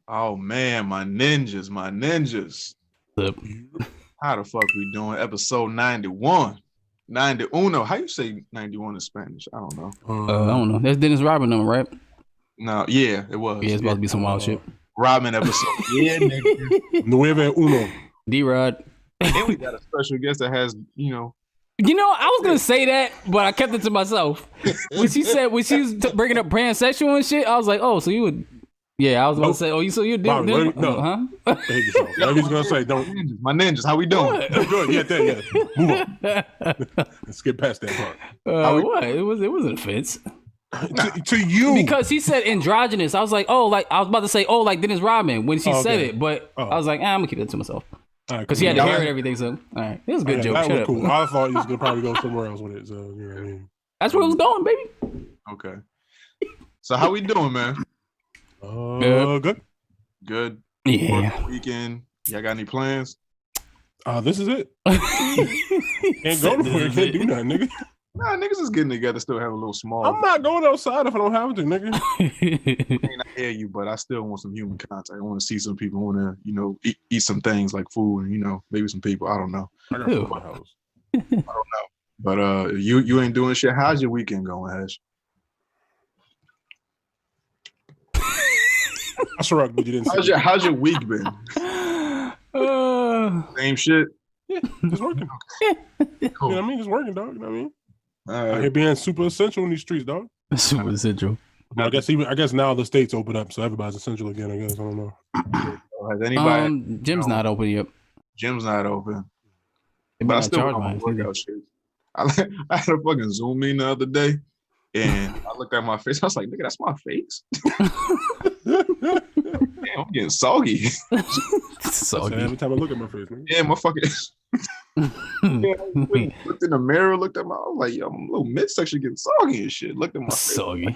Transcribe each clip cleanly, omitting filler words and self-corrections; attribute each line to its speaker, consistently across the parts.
Speaker 1: Oh man, my ninjas, my ninjas.
Speaker 2: Yep.
Speaker 1: How the fuck we doing? Episode 91. 91. How you say 91 in Spanish? I don't know.
Speaker 2: I don't know. That's Dennis Rodman number, right?
Speaker 1: No, yeah, it was.
Speaker 2: Yeah, it's supposed to be some wild shit.
Speaker 1: Rodman episode. Yeah, nigga.
Speaker 3: Nueve Uno.
Speaker 2: D-Rod.
Speaker 1: And we got a special guest that has,
Speaker 2: You know, I was gonna say that, but I kept it to myself. When she was bringing up pansexual and shit, I was like, oh, so you would. Yeah, I was about to say, oh, so you're different,
Speaker 3: no.
Speaker 2: huh?
Speaker 3: I was gonna say, don't.
Speaker 1: My ninjas, how we doing?
Speaker 3: Good, yeah. Move on. Let's get past that part.
Speaker 2: What? It was an offense.
Speaker 3: to you,
Speaker 2: because he said androgynous. I was like, oh, like I was about to say, oh, like Dennis Rodman when she said it, but I was like, I'm gonna keep that to myself because he had the hair and everything. So, all right, it was a good joke.
Speaker 3: That was cool. I thought he was gonna probably go somewhere else with it. So, you know what I mean?
Speaker 2: That's where it was going, baby.
Speaker 1: Okay. So how we doing, man? Good.
Speaker 2: Yeah.
Speaker 1: Weekend. Y'all got any plans?
Speaker 3: This is it. Can't go nowhere. Can't do nothing, nigga.
Speaker 1: Nah, niggas is getting together. Still have a little small.
Speaker 3: I'm not going outside if I don't have to, nigga.
Speaker 1: I mean, I hear you, but I still want some human contact. I want to see some people. I want to, eat some things like food and, maybe some people. I don't know.
Speaker 3: I got food in my house.
Speaker 1: I don't know. But you ain't doing shit. How's your weekend going, Hesh?
Speaker 3: That's right, but you didn't.
Speaker 1: How's your week been? Same shit.
Speaker 3: Yeah, it's working. Cool. You know what I mean? It's working, dog. You know what I mean?
Speaker 1: Right.
Speaker 3: Here being super essential in these streets, dog.
Speaker 2: Super essential.
Speaker 3: I guess now the states open up, so everybody's essential again. I guess I don't know.
Speaker 1: Has anybody?
Speaker 2: Gym's not open yet.
Speaker 1: Gym's not open.
Speaker 2: But I still want to
Speaker 1: workout shit. I had a fucking Zoom meeting the other day, and I looked at my face. I was like, "Nigga, that's my face." Damn, I'm getting soggy.
Speaker 2: Soggy.
Speaker 3: Every time I look at my face, man.
Speaker 1: Yeah, my fucking. Looked in the mirror, looked at my. I was like, "Yo, my little midsection getting soggy and shit." Looked at my face.
Speaker 2: Soggy.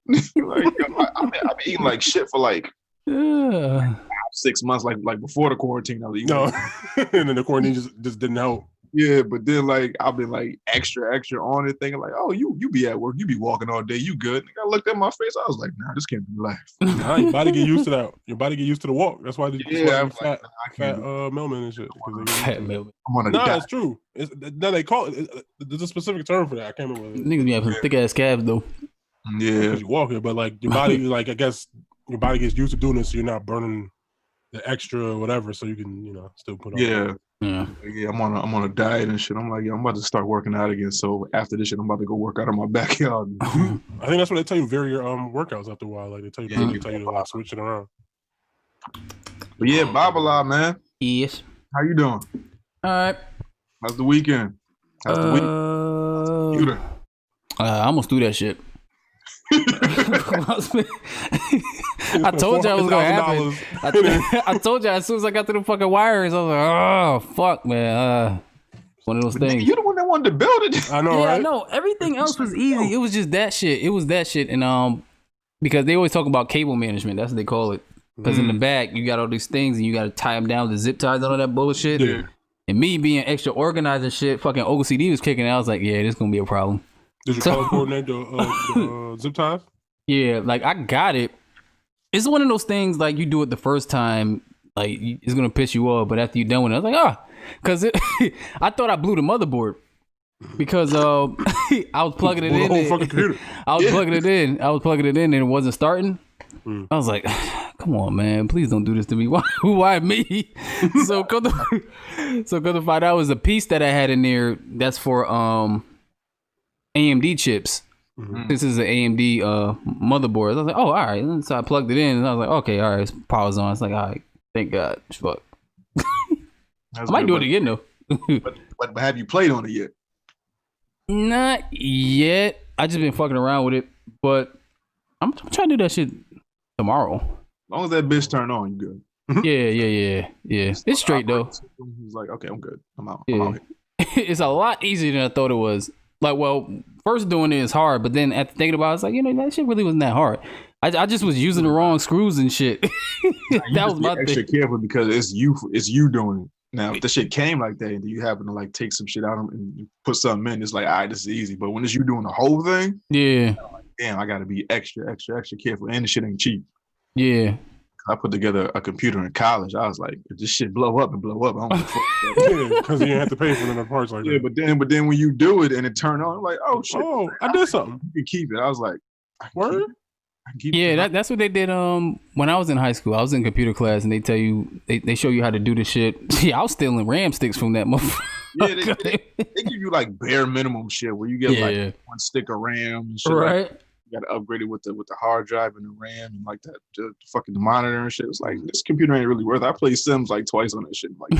Speaker 1: Like, I've been eating like shit for like 6 months, like before the quarantine. I was eating.
Speaker 3: No, and then the quarantine just didn't help.
Speaker 1: Yeah, but then like I've been like extra on it, thinking like, oh, you be at work, you be walking all day, you good. I looked at my face, I was like, nah, this can't be life.
Speaker 3: Nah, your body get used to that. Your body get used to the walk. That's why fat mailman and shit.
Speaker 2: Fat mailman.
Speaker 3: It's true. They call it. There's a specific term for that. I can't remember.
Speaker 2: Niggas be having thick ass calves though.
Speaker 1: Yeah,
Speaker 3: because you walking, but like your body, like I guess your body gets used to doing this, so you're not burning the extra or whatever, so you can still put on.
Speaker 2: Yeah.
Speaker 1: I'm on a diet and shit. I'm like, I'm about to start working out again. So after this shit, I'm about to go work out in my backyard.
Speaker 3: I think that's what they tell you. Vary your workouts after a while. Like they tell you, to like switch it around.
Speaker 1: But yeah, Babala, man.
Speaker 2: Yes.
Speaker 1: How you doing?
Speaker 2: All right.
Speaker 1: How's the weekend? How's the week?
Speaker 2: I almost threw that shit. I told you I was gonna happen. I told you as soon as I got to the fucking wires, I was like, oh fuck, man. One of those things.
Speaker 1: You're the one that wanted to build it.
Speaker 3: I know, right?
Speaker 2: I know. Everything else was easy. It was just that shit. It was that shit, and because they always talk about cable management. That's what they call it. Because in the back you got all these things, and you got to tie them down with the zip ties and all that bullshit.
Speaker 3: Yeah.
Speaker 2: And me being extra organized and shit, fucking OCD was kicking. I was like, yeah, this gonna be a problem.
Speaker 3: Did you color coordinate the zip ties?
Speaker 2: Yeah, like I got it. It's one of those things like you do it the first time, like it's gonna piss you off, but after you're done with it, I was like, because I thought I blew the motherboard because I was plugging it in.
Speaker 3: The whole fucking computer.
Speaker 2: I was plugging it in. And it wasn't starting. I was like, come on, man, please don't do this to me. Why me? So come to find out, it was a piece that I had in there that's for AMD chips. This is an AMD motherboard. I was like, oh, all right. So I plugged it in, and I was like, okay, all right, power's on. It's like, all right, thank God. Fuck. I might do it again though.
Speaker 1: but have you played on it yet?
Speaker 2: Not yet. I just been fucking around with it, but I'm trying to do that shit tomorrow.
Speaker 1: As long as that bitch turn on, you good.
Speaker 2: Yeah. It's straight though.
Speaker 1: He's like, okay, I'm good. I'm out.
Speaker 2: Yeah.
Speaker 1: I'm out here.
Speaker 2: It's a lot easier than I thought it was. Like, well, first doing it is hard, but then after thinking about it, it's like, that shit really wasn't that hard. I just was using the wrong screws and shit. That was my
Speaker 1: extra
Speaker 2: thing.
Speaker 1: careful because it's you doing it. Now, if the shit came like that and you happen to like take some shit out and put something in, it's like, all right, this is easy. But when it's you doing the whole thing,
Speaker 2: yeah,
Speaker 1: damn, I got to be extra careful. And the shit ain't cheap.
Speaker 2: Yeah.
Speaker 1: I put together a computer in college. I was like, if this shit blow up and blow up, I don't give a fuck.
Speaker 3: Yeah, because you didn't have to pay for the parts like
Speaker 1: Yeah,
Speaker 3: that.
Speaker 1: but then when you do it and it turned on, I'm like, oh shit,
Speaker 3: Oh, I did something.
Speaker 1: you can keep it. I was like, I can
Speaker 3: Word?
Speaker 1: keep it. I can keep
Speaker 2: Yeah,
Speaker 1: it.
Speaker 2: that's what they did. When I was in high school, I was in computer class, and they tell you they show you how to do the shit. Yeah, I was stealing RAM sticks from that motherfucker.
Speaker 1: Yeah, they give you like bare minimum shit where you get like one stick of RAM and shit.
Speaker 2: Right.
Speaker 1: Like, you got to upgrade it with the hard drive and the RAM and like that the fucking monitor and shit. It's like this computer ain't really worth it. I played Sims like twice on that shit. Like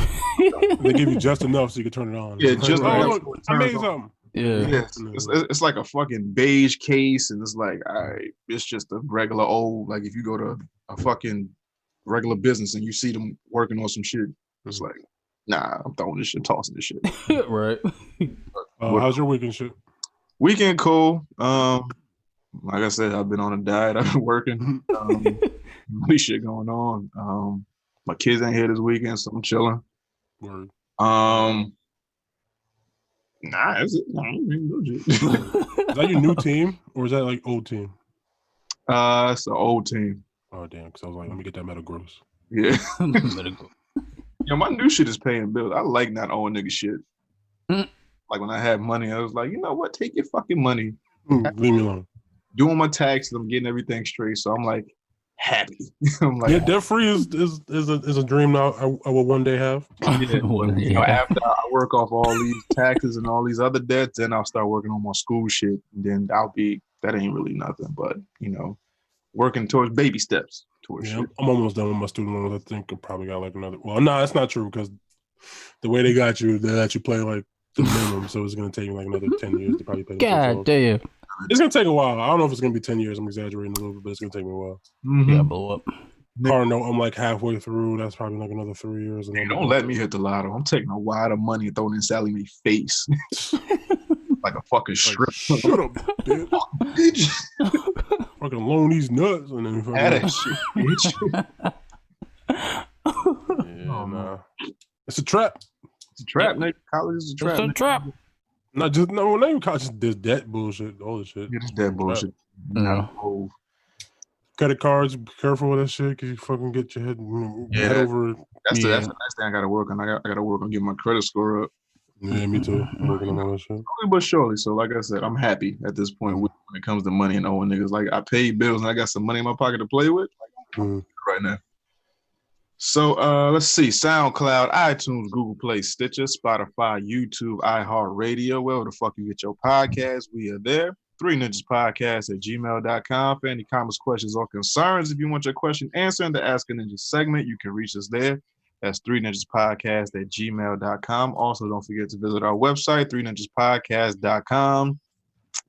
Speaker 3: they give you just enough so you can turn it on.
Speaker 1: Yeah, just enough.
Speaker 3: Look, I made something.
Speaker 2: Yeah.
Speaker 1: It's like a fucking beige case, and it's like, all right, it's just a regular old, like if you go to a fucking regular business and you see them working on some shit, it's like, nah, I'm throwing this shit, tossing this shit.
Speaker 2: Right.
Speaker 3: How's your weekend shit?
Speaker 1: Weekend cool. Like I said, I've been on a diet. I've been working. Really shit going on. My kids ain't here this weekend, so I'm chilling.
Speaker 3: Word.
Speaker 1: Nah, is it? Nah,
Speaker 3: is that your new team or is that like old team?
Speaker 1: It's an old team.
Speaker 3: Oh damn! Because I was like, let me get that metal gross.
Speaker 1: Yeah. Yo, my new shit is paying bills. I like not owing nigga shit. Like when I had money, I was like, you know what? Take your fucking money.
Speaker 3: Leave me alone.
Speaker 1: Doing my taxes, I'm getting everything straight. So I'm like happy. I'm like,
Speaker 3: yeah, debt free is a dream now. I will one day have.
Speaker 1: Yeah. You know, after I work off all these taxes and all these other debts, then I'll start working on my school shit. And then that ain't really nothing, but you know, working towards baby steps towards shit.
Speaker 3: I'm almost done with my student loans. I think I probably got like another. Well, no, that's not true because the way they got you, they let you play like the minimum, so it's gonna take you like another 10 years to probably pay.
Speaker 2: God damn.
Speaker 3: It's gonna take a while. I don't know if it's gonna be 10 years. I'm exaggerating a little bit, but it's gonna take me a while.
Speaker 2: Yeah, blow up.
Speaker 3: Car note, I'm like halfway through. That's probably like another 3 years.
Speaker 1: Hey, don't let me hit the lotto. I'm taking a wad of money and throwing it in Sally Mae's face. Like a fucking shrimp.
Speaker 3: Like, shut up, bitch. Fucking loan these nuts and then fucking
Speaker 1: that shit, bitch.
Speaker 3: Yeah, nah. It's a trap.
Speaker 1: It's a trap, nigga. College is a trap.
Speaker 2: It's a trap.
Speaker 3: Not even college, just this debt bullshit, all this shit.
Speaker 1: Yeah, this debt bullshit.
Speaker 2: No.
Speaker 3: Credit cards, be careful with that shit because you fucking get your head over.
Speaker 1: That's the next thing I gotta work on. I gotta work on getting my credit score up.
Speaker 3: Yeah, me too. I'm working on all that shit.
Speaker 1: Slowly but surely. So, like I said, I'm happy at this point when it comes to money and owing niggas. Like, I paid bills and I got some money in my pocket to play with right now. So, let's see. SoundCloud, iTunes, Google Play, Stitcher, Spotify, YouTube, iHeartRadio, wherever the fuck you get your podcast, we are there. 3ninjaspodcast@gmail.com. For any comments, questions, or concerns, if you want your question answered in the Ask a Ninja segment, you can reach us there. That's 3ninjaspodcast@gmail.com. Also, don't forget to visit our website, 3ninjaspodcast.com.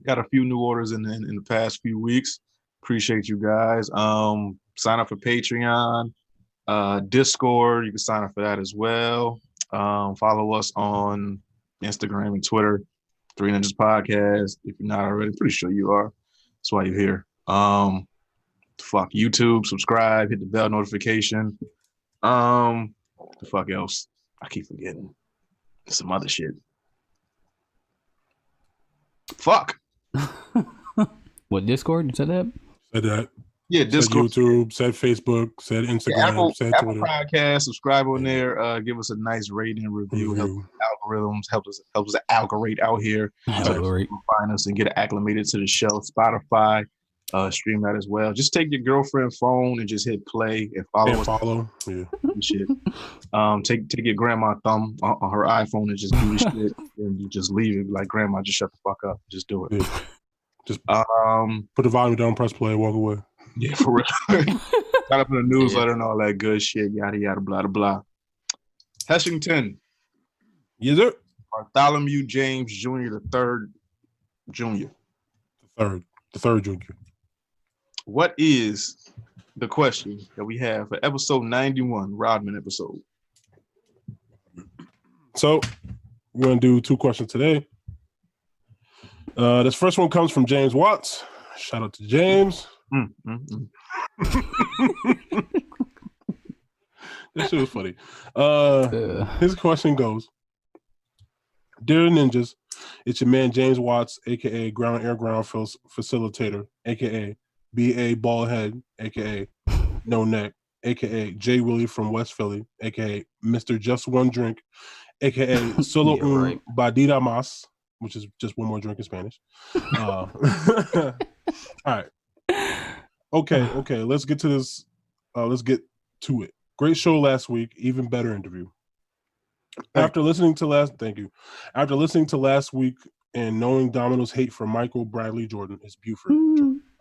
Speaker 1: Got a few new orders in the past few weeks. Appreciate you guys. Sign up for Patreon, Discord. You can sign up for that as well. Follow us on Instagram and Twitter, 3 Ninjas Podcast. If you're not already, pretty sure you are. That's why you're here. YouTube, subscribe, hit the bell notification. The fuck else? I keep forgetting. Some other shit. Fuck.
Speaker 2: What, Discord? You said that?
Speaker 3: Said that.
Speaker 1: Yeah, Discord.
Speaker 3: Said YouTube, said Facebook, said Instagram, said
Speaker 1: Apple
Speaker 3: Twitter.
Speaker 1: Podcast, subscribe on there. Give us a nice rating and review. Algorithms helps us algorate out here. Find us and get acclimated to the show. Spotify, stream that as well. Just take your girlfriend's phone and just hit play and follow us.
Speaker 3: Yeah.
Speaker 1: Shit. Take your grandma thumb on her iPhone and just do the shit, and you just leave it. Like, grandma, just shut the fuck up. Just do it.
Speaker 3: Yeah. Just put the volume down, press play, walk away.
Speaker 1: Yeah, for real. Got up in the newsletter and all that good shit. Yada yada blah blah blah. Heshington.
Speaker 3: Yes, sir.
Speaker 1: Bartholomew James Jr. the third junior.
Speaker 3: The third junior.
Speaker 1: What is the question that we have for episode 91, Rodman episode? So
Speaker 3: we're gonna do 2 questions today. This first one comes from James Watts. Shout out to James. This shit was funny. His question goes: Dear Ninjas, it's your man James Watts, aka Ground Air Ground Facilitator, aka BA Ballhead, aka No Neck, aka Jay Willie from West Philly, aka Mr. Just One Drink, aka Solo
Speaker 2: Yeah, right.
Speaker 3: Badida Mas, which is just one more drink in Spanish. All right. Okay. Let's get to this. Let's get to it. Great show last week. Even better interview. After listening to last week and knowing Domino's hate for Michael Bradley Jordan, it's Buford.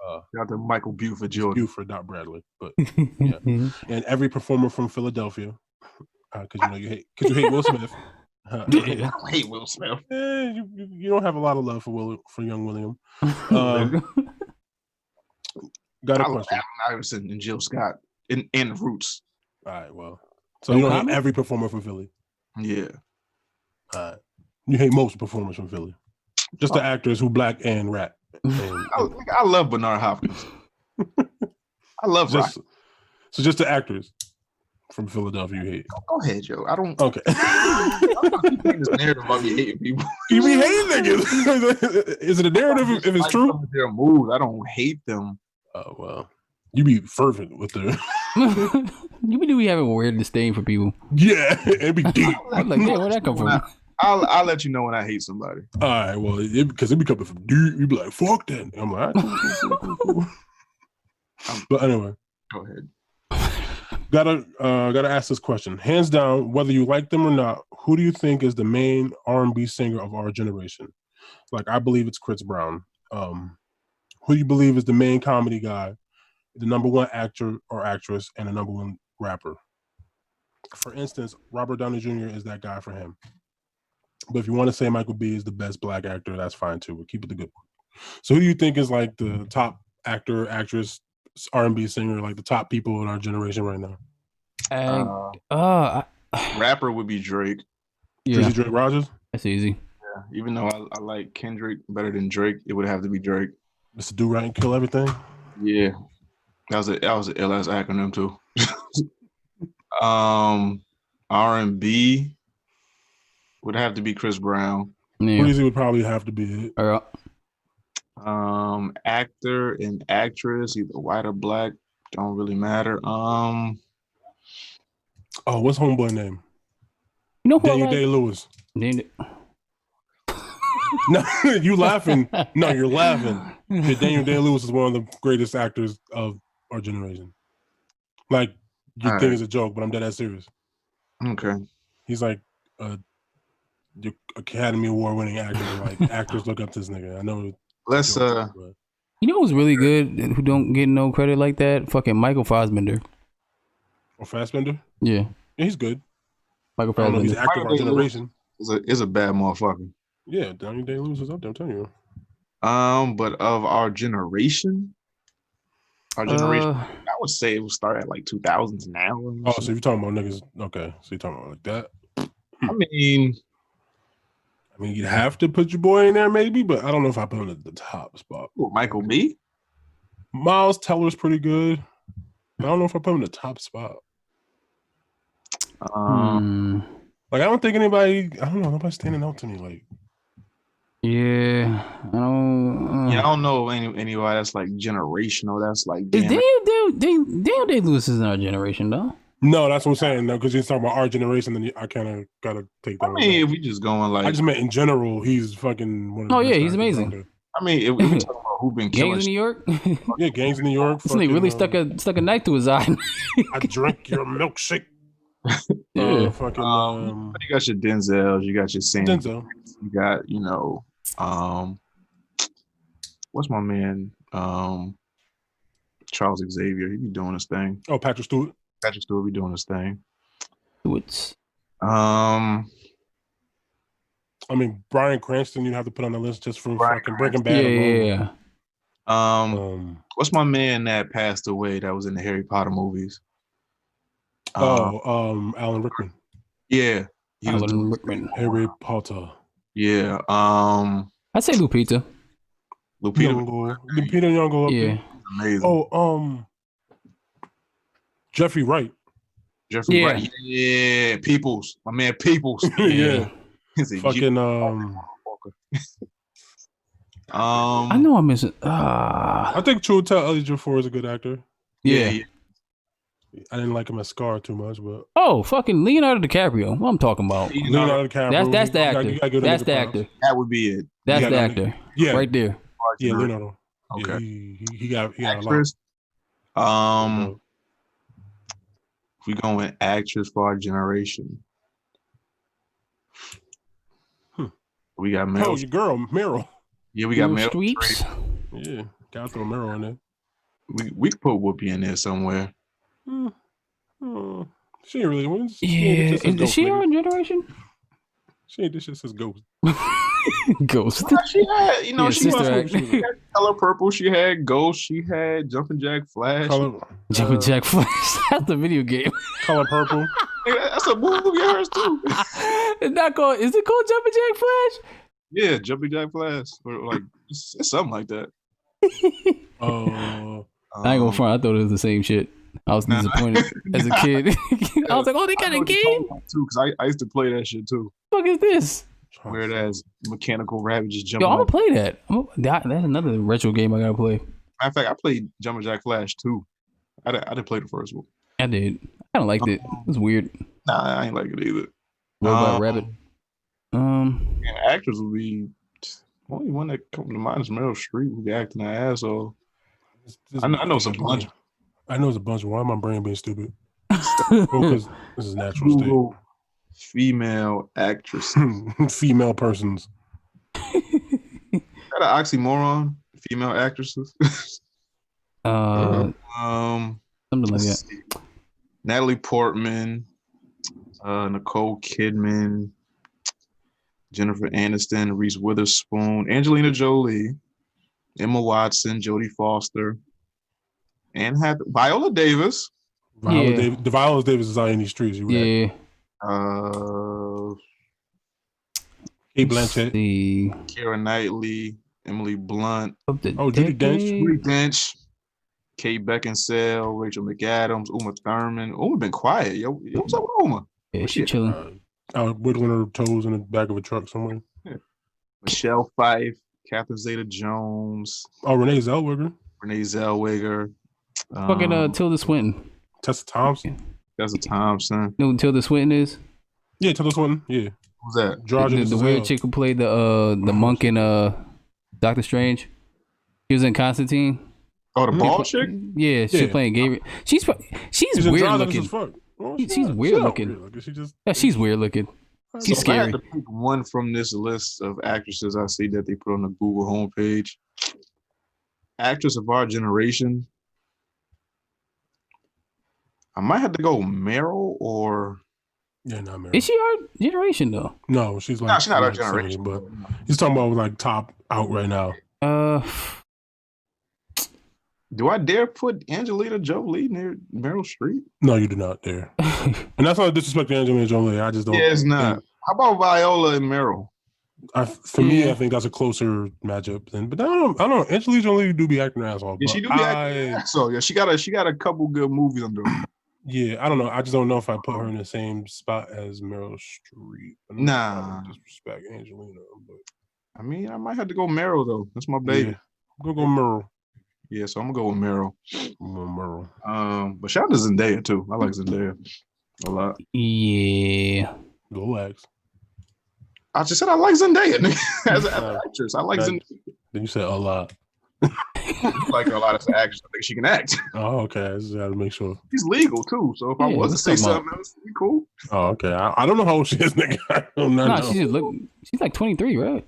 Speaker 1: Shout out to Michael Buford Jordan.
Speaker 3: Buford, not Bradley, but yeah. And every performer from Philadelphia, because you hate Will Smith.
Speaker 1: I don't hate Will Smith.
Speaker 3: You don't have a lot of love for young William. Got a question.
Speaker 1: Allen Iverson and Jill Scott in the Roots.
Speaker 3: All right, well, so you don't hate every performer from Philly.
Speaker 1: Yeah.
Speaker 3: You hate most performers from Philly. Just the actors who black and rap. And,
Speaker 1: I love Bernard Hopkins. I love
Speaker 3: just the actors from Philadelphia you hate.
Speaker 1: Go ahead, Joe. I don't.
Speaker 3: Okay.
Speaker 1: I'm not keeping this narrative about me hating people.
Speaker 3: You be hating niggas. Is it a narrative if it's true?
Speaker 1: Their moves. I don't hate them.
Speaker 3: Oh well. You be fervent with the.
Speaker 2: You be having a weird disdain for people.
Speaker 3: Yeah, it be deep.
Speaker 2: I'm like, yeah, where'd that come from?
Speaker 1: I'll let you know when I hate somebody.
Speaker 3: All right, well, because it be coming from deep. You be like, fuck that. I'm like, cool. But anyway,
Speaker 1: go ahead.
Speaker 3: Gotta ask this question. Hands down, whether you like them or not, who do you think is the main R&B singer of our generation? Like, I believe it's Chris Brown. Who do you believe is the main comedy guy, the number one actor or actress, and the number one rapper? For instance, Robert Downey Jr. is that guy for him. But if you want to say Michael B is the best black actor, that's fine too. We'll keep it the good one. So who do you think is like the top actor, actress, R&B singer, like the top people in our generation right now?
Speaker 1: Rapper would be Drake.
Speaker 2: Yeah.
Speaker 3: Drake Rogers?
Speaker 2: That's easy.
Speaker 1: Yeah. Even though I like Kendrick better than Drake, it would have to be Drake.
Speaker 3: Mr. Do Right and Kill Everything?
Speaker 1: Yeah. That was an LS acronym too. R&B would have to be Chris Brown.
Speaker 2: Yeah.
Speaker 3: Breezy would probably have to be it.
Speaker 1: Actor and actress, either white or black, don't really matter.
Speaker 3: What's homeboy name?
Speaker 2: You know who
Speaker 3: Daniel Day-Lewis. No, you laughing. No, you're laughing. Daniel Day-Lewis is one of the greatest actors of our generation. Like, you think it's a joke, but I'm dead ass serious.
Speaker 1: Okay.
Speaker 3: He's like the Academy Award winning actor. Like, actors look up to this nigga. I know.
Speaker 1: Let's
Speaker 2: You know who's really good who don't get no credit like that? Fucking Michael Fassbender.
Speaker 3: Or Fassbender?
Speaker 2: Yeah,
Speaker 3: he's good.
Speaker 2: Michael Fassbender.
Speaker 3: He's actor of our generation.
Speaker 1: Is a bad motherfucker.
Speaker 3: Yeah, Daniel Day-Lewis is up there, I'm telling you.
Speaker 1: But of our generation, I would say it would start at like 2000s now.
Speaker 3: Oh, so you're talking about niggas? Okay, so you're talking about like that.
Speaker 1: I mean,
Speaker 3: you'd have to put your boy in there, maybe, but I don't know if I put him at the top spot.
Speaker 1: Michael B.
Speaker 3: Miles Teller's pretty good. I don't know if I put him in the top spot. Like, I don't think anybody. I don't know. Nobody's standing out to me. Like,
Speaker 2: yeah, I don't.
Speaker 1: I don't know anybody that's like generational. That's like
Speaker 2: is Daniel Day-Lewis is in our generation though.
Speaker 3: No, that's what I'm saying. No, because you're talking about our generation, then I kind of gotta take that.
Speaker 1: I mean, if we just going like,
Speaker 3: I just meant in general, he's fucking one of the
Speaker 2: best he's amazing.
Speaker 1: I mean, if we talking about who been killing
Speaker 2: Gangs in New York.
Speaker 3: Yeah, Gangs in New York.
Speaker 2: This nigga really stuck a knife to his eye.
Speaker 3: I drink your milkshake.
Speaker 1: Yeah. You got your Denzels, you got your Sam,
Speaker 3: Denzel.
Speaker 1: You got what's my man Charles Xavier? He be doing his thing.
Speaker 3: Oh, Patrick Stewart.
Speaker 1: Patrick Stewart be doing his thing.
Speaker 2: What's
Speaker 3: I mean, Bryan Cranston, you'd have to put on the list just for fucking Breaking Bad.
Speaker 2: Yeah.
Speaker 1: What's my man that passed away that was in the Harry Potter movies?
Speaker 3: Alan Rickman.
Speaker 1: Yeah.
Speaker 2: Alan Rickman.
Speaker 3: Harry Potter.
Speaker 1: Yeah.
Speaker 2: I'd say Lupita.
Speaker 3: Lupita Nyong'o.
Speaker 1: Yeah.
Speaker 3: Amazing. Jeffrey Wright.
Speaker 1: Wright. Yeah. Peoples. My man Peoples.
Speaker 3: Yeah. Fucking
Speaker 2: I know I'm missing.
Speaker 3: I think Chiwetel Ejiofor is a good actor.
Speaker 2: Yeah.
Speaker 3: I didn't like him as Scar too much, but
Speaker 2: Oh, fucking Leonardo DiCaprio. What I'm talking about.
Speaker 3: Leonardo DiCaprio.
Speaker 2: That's the actor.
Speaker 3: You gotta give him
Speaker 2: That's
Speaker 3: nigga
Speaker 2: the
Speaker 3: props.
Speaker 2: actor.
Speaker 1: That would be it.
Speaker 2: That's
Speaker 3: Yeah,
Speaker 2: the
Speaker 3: no,
Speaker 2: actor.
Speaker 3: Yeah,
Speaker 2: Right there.
Speaker 3: yeah, Leonardo.
Speaker 1: Okay.
Speaker 3: Yeah, he got a lot.
Speaker 1: Actress. If we going with actress for our generation, we got Meryl.
Speaker 3: Oh, your girl, Meryl.
Speaker 1: Yeah, we got
Speaker 2: Meryl
Speaker 1: Meryl
Speaker 2: Streeps.
Speaker 1: Streep.
Speaker 3: Yeah, gotta throw Meryl in there.
Speaker 1: We could put Whoopi in there somewhere.
Speaker 3: She ain't really wins.
Speaker 2: Yeah, is she our generation?
Speaker 3: She ain't this shit says Ghost.
Speaker 2: Ghost.
Speaker 1: Well, she had, you know,
Speaker 2: Yeah,
Speaker 1: she
Speaker 2: Sister
Speaker 1: had Color Purple. She had Ghost. She had Jumpin' Jack Flash.
Speaker 2: Jumpin' Jack Flash. That's the video game.
Speaker 3: Color Purple.
Speaker 1: That's a movie of hers too.
Speaker 2: It's not called. Is it called Jumpin' Jack Flash?
Speaker 1: Yeah, Jumpin' Jack Flash, or like it's something like that.
Speaker 2: I ain't gonna front. I thought it was the same shit. I was disappointed as a kid. I was like, "Oh, they got a game
Speaker 1: too." Because I used to play that shit too.
Speaker 2: What the fuck is this?
Speaker 1: Weird ass mechanical rabbit just jumping.
Speaker 2: Yo, I'm gonna play that. That's another retro game I gotta play.
Speaker 1: Matter of fact, I played Jumpin' Jack Flash too. I didn't play the first one.
Speaker 2: I did. I kind of liked it. It was weird.
Speaker 1: Nah, I ain't like it either.
Speaker 2: Robot Rabbit.
Speaker 1: Actors would be only one that comes to mind is Meryl Streep, who be acting her ass off. I know it's a bunch.
Speaker 3: I know it's a bunch. Why am my brain being stupid? Because this is natural state.
Speaker 1: Female actresses.
Speaker 3: Female persons.
Speaker 1: Is that an oxymoron? Female actresses?
Speaker 2: Something like that.
Speaker 1: Natalie Portman, Nicole Kidman, Jennifer Aniston, Reese Witherspoon, Angelina Jolie, Emma Watson, Jodie Foster, and Viola Davis.
Speaker 3: Viola Davis is out in these streets.
Speaker 2: Yeah.
Speaker 3: Kate Blanchett,
Speaker 1: Keira Knightley, Emily Blunt,
Speaker 3: Judi
Speaker 1: Dench, Kate Beckinsale, Rachel McAdams, Uma Thurman. Uma been quiet. Yo, what's up with Uma?
Speaker 2: Yeah, she chilling.
Speaker 3: Wiggling her toes in the back of a truck somewhere.
Speaker 1: Yeah. Michelle Pfeiffer, Catherine Zeta-Jones.
Speaker 3: Oh, Renee Zellweger.
Speaker 2: Fucking Tilda Swinton.
Speaker 3: Tessa Thompson.
Speaker 2: Know who Tilda Swinton is?
Speaker 3: Yeah, Tilda Swinton. Yeah.
Speaker 1: Who's that?
Speaker 2: The weird chick who played the monk in Doctor Strange. She was in Constantine.
Speaker 1: Oh, the bald chick?
Speaker 2: Yeah, she's playing Gabriel. She's weird looking. She's weird looking. She's weird looking. She's scary.
Speaker 1: I had to pick one from this list of actresses I see that they put on the Google homepage. Actress of our generation. I might have to go Meryl or.
Speaker 3: Yeah, not Meryl.
Speaker 2: Is she our generation though?
Speaker 3: No, she's like.
Speaker 1: No, she's not our generation.
Speaker 3: But he's talking about like top out right now.
Speaker 1: Do I dare put Angelina Jolie near Meryl Streep?
Speaker 3: No, you do not dare. And that's not a disrespect to Angelina Jolie. I just don't.
Speaker 1: Yeah, it's not. How about Viola and Meryl?
Speaker 3: For me, I think that's a closer matchup. But I don't know. Angelina Jolie do be acting her ass off.
Speaker 1: Yeah, she do be acting. So yeah, she got a couple good movies under her.
Speaker 3: Yeah, I don't know. I just don't know if I put her in the same spot as Meryl Streep.
Speaker 1: Nah,
Speaker 3: disrespect Angelina. But
Speaker 1: I mean, I might have to go Meryl though. That's my baby.
Speaker 3: Yeah. I'm gonna go Meryl.
Speaker 1: Yeah, so I'm gonna go with Meryl. But shout out to Zendaya too. I like Zendaya a lot.
Speaker 2: Yeah.
Speaker 3: Go Lex.
Speaker 1: I just said I like Zendaya as an actress. I like Zendaya.
Speaker 3: Then you said a lot.
Speaker 1: I like her a lot as an actress. I think she can act.
Speaker 3: Oh, okay. I just gotta make sure.
Speaker 1: She's legal too. So if I was to say something else, it'd be cool.
Speaker 3: Oh, okay. I don't know how old she is, nigga.
Speaker 2: She's like 23, right?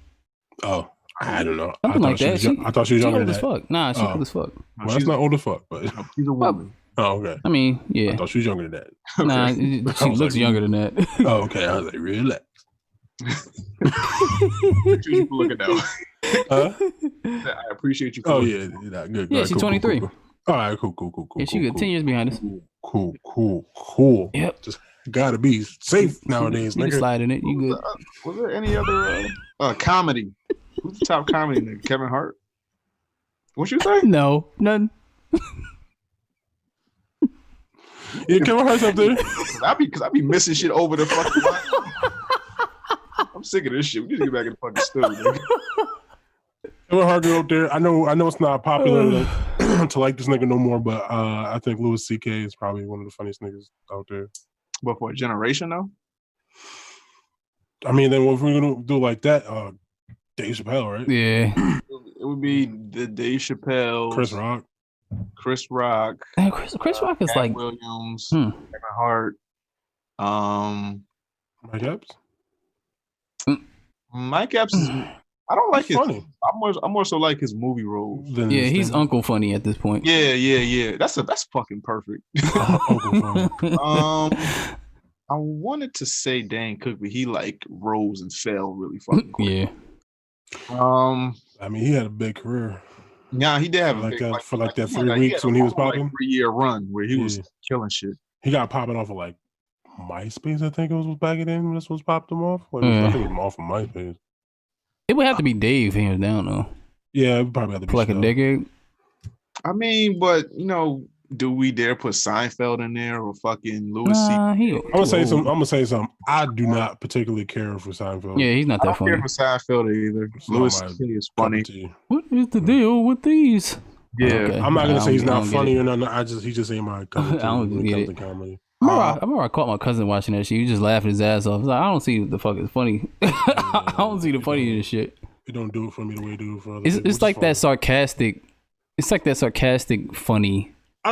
Speaker 3: Oh. I don't know.
Speaker 2: Something like that.
Speaker 3: I thought she was younger
Speaker 2: old
Speaker 3: than
Speaker 2: as
Speaker 3: that.
Speaker 2: fuck. Nah, she's old as fuck.
Speaker 3: Well, that's not old as fuck, but
Speaker 1: she's a woman.
Speaker 3: Oh, okay.
Speaker 2: I mean, yeah.
Speaker 3: I thought she was younger than that.
Speaker 2: Nah, she looks younger than that.
Speaker 3: Oh, okay. I was like, relax.
Speaker 1: Appreciate you for looking down. I appreciate you.
Speaker 3: Oh yeah, good.
Speaker 2: Yeah, she's 23.
Speaker 3: Cool. All right, cool.
Speaker 2: Yeah, she good. 10 years behind us.
Speaker 3: Cool.
Speaker 2: Yep.
Speaker 3: Just gotta be safe nowadays.
Speaker 2: You can slide in it. You good?
Speaker 1: Was there any other comedy? Who's the top comedy nigga? Kevin Hart? What you say?
Speaker 2: No, none.
Speaker 3: Yeah, Kevin Hart's up there.
Speaker 1: Because I be missing shit over the fucking line. I'm sick of this shit. We need to get back in the fucking studio.
Speaker 3: Kevin Hart up there. I know it's not popular. to like this nigga no more, but I think Louis C.K. is probably one of the funniest niggas out there.
Speaker 1: But for a generation though?
Speaker 3: I mean, then if we're gonna do like that, Dave Chappelle, right?
Speaker 2: Yeah.
Speaker 1: It would be the Dave Chappelle,
Speaker 3: Chris Rock.
Speaker 1: Chris Rock,
Speaker 2: Man, Chris Rock is
Speaker 1: Cat
Speaker 2: like
Speaker 1: Williams, Kevin Hart,
Speaker 3: Mike Epps.
Speaker 1: Mike Epps is. I don't like his.
Speaker 3: Funny.
Speaker 1: I'm more so like his movie roles.
Speaker 2: yeah, he's Uncle Funny at this point.
Speaker 1: Yeah. That's fucking perfect.
Speaker 3: Uncle Funny.
Speaker 1: I wanted to say Dan Cook, but he like rose and fell really fucking quick.
Speaker 2: Yeah.
Speaker 3: I mean, he had a big career.
Speaker 1: Nah, he did have
Speaker 3: like
Speaker 1: a big,
Speaker 3: that
Speaker 1: like,
Speaker 3: for like that
Speaker 1: he
Speaker 3: 3
Speaker 1: had,
Speaker 3: weeks when he was popping.
Speaker 1: Like 3-year run where he was killing shit.
Speaker 3: He got popping off of like MySpace, I think it was back then. This was popped him off. Like, I think it was off of MySpace.
Speaker 2: It would have to be Dave hands down though.
Speaker 3: Yeah, it would probably have to be
Speaker 2: for like a decade.
Speaker 1: I mean, but you know, do we dare put Seinfeld in there or fucking Louis C.K.?
Speaker 3: I'm gonna say something. I do not particularly care for Seinfeld.
Speaker 2: Yeah, he's not that funny.
Speaker 1: I don't care for Seinfeld either. Louis C.K. is funny.
Speaker 2: What is the deal with these?
Speaker 1: Yeah,
Speaker 2: okay.
Speaker 3: I'm not gonna say he's not funny or nothing. He just ain't my cup of tea
Speaker 2: I don't
Speaker 3: when it
Speaker 2: get
Speaker 3: comes
Speaker 2: it.
Speaker 3: to comedy.
Speaker 2: I remember I caught my cousin watching that shit. He was just laughing his ass off. I was like, I don't see what the fuck is funny. I don't see the funny in this shit.
Speaker 3: It don't do it for me the way it do it for other people.
Speaker 2: It's like that sarcastic. It's like that sarcastic funny.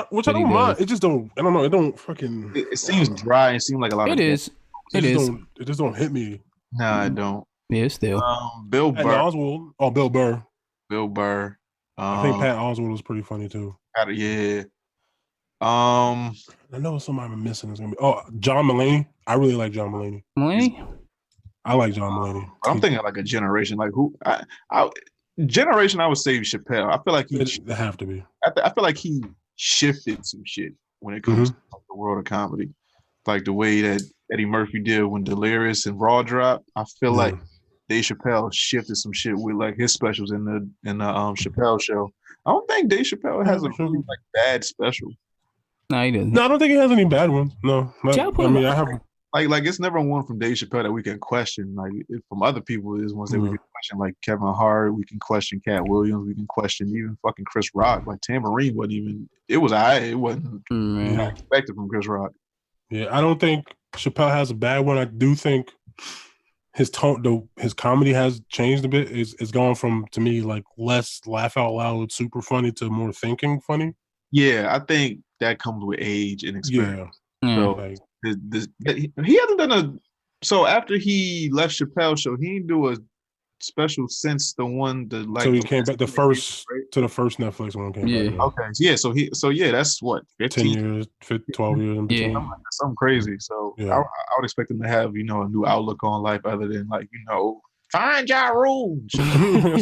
Speaker 3: Which I don't mind. It just don't. I don't know. It don't fucking.
Speaker 1: It seems dry. It seems like a lot of.
Speaker 3: It is. It just don't hit me.
Speaker 1: Nah, I don't.
Speaker 2: Yeah, still.
Speaker 1: Bill Burr.
Speaker 3: Oswald. Oh, Bill Burr.
Speaker 1: Bill Burr.
Speaker 3: I think Pat Oswald was pretty funny too.
Speaker 1: Yeah.
Speaker 3: I know somebody I'm missing is gonna be. Oh, John Mulaney. I really like John Mulaney.
Speaker 2: Mulaney.
Speaker 3: I like John Mulaney.
Speaker 1: I'm thinking like a generation. Like who? Generation. I would say Chappelle. I feel like
Speaker 3: they have to be.
Speaker 1: I feel like he shifted some shit when it comes to the world of comedy, like the way that Eddie Murphy did when Delirious and Raw dropped. I feel like Dave Chappelle shifted some shit with like his specials in the Chappelle show. I don't think Dave Chappelle has a really like bad special.
Speaker 2: No, he doesn't.
Speaker 3: No, I don't think he has any bad ones. No, I mean I have.
Speaker 1: Like it's never one from Dave Chappelle that we can question. Like from other people, is ones that we can question. Like Kevin Hart, we can question Cat Williams, we can question even fucking Chris Rock. Like Tambourine wasn't even. It was it wasn't expected from Chris Rock.
Speaker 3: Yeah, I don't think Chappelle has a bad one. I do think his tone, his comedy has changed a bit. It's gone from, to me, like less laugh out loud, super funny to more thinking funny.
Speaker 1: Yeah, I think that comes with age and experience.
Speaker 2: Yeah.
Speaker 1: So
Speaker 3: like,
Speaker 1: he hasn't done so after he left Chappelle's show, he didn't do a special since the one that like.
Speaker 3: So he came back to the first Netflix one came back.
Speaker 1: Okay. Yeah. So that's what
Speaker 3: 10 years, 12 years. In between.
Speaker 2: Yeah.
Speaker 1: Something crazy. So I would expect him to have a new outlook on life other than like find your rules.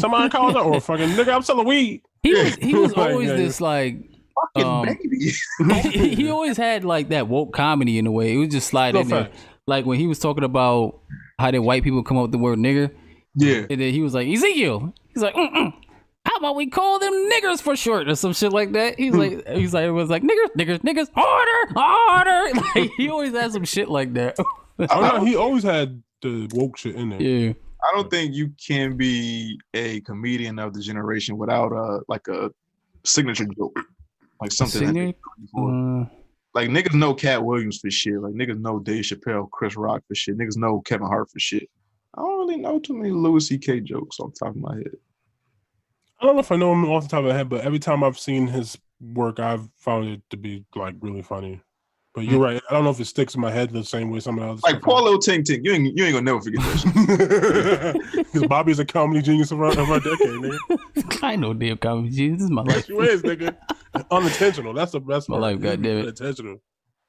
Speaker 3: Somebody calls out or fucking nigga, I'm selling weed.
Speaker 2: He was always this like.
Speaker 1: Baby.
Speaker 2: he always had like that woke comedy in a way. It was just slide in there. Like when he was talking about how did white people come up with the word nigger.
Speaker 1: Yeah.
Speaker 2: And then he was like, Ezekiel. He's like, how about we call them niggers for short or some shit like that? It was like niggers, order. Like he always had some shit like that.
Speaker 3: He always had the woke shit in there.
Speaker 2: Yeah.
Speaker 1: I don't think you can be a comedian of the generation without a signature joke. Like something like niggas know Cat Williams for shit. Like niggas know Dave Chappelle, Chris Rock for shit. Niggas know Kevin Hart for shit. I don't really know too many Louis C.K. jokes off the top of my head.
Speaker 3: I don't know if I know him off the top of my head, but every time I've seen his work, I've found it to be like really funny. But you're right. I don't know if it sticks in my head the same way some of the others.
Speaker 1: Like poor little Tink Tink. You ain't gonna never forget that
Speaker 3: shit. Because Bobby's a comedy genius of our decade, nigga.
Speaker 2: I know damn comedy genius. This is my life.
Speaker 3: You is, nigga. Unintentional. That's my
Speaker 2: life, goddamn it.
Speaker 3: Unintentional.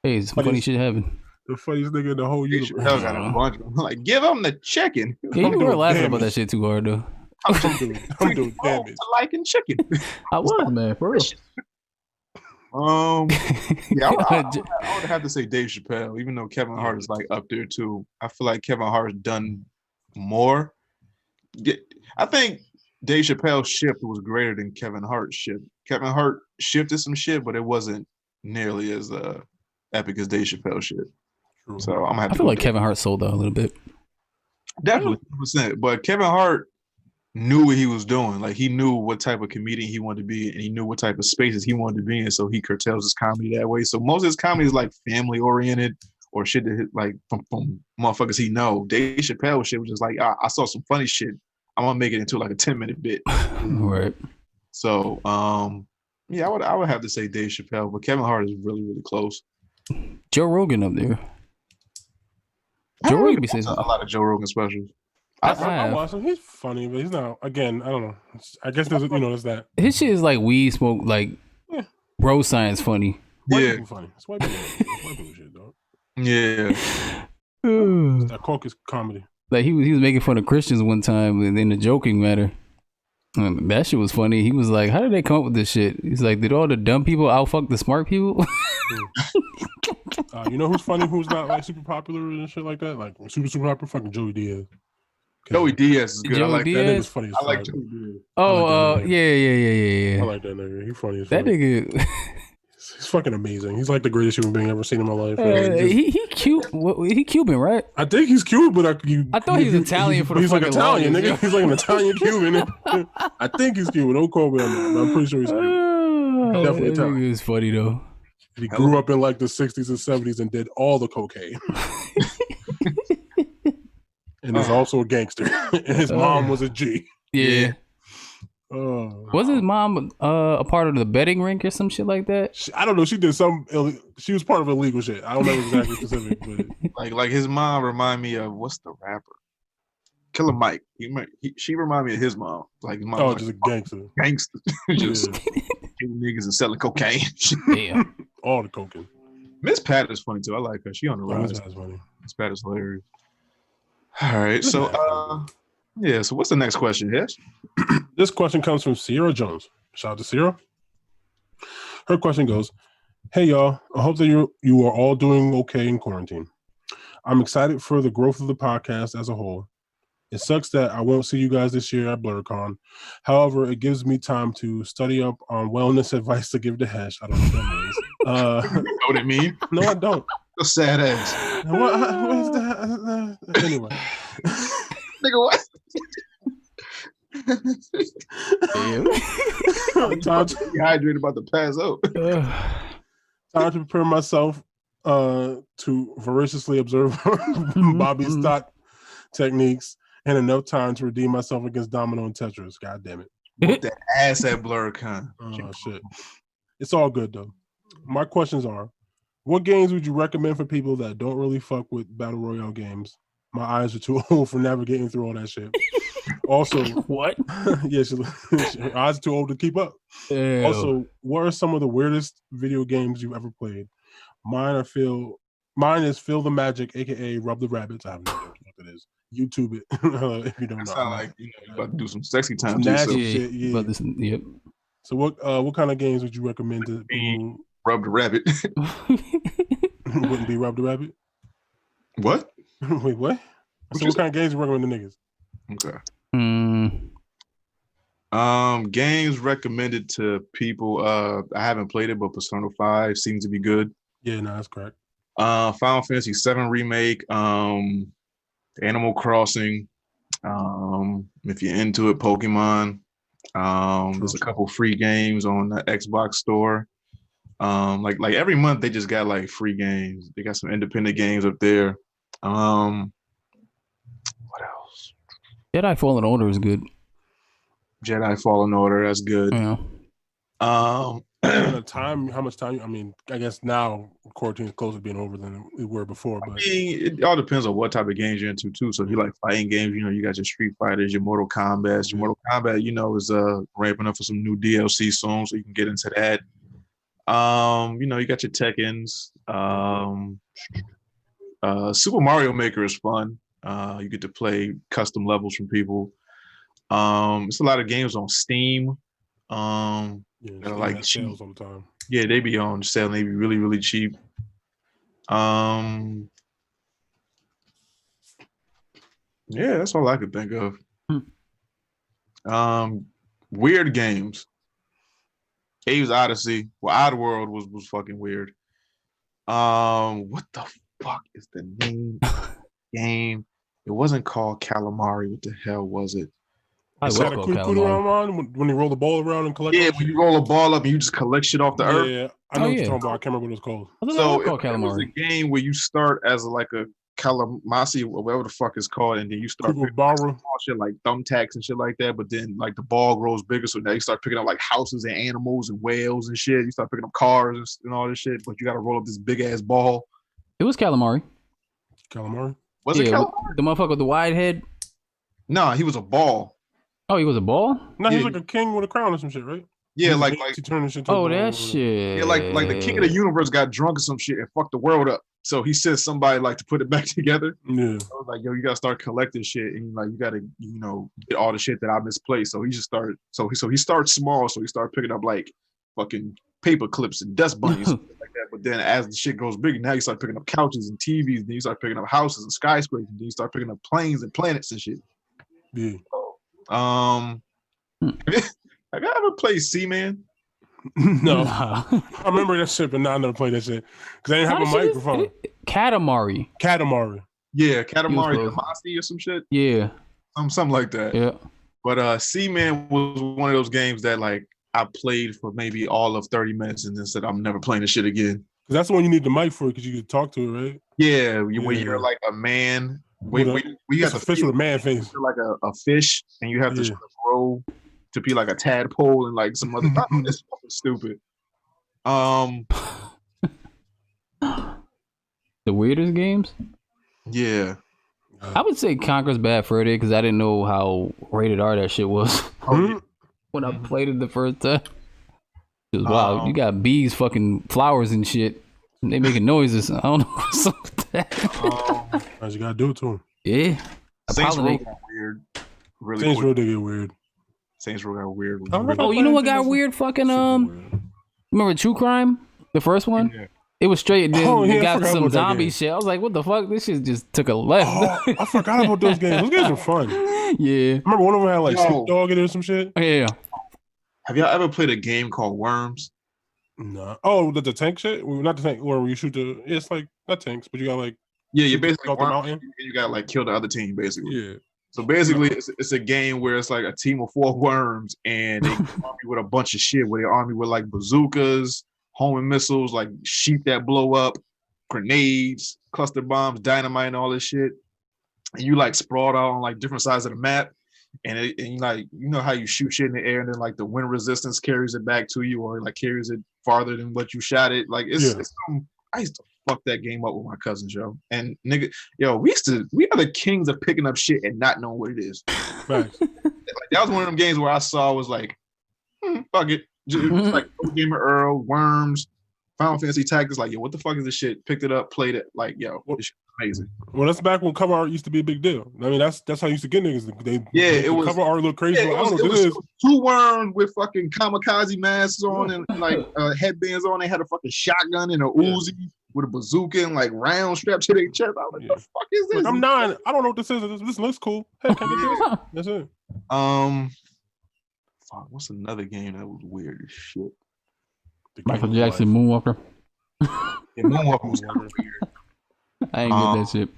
Speaker 2: Hey, it's funny shit happen.
Speaker 3: The funniest nigga in the whole universe.
Speaker 1: Got a bunch of them. Like, give him the chicken.
Speaker 2: Yeah, you were laughing about that shit too hard though.
Speaker 3: I'm doing damage.
Speaker 1: Liking chicken.
Speaker 2: I was, man, for real.
Speaker 1: Yeah, I would have to say Dave Chappelle, even though Kevin Hart is like up there too. I feel like Kevin Hart's done more. I think Dave Chappelle's shift was greater than Kevin Hart's shift. Kevin Hart shifted some shit, but it wasn't nearly as epic as Dave Chappelle's shit. So I feel
Speaker 2: like Kevin Hart sold out a little bit.
Speaker 1: Definitely, 100%. But Kevin Hart, knew what he was doing. Like he knew what type of comedian he wanted to be, and he knew what type of spaces he wanted to be in. So he curtails his comedy that way. So most of his comedy is like family oriented or shit that like from motherfuckers he know. Dave Chappelle shit was just like I saw some funny shit. I'm gonna make it into like a 10-minute bit.
Speaker 2: Right.
Speaker 1: So yeah, I would have to say Dave Chappelle, but Kevin Hart is really really close.
Speaker 2: Joe Rogan up there.
Speaker 1: Joe
Speaker 2: Rogan
Speaker 1: be saying a lot of Joe Rogan specials.
Speaker 3: I watch him. He's funny, but he's not. Again, I don't know. I guess there's there's that.
Speaker 2: His shit is like weed smoke, like bro science funny.
Speaker 3: White people funny. It's white people. White people shit, dog.
Speaker 1: Yeah.
Speaker 3: It's that caucus comedy.
Speaker 2: Like he was making fun of Christians one time, and in the joking matter. That shit was funny. He was like, "How did they come up with this shit?" He's like, "Did all the dumb people outfuck the smart people?"
Speaker 3: You know who's funny? Who's not like super popular and shit like that? Like super popular? Fucking Joey Diaz.
Speaker 1: Joey Diaz is good.
Speaker 2: Joey
Speaker 1: I like
Speaker 2: Diaz?
Speaker 3: That nigga's funny as fuck.
Speaker 1: I like Joey Diaz.
Speaker 2: Oh, yeah.
Speaker 3: I like that nigga. He's funny as
Speaker 2: fuck. That nigga.
Speaker 3: He's fucking amazing. He's like the greatest human being I've ever seen in my life.
Speaker 2: He cute. He Cuban, right?
Speaker 3: I think he's cute, but
Speaker 2: I thought he was Italian for the
Speaker 3: he's like Italian,
Speaker 2: longest,
Speaker 3: nigga. He's like an Italian Cuban. I think he's Cuban. Don't quote me on that, but I'm pretty sure he's Cuban. Definitely Italian.
Speaker 2: It's funny though.
Speaker 3: He grew up in like the 60s and 70s and did all the cocaine. And is also a gangster. And his mom was a G.
Speaker 2: Yeah. Was his mom a part of the betting rink or some shit like that?
Speaker 3: I don't know. She did some. She was part of illegal shit. I don't know exactly specific, but
Speaker 1: like his mom remind me of what's the rapper? Killer Mike. She remind me of his mom. Like his mom.
Speaker 3: Just a gangster.
Speaker 1: Gangster. Just killing niggas and selling cocaine.
Speaker 2: Yeah.
Speaker 3: All the cocaine.
Speaker 1: Miss Pat is funny too. I like her. She on the rise.
Speaker 3: Miss Pat is funny.
Speaker 1: Miss Pat is hilarious. All right. So yeah, so what's the next question, Hesh?
Speaker 3: This question comes from Sierra Jones. Shout out to Sierra. Her question goes, "Hey y'all, I hope that you are all doing okay in quarantine. I'm excited for the growth of the podcast as a whole. It sucks that I won't see you guys this year at BlurCon. However, it gives me time to study up on wellness advice to give to Hesh." I don't know what that means.
Speaker 1: You know what it mean?
Speaker 3: No, I don't.
Speaker 1: A sad ass.
Speaker 3: What is that? Anyway.
Speaker 1: Nigga, what?
Speaker 3: Time to
Speaker 1: dehydrated, about to pass out.
Speaker 3: Time to prepare myself to voraciously observe Bobby's stock techniques and enough time to redeem myself against Domino and Tetris. God damn it.
Speaker 1: Whoop that ass at BlurCon.
Speaker 3: Oh, shit. It's all good, though. My questions are, what games would you recommend for people that don't really fuck with Battle Royale games? My eyes are too old for navigating through all that shit. Also,
Speaker 2: what?
Speaker 3: Yeah, her eyes are too old to keep up.
Speaker 2: Ew.
Speaker 3: Also, what are some of the weirdest video games you've ever played? Mine is Feel the Magic, aka Rub the Rabbits. I have no idea what it is. YouTube it if you don't know.
Speaker 1: Sound like you're about to do some sexy time.
Speaker 3: Shit, yeah.
Speaker 2: Yep.
Speaker 3: So what kind of games would you recommend to people?
Speaker 1: Rub the Rabbit.
Speaker 3: Wouldn't be Rub the Rabbit?
Speaker 1: What?
Speaker 3: Wait, what? So what kind of games you recommend to niggas?
Speaker 1: Okay. Games recommended to people. I haven't played it, but Persona 5 seems to be good.
Speaker 3: Yeah, no, that's correct.
Speaker 1: Final Fantasy 7 remake. Animal Crossing. If you're into it, Pokemon. There's a couple free games on the Xbox store. Like every month they just got like free games. They got some independent games up there. What else?
Speaker 2: Jedi Fallen Order is good.
Speaker 1: Jedi Fallen Order, that's good.
Speaker 2: Yeah.
Speaker 3: Time, how much time? I mean, I guess now quarantine is closer to being over than we were before. But
Speaker 1: I mean, it all depends on what type of games you're into too. So if you like fighting games, you got your Street Fighters, your Mortal Kombat. Your Mortal Kombat, is ramping up for some new DLC soon, so you can get into that. You got your Tekkens. Super Mario Maker is fun. You get to play custom levels from people. It's a lot of games on Steam. Like
Speaker 3: sales all the time.
Speaker 1: Yeah, they be on sale. They be really, really cheap. Yeah, that's all I could think of. Weird games. Abe's Odyssey. Well, Oddworld was fucking weird. What the fuck is the name of the game? It wasn't called Calamari. What the hell was it?
Speaker 2: I
Speaker 3: It's
Speaker 2: will
Speaker 3: had a
Speaker 2: call
Speaker 3: kudu
Speaker 2: calamari.
Speaker 3: around when you roll the ball around and collect.
Speaker 1: Yeah, when you roll a ball up and you just collect shit off the earth.
Speaker 3: Yeah, I know what you're talking about. I can't remember what it's called.
Speaker 1: So
Speaker 2: I call
Speaker 1: it was a
Speaker 2: calamari.
Speaker 1: game where you start as like a calamasi or whatever the fuck it's called, and then you start picking up small shit like thumbtacks and shit like that. But then like the ball grows bigger, so now you start picking up like houses and animals and whales and shit. You start picking up cars and all this shit, but you got to roll up this big ass ball.
Speaker 2: It was calamari.
Speaker 3: Calamari?
Speaker 1: Was it calamari?
Speaker 2: The motherfucker with the wide head?
Speaker 1: Nah, he was a ball.
Speaker 2: Oh, he was a ball?
Speaker 3: No, he's like a king with a crown or some shit, right?
Speaker 1: Yeah, like
Speaker 3: he turned shit to
Speaker 2: that shit.
Speaker 1: Yeah, like the king of the universe got drunk or some shit and fucked the world up. So he sent somebody like to put it back together.
Speaker 3: Yeah.
Speaker 1: I was like, yo, you gotta start collecting shit, and like you gotta, get all the shit that I misplaced. So he just started. So he starts small. So he started picking up like fucking paper clips and dust bunnies and stuff like that. But then as the shit goes bigger, now you start picking up couches and TVs. Then you start picking up houses and skyscrapers. Then you start picking up planes and planets and shit.
Speaker 3: Yeah.
Speaker 1: Have you ever played Seaman?
Speaker 3: No. I remember that shit, but I never played that shit because I didn't have a microphone.
Speaker 2: Katamari.
Speaker 1: Yeah, Katamari Damacy or some shit.
Speaker 2: Yeah.
Speaker 1: Something like that.
Speaker 2: Yeah.
Speaker 1: But Seaman was one of those games that like I played for maybe all of 30 minutes and then said I'm never playing this shit again.
Speaker 3: Because that's the one you need the mic for because you can talk to it, right?
Speaker 1: Yeah, when you're like a man. We got
Speaker 3: a fish with a man face.
Speaker 1: You're like a fish, and you have to sort of grow to be like a tadpole and like some other. It's fucking stupid.
Speaker 2: The weirdest games?
Speaker 1: Yeah.
Speaker 2: I would say Conker's Bad Fur Day because I didn't know how rated R that shit was when I played it the first time. It was wild. You got bees fucking flowers and shit. And they making noises. I don't know what's up with that.
Speaker 3: You gotta do it to them.
Speaker 2: Yeah.
Speaker 1: Saints Row got weird. Really
Speaker 3: Saints Row did get weird.
Speaker 1: Saints Row got weird.
Speaker 2: Oh, you know what got weird? Fucking remember True Crime? The first one? Yeah. It was straight. Then it got some zombie shit. I was like, what the fuck? This shit just took a left.
Speaker 3: Oh, I forgot about those games. Those games are fun.
Speaker 2: Yeah.
Speaker 3: I remember one of them had like Snoop Dogg in it or some shit.
Speaker 2: Yeah.
Speaker 1: Have y'all ever played a game called Worms?
Speaker 3: No. Oh, the tank shit? Not the tank where you shoot it's like not tanks, but you got like
Speaker 1: you basically and you got like kill the other team basically.
Speaker 3: Yeah.
Speaker 1: So basically it's a game where it's like a team of 4 worms and they arm you with a bunch of shit where they arm you with like bazookas, homing missiles, like sheep that blow up, grenades, cluster bombs, dynamite, and all this shit. And you like sprawled out on like different sides of the map. And you like, you know how you shoot shit in the air and then like the wind resistance carries it back to you or like carries it farther than what you shot it. Like it's I used to fuck that game up with my cousins, yo. And nigga, yo, we are the kings of picking up shit and not knowing what it is.
Speaker 3: Right.
Speaker 1: Like, that was one of them games where I saw was like, fuck it. Just, like Gamer Earl, Worms, Final Fantasy Tactics, like, yo, what the fuck is this shit? Picked it up, played it, like, yo, this shit amazing.
Speaker 3: Well, that's back when cover art used to be a big deal. I mean, that's how you used to get niggas.
Speaker 1: It was
Speaker 3: cover art look crazy.
Speaker 1: Yeah,
Speaker 3: I don't know what it is.
Speaker 1: 2 worms with fucking kamikaze masks on and like headbands on. They had a fucking shotgun and a Uzi with a bazooka and like round strapped to their chest. I was like, the fuck is this?
Speaker 3: Like, I'm 9. I don't know what this is. This looks cool. Hey, can I get this? That's it.
Speaker 1: Fuck, what's another game that was weird as shit?
Speaker 2: Michael Jackson Moonwalker.
Speaker 1: Yeah, Moonwalker was kind of weird.
Speaker 2: I ain't get that shit.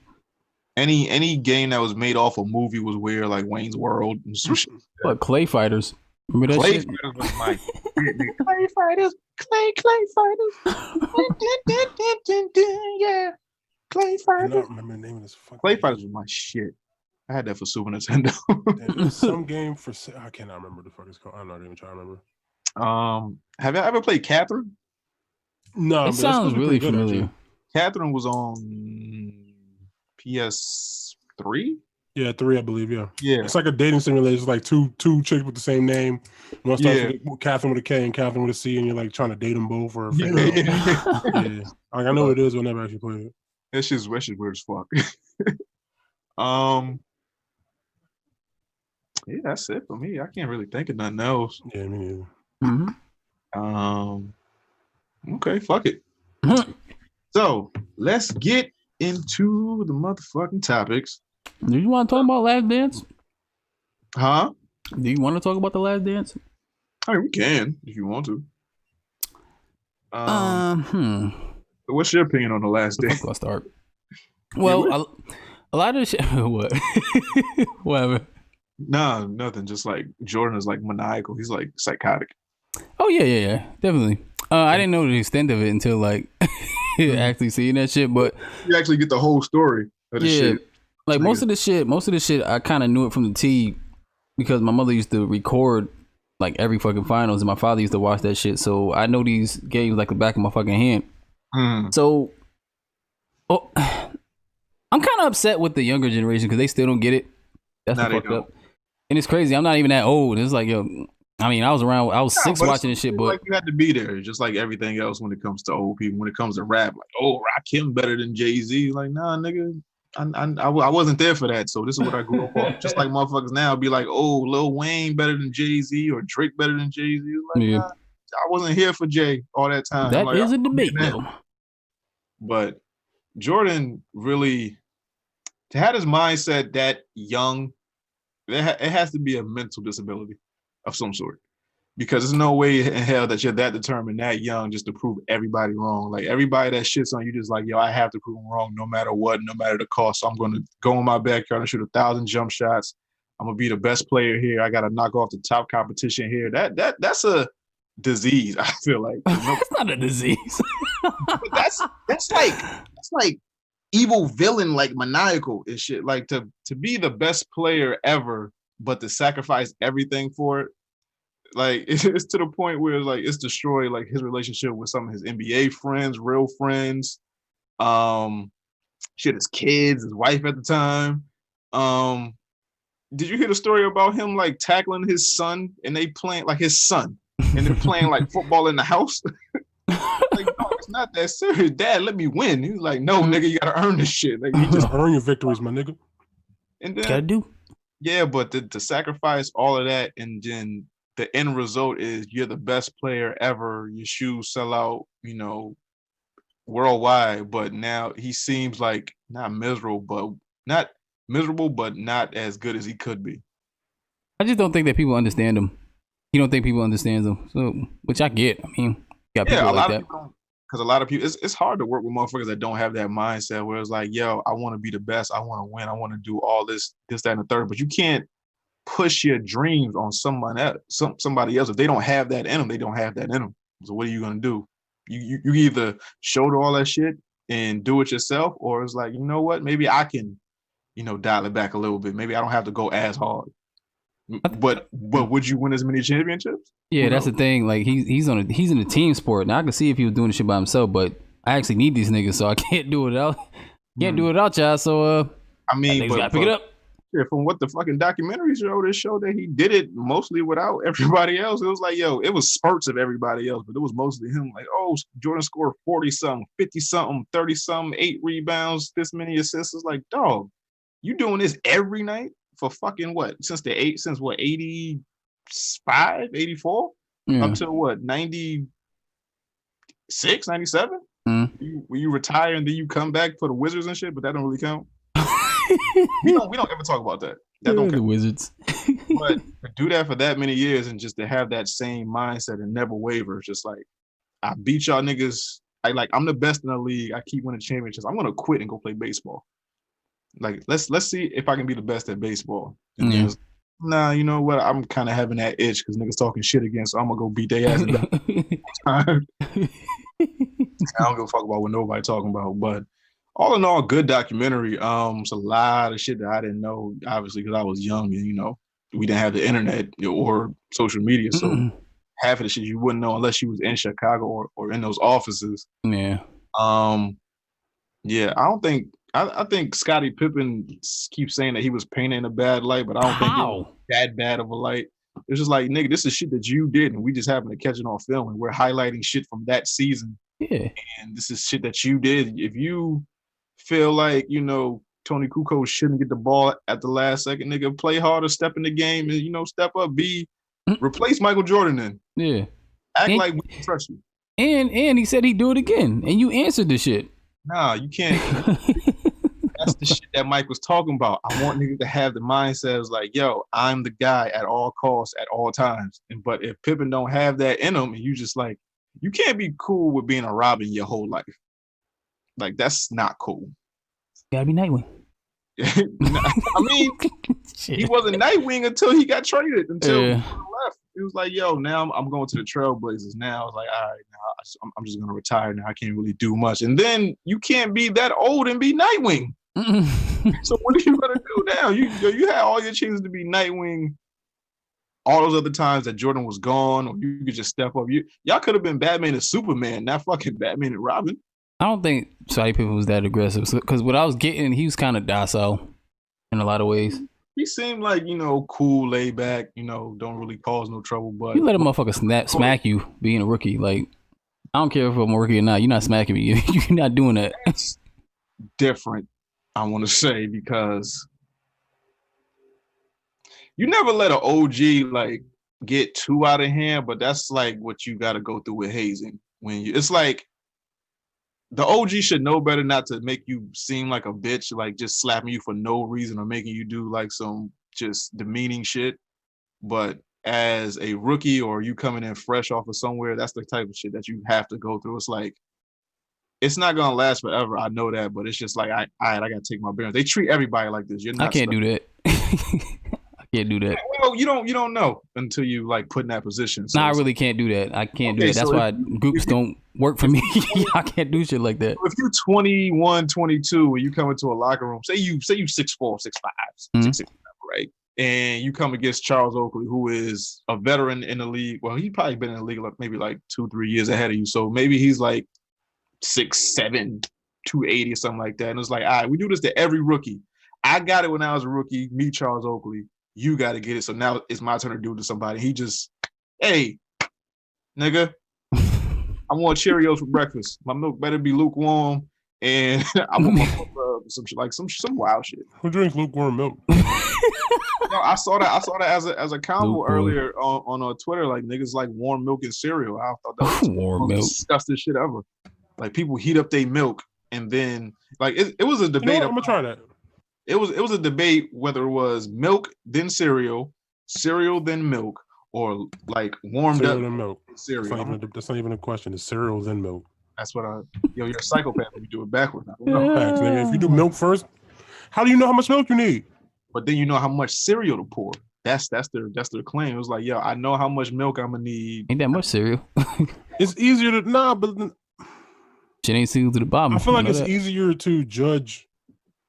Speaker 1: Any game that was made off a movie was weird, like Wayne's World and some shit.
Speaker 2: But Clay Fighters. Remember that
Speaker 1: Clay
Speaker 2: shit?
Speaker 1: Fighters was my shit, nigga. Clay Fighters. Yeah. Clay Fighters.
Speaker 3: I don't remember the name of this fucking
Speaker 1: Clay Fighters was my shit. I had that for Super Nintendo.
Speaker 3: Some game for I cannot remember the fuck it's called. I'm not even trying to remember.
Speaker 1: Have you ever played Catherine?
Speaker 3: No,
Speaker 2: it sounds really familiar.
Speaker 1: Catherine was on PS3.
Speaker 3: Yeah, 3, I believe. Yeah.
Speaker 1: It's
Speaker 3: like a dating simulator. It's like two chicks with the same name. One starts with Catherine with a K and Catherine with a C, and you're like trying to date them both. Or
Speaker 1: yeah.
Speaker 3: Like, I know what it is. We'll never actually play it.
Speaker 1: That shit's weird as fuck. Yeah, that's it for me. I can't really think of nothing else.
Speaker 3: Yeah, me neither.
Speaker 2: Mm-hmm.
Speaker 1: Okay, fuck it. So let's get into the motherfucking topics.
Speaker 2: Do you want to talk about Last Dance?
Speaker 1: Huh?
Speaker 2: Do you want to talk about the Last Dance?
Speaker 1: I mean, we can if you want to. What's your opinion on the Last Dance?
Speaker 2: I'll start. Well, a lot of shit. What? Whatever.
Speaker 1: No, nothing. Just like Jordan is like maniacal. He's like psychotic.
Speaker 2: Oh yeah, definitely. I didn't know the extent of it until like actually seeing that shit. But
Speaker 1: you actually get the whole story of the shit.
Speaker 2: Like most of the shit, I kind of knew it from the T because my mother used to record like every fucking finals, and my father used to watch that shit. So I know these games like the back of my fucking hand. So, I'm kind of upset with the younger generation because they still don't get it. That's the fucked up. And it's crazy. I'm not even that old. It's like, yo, I mean, I was 6 watching this shit, but
Speaker 1: like you had to be there, just like everything else when it comes to old people. When it comes to rap, like, oh, Rakim better than Jay-Z. Like, nah, nigga, I wasn't there for that. So this is what I grew up on. Just like motherfuckers now be like, oh, Lil Wayne better than Jay-Z or Drake better than Jay-Z. Like, nah, I wasn't here for Jay all that time.
Speaker 2: That
Speaker 1: like,
Speaker 2: is a debate, though.
Speaker 1: But Jordan really, to have his mindset that young, it has to be a mental disability of some sort. Because there's no way in hell that you're that determined, that young, just to prove everybody wrong. Like, everybody that shits on you, just like, yo, I have to prove them wrong no matter what, no matter the cost. So I'm going to go in my backyard and shoot 1,000 jump shots. I'm going to be the best player here. I got to knock off the top competition here. That's a disease, I feel like.
Speaker 2: It's not a disease.
Speaker 1: that's like evil villain, like maniacal and shit. Like, to be the best player ever, but to sacrifice everything for it. Like, it's to the point where like it's destroyed like his relationship with some of his NBA friends, real friends, his kids, his wife at the time. Did you hear the story about him like tackling his son and they playing like his son and they're playing like football in the house? Like, no, it's not that serious. Dad, let me win. He was like, no, nigga, you gotta earn this shit. Like, you just
Speaker 3: earn your victories, my nigga.
Speaker 1: And then,
Speaker 2: gotta do.
Speaker 1: Yeah, but to sacrifice all of that and then the end result is you're the best player ever. Your shoes sell out, worldwide. But now he seems like not miserable, but not as good as he could be.
Speaker 2: I just don't think that people understand him. You don't think people understand him, so which I get. I mean, got people like that.
Speaker 1: Because a lot of people, it's hard to work with motherfuckers that don't have that mindset where it's like, yo, I want to be the best. I want to win. I want to do all this, that, and the third. But you can't push your dreams on somebody else. If they don't have that in them, they don't have that in them. So what are you gonna do? You either shoulder all that shit and do it yourself, or it's like, you know what? Maybe I can, dial it back a little bit. Maybe I don't have to go as hard. But would you win as many championships?
Speaker 2: Yeah, that's the thing. Like he's in a team sport. Now I can see if he was doing the shit by himself, but I actually need these niggas, so I can't do it out. Can't do it out, y'all. So
Speaker 1: I mean,
Speaker 2: gotta pick it up.
Speaker 1: Yeah, from what the fucking documentary showed, it showed that he did it mostly without everybody else. It was like, yo, it was spurts of everybody else, but it was mostly him. Like, oh, Jordan scored 40-something, 50-something, 30-something, 8 rebounds, this many assists. It's like, dog, you doing this every night for fucking what? Since 85, 84?
Speaker 2: Yeah.
Speaker 1: Up to what, 96, 97? When you retire and then you come back for the Wizards and shit, but that don't really count. we don't ever talk about that. That don't count.
Speaker 2: The Wizards.
Speaker 1: But to do that for that many years and just to have that same mindset and never waver, just like, I beat y'all niggas. I'm the best in the league. I keep winning championships. I'm gonna quit and go play baseball. Like, let's see if I can be the best at baseball. And then, nah, you know what? I'm kind of having that itch because niggas talking shit again, so I'm gonna go beat their ass. I don't give a fuck about what nobody talking about, but all in all, good documentary. It's a lot of shit that I didn't know, obviously, because I was young and, we didn't have the internet or social media. So half of the shit you wouldn't know unless you was in Chicago or in those offices.
Speaker 2: Yeah.
Speaker 1: Yeah, I think Scottie Pippen keeps saying that he was painted in a bad light, but I don't think it was that bad of a light. It's just like, nigga, this is shit that you did, and we just happen to catch it on film, and we're highlighting shit from that season.
Speaker 2: Yeah.
Speaker 1: And this is shit that you did. If you feel like, Tony Kukoc shouldn't get the ball at the last second, nigga, play harder, step in the game, and, step up, replace Michael Jordan then.
Speaker 2: Yeah.
Speaker 1: Act like we can trust you.
Speaker 2: And he said he'd do it again, and you answered the shit.
Speaker 1: Nah, you can't. That's the shit that Mike was talking about. I want niggas to have the mindset of like, yo, I'm the guy at all costs, at all times. But if Pippen don't have that in him, and you just like, you can't be cool with being a Robin your whole life. Like, that's not cool.
Speaker 2: Gotta be Nightwing.
Speaker 1: I mean, he wasn't Nightwing until he got traded. Until he left, he was like, "Yo, now I'm going to the Trailblazers." Now I was like, "All right, now I'm just gonna retire. Now I can't really do much." And then you can't be that old and be Nightwing. So what are you gonna do now? You had all your chances to be Nightwing. All those other times that Jordan was gone, or you could just step up. Y'all could have been Batman and Superman, not fucking Batman and Robin.
Speaker 2: I don't think Scottie Pippen was that aggressive because what I was getting, he was kind of docile in a lot of ways.
Speaker 1: He seemed like, cool, laid back, don't really cause no trouble. But
Speaker 2: you let a motherfucker smack you being a rookie. Like, I don't care if I'm a rookie or not. You're not smacking me. You're not doing that.
Speaker 1: It's different, I want to say, because you never let an OG like get too out of hand, but that's like what you got to go through with hazing. It's like the OG should know better not to make you seem like a bitch, like just slapping you for no reason or making you do like some just demeaning shit. But as a rookie or you coming in fresh off of somewhere, that's the type of shit that you have to go through. It's like, it's not gonna last forever. I know that, but it's just like, I gotta take my bearings. They treat everybody like this.
Speaker 2: I can't do that. I can't do that.
Speaker 1: Well, you don't know until you like put in that position. So
Speaker 2: I really can't do that. I can't do that. That's why groups don't work for me. I can't do shit like that.
Speaker 1: If you're 21, 22, and you come into a locker room, say you 6'4", 6'5", 6'6", right? And you come against Charles Oakley, who is a veteran in the league. Well, he's probably been in the league maybe like 2-3 years ahead of you. So maybe he's like 6'7", 280 or something like that. And it's like, all right, we do this to every rookie. I got it when I was a rookie. Me, Charles Oakley. You got to get it. So now it's my turn to do it to somebody. He just, hey, nigga, I want Cheerios for breakfast. My milk better be lukewarm, and I want some wild shit.
Speaker 3: Who drinks lukewarm milk?
Speaker 1: No, I saw that as a combo earlier on Twitter. Like niggas like warm milk and cereal. I thought that was
Speaker 2: warm milk.
Speaker 1: Disgusting shit ever. Like people heat up their milk and then like it was a debate.
Speaker 3: I'm gonna try that.
Speaker 1: It was a debate whether it was milk then cereal then milk, or like warmed
Speaker 3: cereal
Speaker 1: up
Speaker 3: then milk.
Speaker 1: Cereal.
Speaker 3: That's not even a question. It's cereal then milk.
Speaker 1: That's what you're a psychopath if you do it backwards. I don't know.
Speaker 3: Facts, nigga. If you do milk first, how do you know how much milk you need?
Speaker 1: But then you know how much cereal to pour. That's their claim. It was like, yo, I know how much milk I'm gonna need.
Speaker 2: Ain't that much cereal.
Speaker 3: It's easier to but
Speaker 2: shit ain't sealed to the bottom.
Speaker 3: I feel like it's easier to judge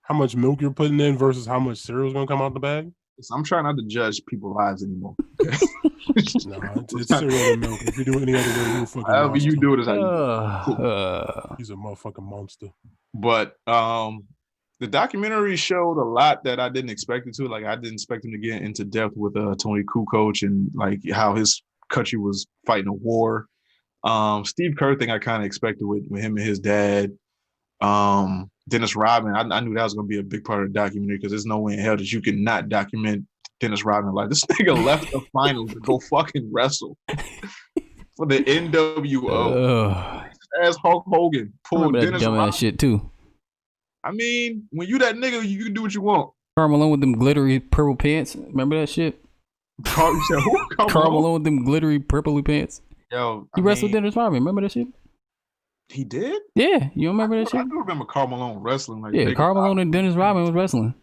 Speaker 3: how much milk you're putting in versus how much cereal is gonna come out the bag.
Speaker 1: I'm trying not to judge people's lives anymore.
Speaker 3: No, it's cereal and milk. If you do it any other way, you're fucking
Speaker 1: however
Speaker 3: monster.
Speaker 1: you do it is how you do it.
Speaker 3: He's a motherfucking monster.
Speaker 1: But the documentary showed a lot that I didn't expect it to. Like I didn't expect him to get into depth with Tony Kukoc and like how his country was fighting a war. Steve Kerr thing I kind of expected with him and his dad. Dennis Rodman, I knew that was going to be a big part of the documentary because there's no way in hell that you can not document Dennis Rodman. Like this nigga left the finals to go fucking wrestle for the NWO. As Hulk Hogan pulled Dennis Rodman.
Speaker 2: Shit too.
Speaker 1: I mean, when you that nigga, you can do what you want.
Speaker 2: Karl Malone with them glittery purple pants. Remember that shit?
Speaker 1: Karl
Speaker 2: Malone with them glittery purpley pants.
Speaker 1: Yo,
Speaker 2: he wrestled Dennis Rodman. Remember that shit?
Speaker 1: He did?
Speaker 2: Yeah, you remember that shit?
Speaker 1: I do remember Karl Malone wrestling. Like,
Speaker 2: yeah, Karl Malone and Dennis Rodman was wrestling.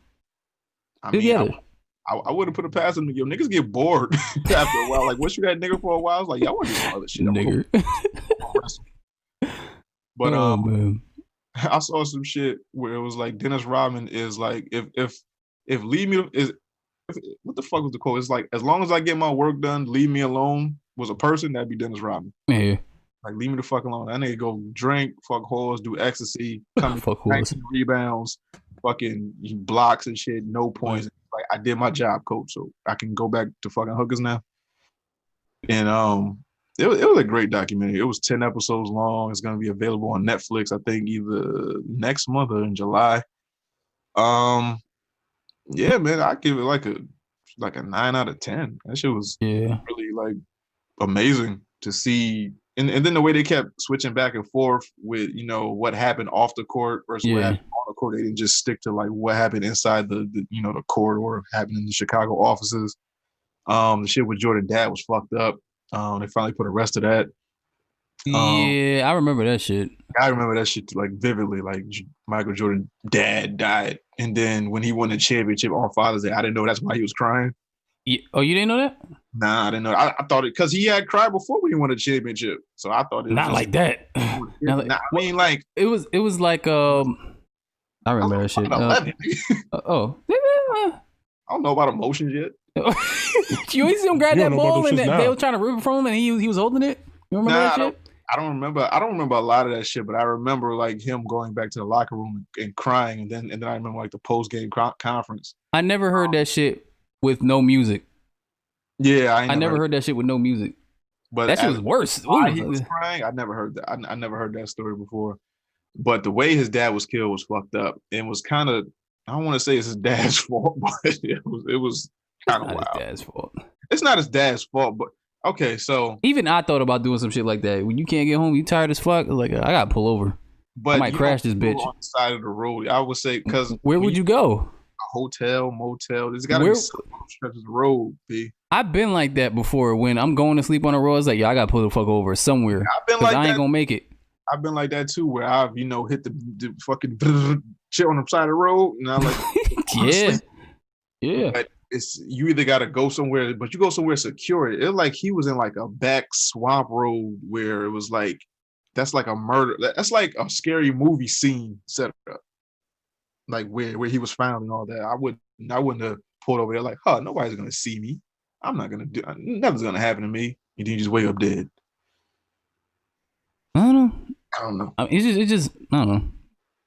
Speaker 1: I would have put it past him. Yo, niggas get bored after a while. Like, once you that nigga for a while, I was like, y'all want to do some other shit.
Speaker 2: Nigger.
Speaker 1: But man. I saw some shit where it was like Dennis Rodman is like, if leave me is what the fuck was the quote? It's like, as long as I get my work done, leave me alone was a person, that'd be Dennis Rodman.
Speaker 2: Yeah.
Speaker 1: Like, leave me the fuck alone. That nigga go drink, fuck whores, do ecstasy, come
Speaker 2: fuck
Speaker 1: 19 rebounds, fucking blocks and shit, no points. Like, I did my job, coach, so I can go back to fucking hookers now. And it was a great documentary. It was 10 episodes long. It's gonna be available on Netflix, I think, either next month or in July. Yeah, man, I give it like a 9 out of 10. That shit was really like amazing to see. And then the way they kept switching back and forth with, what happened off the court versus what happened on the court. They didn't just stick to like what happened inside the corridor happened in the Chicago offices. The shit with Jordan Dad was fucked up. They finally put a rest to that.
Speaker 2: Yeah, I remember that shit.
Speaker 1: I remember that shit like vividly. Like Michael Jordan dad died, and then when he won the championship on Father's Day, I didn't know that's why he was crying.
Speaker 2: Yeah. Oh, you didn't know that?
Speaker 1: Nah, I didn't know. I thought it because he had cried before when he won a championship, so I thought it was
Speaker 2: Not
Speaker 1: just.
Speaker 2: like that. Not like,
Speaker 1: Nah, I mean, like
Speaker 2: it was like I remember that shit.
Speaker 1: 11.
Speaker 2: Oh.
Speaker 1: I don't know about emotions yet.
Speaker 2: You ain't see him grab
Speaker 3: You
Speaker 2: that
Speaker 3: don't know about
Speaker 2: ball
Speaker 3: them
Speaker 2: and
Speaker 3: shits now.
Speaker 2: they were trying to rip it from him and he was holding it? You remember that shit?
Speaker 1: I don't remember. I don't remember a lot of that shit, but I remember like him going back to the locker room and crying, and then I remember like the post game conference.
Speaker 2: I never heard that shit with no music.
Speaker 1: Yeah,
Speaker 2: I never heard that shit with no music.
Speaker 1: But
Speaker 2: that shit was worse.
Speaker 1: Why he was crying? I never heard that. I never heard that story before. But the way his dad was killed was fucked up, and was kind of. I don't want to say it's his dad's fault, but it was kind of wild.
Speaker 2: His dad's fault.
Speaker 1: It's not his dad's fault, but okay. So
Speaker 2: even I thought about doing some shit like that. When you can't get home, you tired as fuck. Like I gotta pull over. But I might crash this bitch
Speaker 1: on the side of the road. I would say because
Speaker 2: where would you go?
Speaker 1: A hotel, motel. There's got to be some stretches of the road. B.
Speaker 2: I've been like that before. When I'm going to sleep on the road, it's like, yo, I gotta pull the fuck over somewhere.
Speaker 1: I've been like
Speaker 2: I ain't gonna make it.
Speaker 1: I've been like that too, where I've hit the fucking shit on the side of the road, and I'm like,
Speaker 2: yeah.
Speaker 1: But it's you either got to go somewhere, but you go somewhere secure. It like he was in like a back swamp road where it was like that's like a murder. That's like a scary movie scene set up, like where he was found and all that. I wouldn't have pulled over there like, nobody's gonna see me. I'm not gonna do. Nothing's gonna happen to me. And then you just wake up dead.
Speaker 2: I
Speaker 1: don't know.
Speaker 2: I mean, it's just I don't know.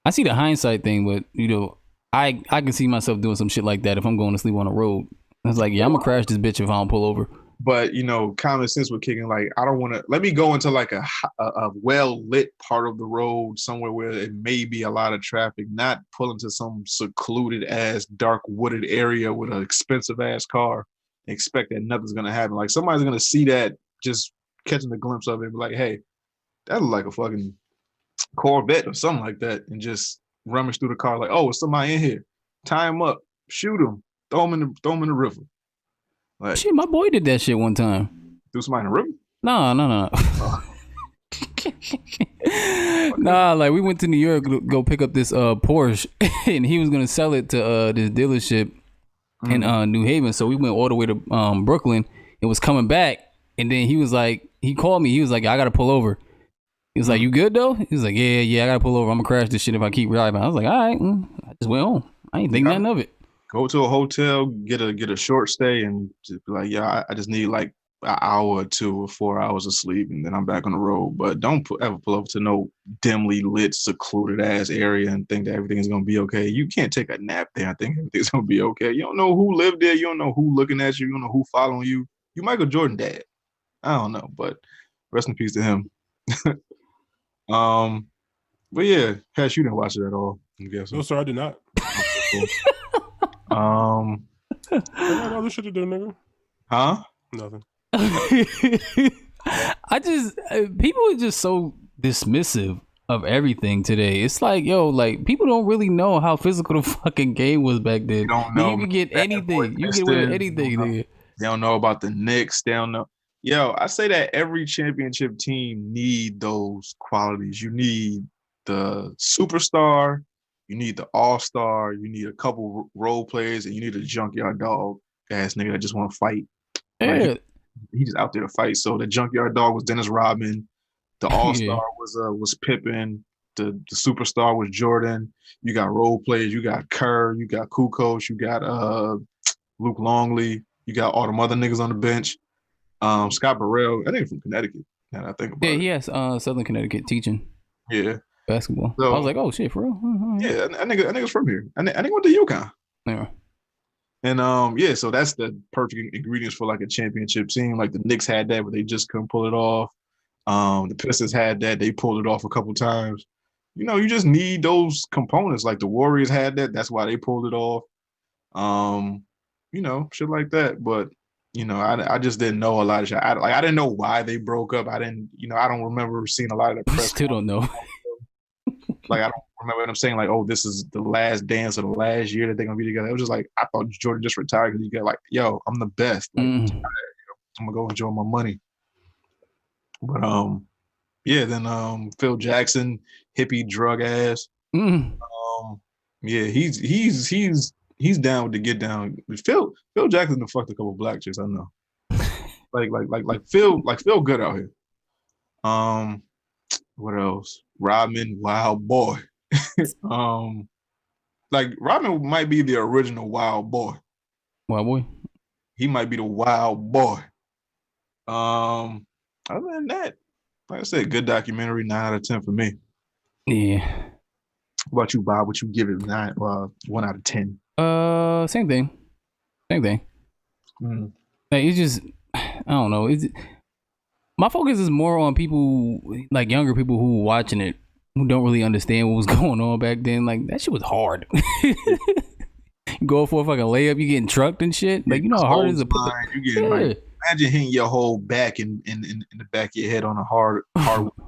Speaker 2: I see the hindsight thing, but I can see myself doing some shit like that if I'm going to sleep on the road. It's like, yeah, I'm gonna crash this bitch if I don't pull over.
Speaker 1: But common sense would kick in. Like, I don't want to. Let me go into like a well lit part of the road somewhere where it may be a lot of traffic. Not pull into some secluded ass dark wooded area with an expensive ass car. And expect that nothing's gonna happen. Like somebody's gonna see that, just catching a glimpse of it, and be like, hey, that look like a fucking Corvette or something like that, and just rummage through the car like, oh, it's somebody in here. Tie him up, shoot him, throw him in the river. Like,
Speaker 2: shit, my boy did that shit one time.
Speaker 1: Threw somebody in the river?
Speaker 2: No. Nah, like we went to New York to go pick up this Porsche, and he was gonna sell it to this dealership in New Haven. So we went all the way to Brooklyn. It was coming back, and then he was like, he called me. He was like, I gotta pull over. He was like, you good though? He was like, yeah, I gotta pull over. I'm gonna crash this shit if I keep driving. I was like, all right. I just went home. I ain't think nothing of it.
Speaker 1: Go to a hotel, get a short stay, and just be like, yeah, I just need like an hour or 2 or 4 hours of sleep, and then I'm back on the road. But don't ever pull up to no dimly lit, secluded ass area and think that everything is gonna be okay. You can't take a nap there and think everything's gonna be okay. You don't know who lived there. You don't know who looking at you. You don't know who following you. You Michael Jordan dad. I don't know, but rest in peace to him. But yeah, Hesh, you didn't watch it at all.
Speaker 3: No, sir, I did not. I got other shit to do, nigga.
Speaker 1: Huh?
Speaker 3: Nothing.
Speaker 2: I just people are just so dismissive of everything today. It's like, yo, like people don't really know how physical the fucking game was back then.
Speaker 1: You don't know.
Speaker 2: You can get anything. You can get away with anything, nigga.
Speaker 1: They don't know about the Knicks. They don't know. Yo, I say that every championship team need those qualities. You need the superstar, you need the all-star, you need a couple role players, and you need a junkyard dog ass nigga that just want to fight.
Speaker 2: Yeah.
Speaker 1: Like, he just out there to fight. So the junkyard dog was Dennis Rodman. The all-star was Pippen. The superstar was Jordan. You got role players. You got Kerr. You got Kukoc. You got Luke Longley. You got all them other niggas on the bench. Scott Burrell, I think from Connecticut. Now that I think about it.
Speaker 2: Yeah, he has Southern Connecticut teaching.
Speaker 1: Yeah.
Speaker 2: Basketball. So, I was like, oh shit, for real?
Speaker 1: Yeah, I nigga's from here. I think went to UConn.
Speaker 2: Yeah.
Speaker 1: And so that's the perfect ingredients for like a championship team. Like the Knicks had that, but they just couldn't pull it off. The Pistons had that, they pulled it off a couple times. You just need those components. Like the Warriors had that, that's why they pulled it off. Shit like that. But I just didn't know a lot of shit. I didn't know why they broke up. I don't remember seeing a lot of the press.
Speaker 2: Still don't know.
Speaker 1: Like, I don't remember what I'm saying, like, oh, this is the last dance of the last year that they're going to be together. It was just like, I thought Jordan just retired because he got like, yo, I'm the best. Like, I'm going to go enjoy my money. But, Yeah, then Phil Jackson, hippie drug ass.
Speaker 2: Mm.
Speaker 1: Yeah, he's down with the get down. Phil Jackson done fucked a couple black chicks, I know. Phil good out here. Um, what else? Rodman, wild boy. um, like Rodman might be the original wild boy.
Speaker 2: Wild boy.
Speaker 1: He might be the wild boy. Other than that, like I said, good documentary, 9 out of 10 for me.
Speaker 2: Yeah.
Speaker 1: What about you, Bob? What you give it 1 out of 10?
Speaker 2: Same thing. Same thing.
Speaker 1: Mm.
Speaker 2: Like, it's just, I don't know. My focus is more on people, like younger people who were watching it, who don't really understand what was going on back then. Like, that shit was hard. You go for a fucking layup, you getting trucked and shit. Like, you know how hard it is to put
Speaker 1: you getting like, imagine hitting your whole back in the back of your head on a hard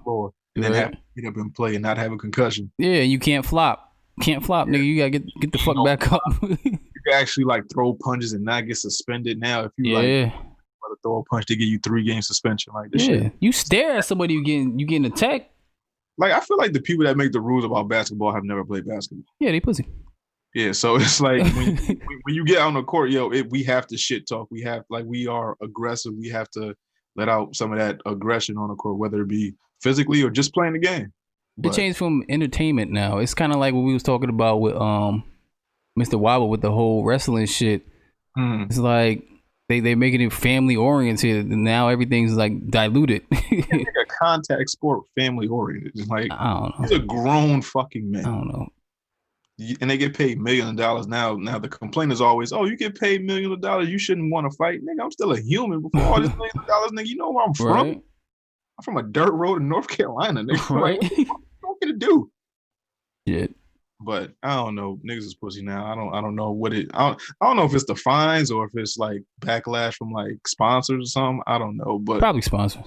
Speaker 1: floor, and then have to get up and play and not have a concussion.
Speaker 2: Yeah, you can't flop. Nigga. You gotta get the fuck back up.
Speaker 1: You can actually like throw punches and not get suspended now. If you like throw a punch, they give you 3-game suspension. Like this shit.
Speaker 2: You stare at somebody, you getting attacked.
Speaker 1: Like I feel like the people that make the rules about basketball have never played basketball.
Speaker 2: Yeah, they pussy.
Speaker 1: Yeah, so it's like when you get out on the court, we have to shit talk. We are aggressive. We have to let out some of that aggression on the court, whether it be physically or just playing the game.
Speaker 2: It changed from entertainment now. It's kind of like what we was talking about with Mr. Wobble with the whole wrestling shit. It's like they making it family oriented, and now everything's like diluted.
Speaker 1: It's like a contact sport, family oriented. Like
Speaker 2: I don't know.
Speaker 1: He's a grown fucking man.
Speaker 2: I don't know.
Speaker 1: And they get paid $millions now. Now the complaint is always, oh, you get paid $millions. You shouldn't want to fight, nigga. I'm still a human before all this $millions, nigga. You know where I'm from?
Speaker 2: Right.
Speaker 1: I'm from a dirt road in North Carolina, nigga.
Speaker 2: Right.
Speaker 1: Like, what you gonna do?
Speaker 2: Yeah.
Speaker 1: But I don't know. Niggas is pussy now. I don't know what it. I don't know if it's the fines or if it's like backlash from like sponsors or something. I don't know. But
Speaker 2: probably sponsors.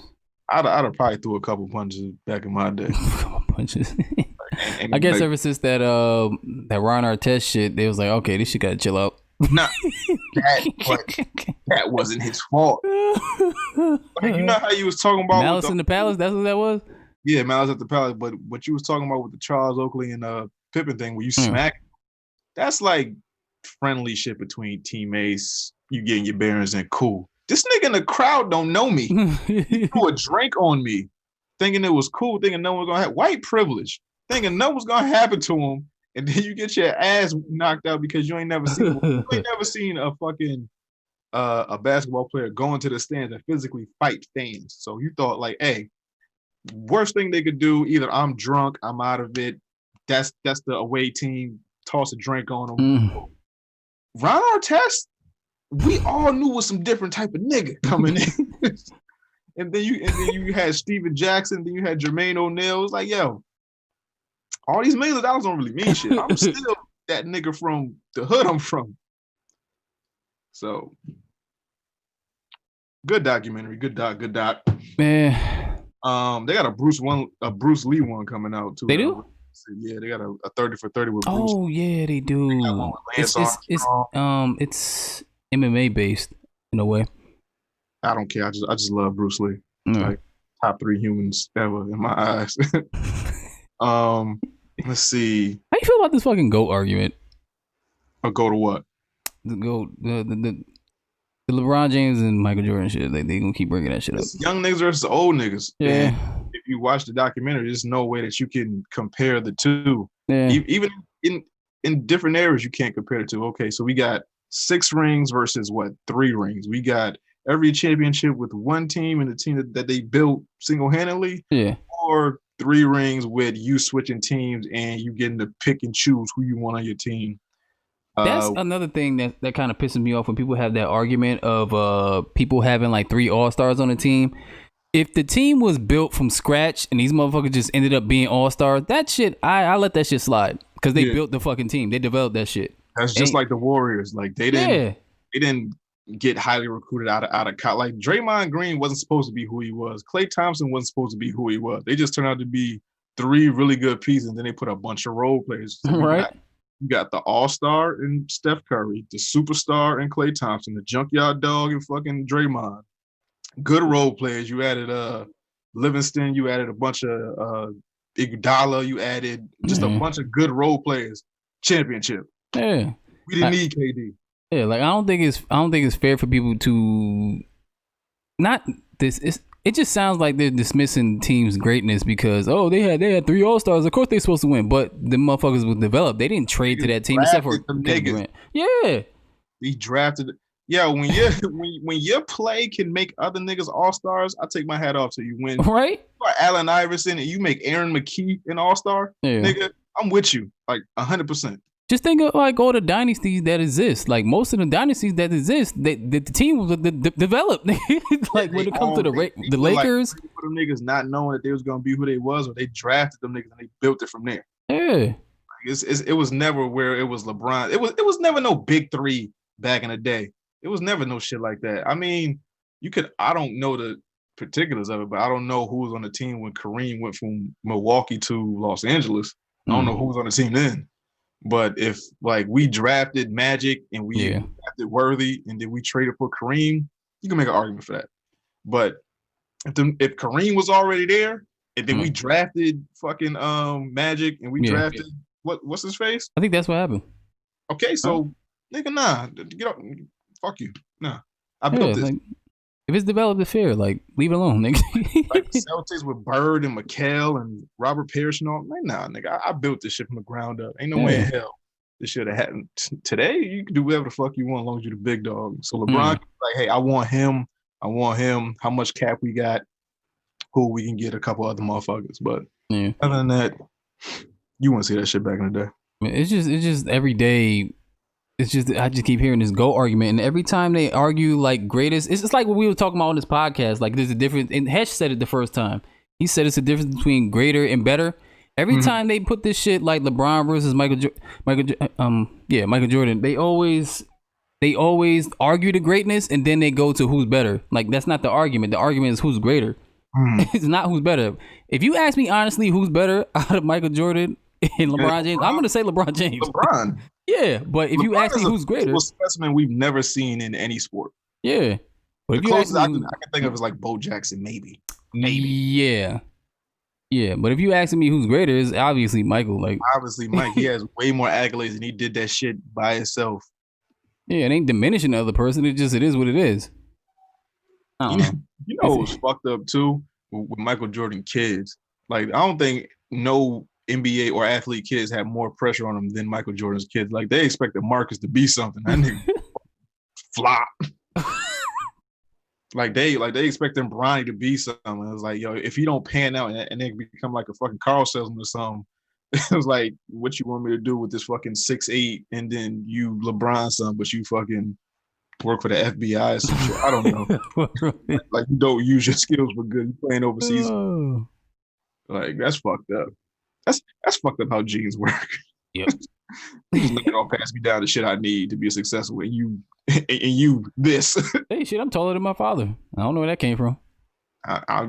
Speaker 1: I'd have probably threw a couple punches back in my day.
Speaker 2: A couple punches.
Speaker 1: And
Speaker 2: I guess
Speaker 1: like,
Speaker 2: ever since that Ron Artest shit, they was like, okay, this shit gotta chill out.
Speaker 1: Nah, that wasn't his fault. Like, you know how you was talking about
Speaker 2: Malice in the Palace? That's what that was?
Speaker 1: Yeah, Malice at the Palace. But what you was talking about with the Charles Oakley and Pippen thing, where you smack, that's like friendly shit between teammates. You getting your bearings and cool. This nigga in the crowd don't know me. He threw a drink on me, thinking it was cool, thinking no one was gonna have white privilege, thinking no one's gonna happen to him, and then you get your ass knocked out because you ain't never seen a fucking a basketball player go into the stands and physically fight fans. So you thought like, hey, worst thing they could do, either I'm drunk, I'm out of it. That's the away team. Toss a drink on them. Ron Artest, we all knew was some different type of nigga coming in. and then you had Steven Jackson, then you had Jermaine O'Neal. It was like, yo, all these $millions don't really mean shit. I'm still that nigga from the hood I'm from. So good documentary, good doc.
Speaker 2: Man.
Speaker 1: They got a Bruce Lee one coming out too.
Speaker 2: They do?
Speaker 1: Yeah, they got a 30 for 30 with Bruce.
Speaker 2: Oh yeah, they do. It's MMA based in a way.
Speaker 1: I don't care. I just love Bruce Lee. Like top 3 humans ever in my eyes. Let's see.
Speaker 2: How you feel about this fucking GOAT argument?
Speaker 1: A go to what?
Speaker 2: The GOAT, the LeBron James and Michael Jordan shit. They gonna keep bringing that shit up.
Speaker 1: It's young niggas versus old niggas.
Speaker 2: Yeah.
Speaker 1: And if you watch the documentary, there's no way that you can compare the two.
Speaker 2: Yeah.
Speaker 1: Even in different eras, you can't compare the two. Okay, so we got 6 rings versus 3 rings. We got every championship with one team and the team that they built single-handedly.
Speaker 2: Yeah.
Speaker 1: Or 3 rings with you switching teams and you getting to pick and choose who you want on your team.
Speaker 2: That's another thing that kind of pisses me off when people have that argument of people having like 3 all-stars on a team. If the team was built from scratch and these motherfuckers just ended up being all-stars, that shit, I let that shit slide because they built the fucking team. They developed that shit.
Speaker 1: That's just like the Warriors. Like they didn't get highly recruited out of college. Like Draymond Green wasn't supposed to be who he was. Klay Thompson wasn't supposed to be who he was. They just turned out to be 3 really good pieces, and then they put a bunch of role players. So
Speaker 2: right.
Speaker 1: You got the all-star in Steph Curry, the superstar in Klay Thompson, the junkyard dog in fucking Draymond. Good role players. You added Livingston. You added a bunch of Iguodala. You added just a bunch of good role players. Championship.
Speaker 2: Yeah.
Speaker 1: We didn't need KD.
Speaker 2: Yeah, like I don't think it's fair for people to not this. It just sounds like they're dismissing teams' greatness because they had 3 All-Stars. Of course they're supposed to win, but the motherfuckers were developed. They didn't trade to that team except for
Speaker 1: niggas.
Speaker 2: Yeah.
Speaker 1: He drafted. Yeah, when your play can make other niggas All-Stars, I take my hat off to you. When
Speaker 2: right,
Speaker 1: you are Allen Iverson and you make Aaron McKee an All-Star, nigga, I'm with you like 100%.
Speaker 2: Just think of like all the dynasties that exist. Like most of the dynasties that exist, the team was developed. Like when it comes to the Lakers,
Speaker 1: like, for them niggas not knowing that they was gonna be who they was, or they drafted them niggas and they built it from there.
Speaker 2: Yeah,
Speaker 1: like it was never where it was LeBron. It was never no big 3 back in the day. It was never no shit like that. I mean, I don't know the particulars of it, but I don't know who was on the team when Kareem went from Milwaukee to Los Angeles. I don't know who was on the team then. But if like we drafted Magic and we drafted Worthy and then we traded for Kareem, you can make an argument for that. But if Kareem was already there and then we drafted fucking Magic and we drafted what's his face?
Speaker 2: I think that's what happened.
Speaker 1: Okay, so nigga, nah, get up, fuck you, nah. I built this. Like,
Speaker 2: if it's developed, it's fair. Like, leave it alone, nigga.
Speaker 1: Like the Celtics with Bird and McHale and Robert Parrish and all. Like, nah, nigga, I built this shit from the ground up. Ain't no way in hell this should have happened. Today, you can do whatever the fuck you want as long as you're the big dog. So LeBron can be like, hey, I want him. How much cap we got? Cool, we can get a couple other motherfuckers. But other than that, you wouldn't see that shit back in the day.
Speaker 2: It's just every day. It's just I just keep hearing this GOAT argument, and every time they argue like greatest, it's just like what we were talking about on this podcast. Like there's a difference, and Hesh said it the first time. He said it's a difference between greater and better. Every time they put this shit like LeBron versus Michael Jordan, they always argue the greatness, and then they go to who's better. Like that's not the argument. The argument is who's greater. It's not who's better. If you ask me honestly, who's better out of Michael Jordan and LeBron James, I'm gonna say LeBron James.
Speaker 1: LeBron.
Speaker 2: Yeah, but if you ask me who's greater,
Speaker 1: it's a specimen we've never seen in any sport.
Speaker 2: Yeah, but
Speaker 1: the closest I can think of is like Bo Jackson, maybe.
Speaker 2: Yeah. But if you asking me who's greater, is obviously Michael. Like
Speaker 1: obviously Mike, he has way more accolades, and he did that shit by himself.
Speaker 2: Yeah, it ain't diminishing the other person. It is what it is. I don't know.
Speaker 1: You know what's fucked up too with Michael Jordan kids? Like I don't think no NBA or athlete kids have more pressure on them than Michael Jordan's kids. Like they expected Marcus to be something. That nigga flop. like they expecting Bronny to be something. It was like, yo, if he don't pan out and then become like a fucking car salesman or something, it was like, what you want me to do with this fucking 6'8" and then you LeBron son, but you fucking work for the FBI or some shit. I don't know. like you don't use your skills for good. You playing overseas. Oh. Like that's fucked up. That's fucked up how genes work.
Speaker 2: Yep.
Speaker 1: You just gonna pass me down the shit I need to be successful, and you this.
Speaker 2: Hey, shit, I'm taller than my father. I don't know where that came from.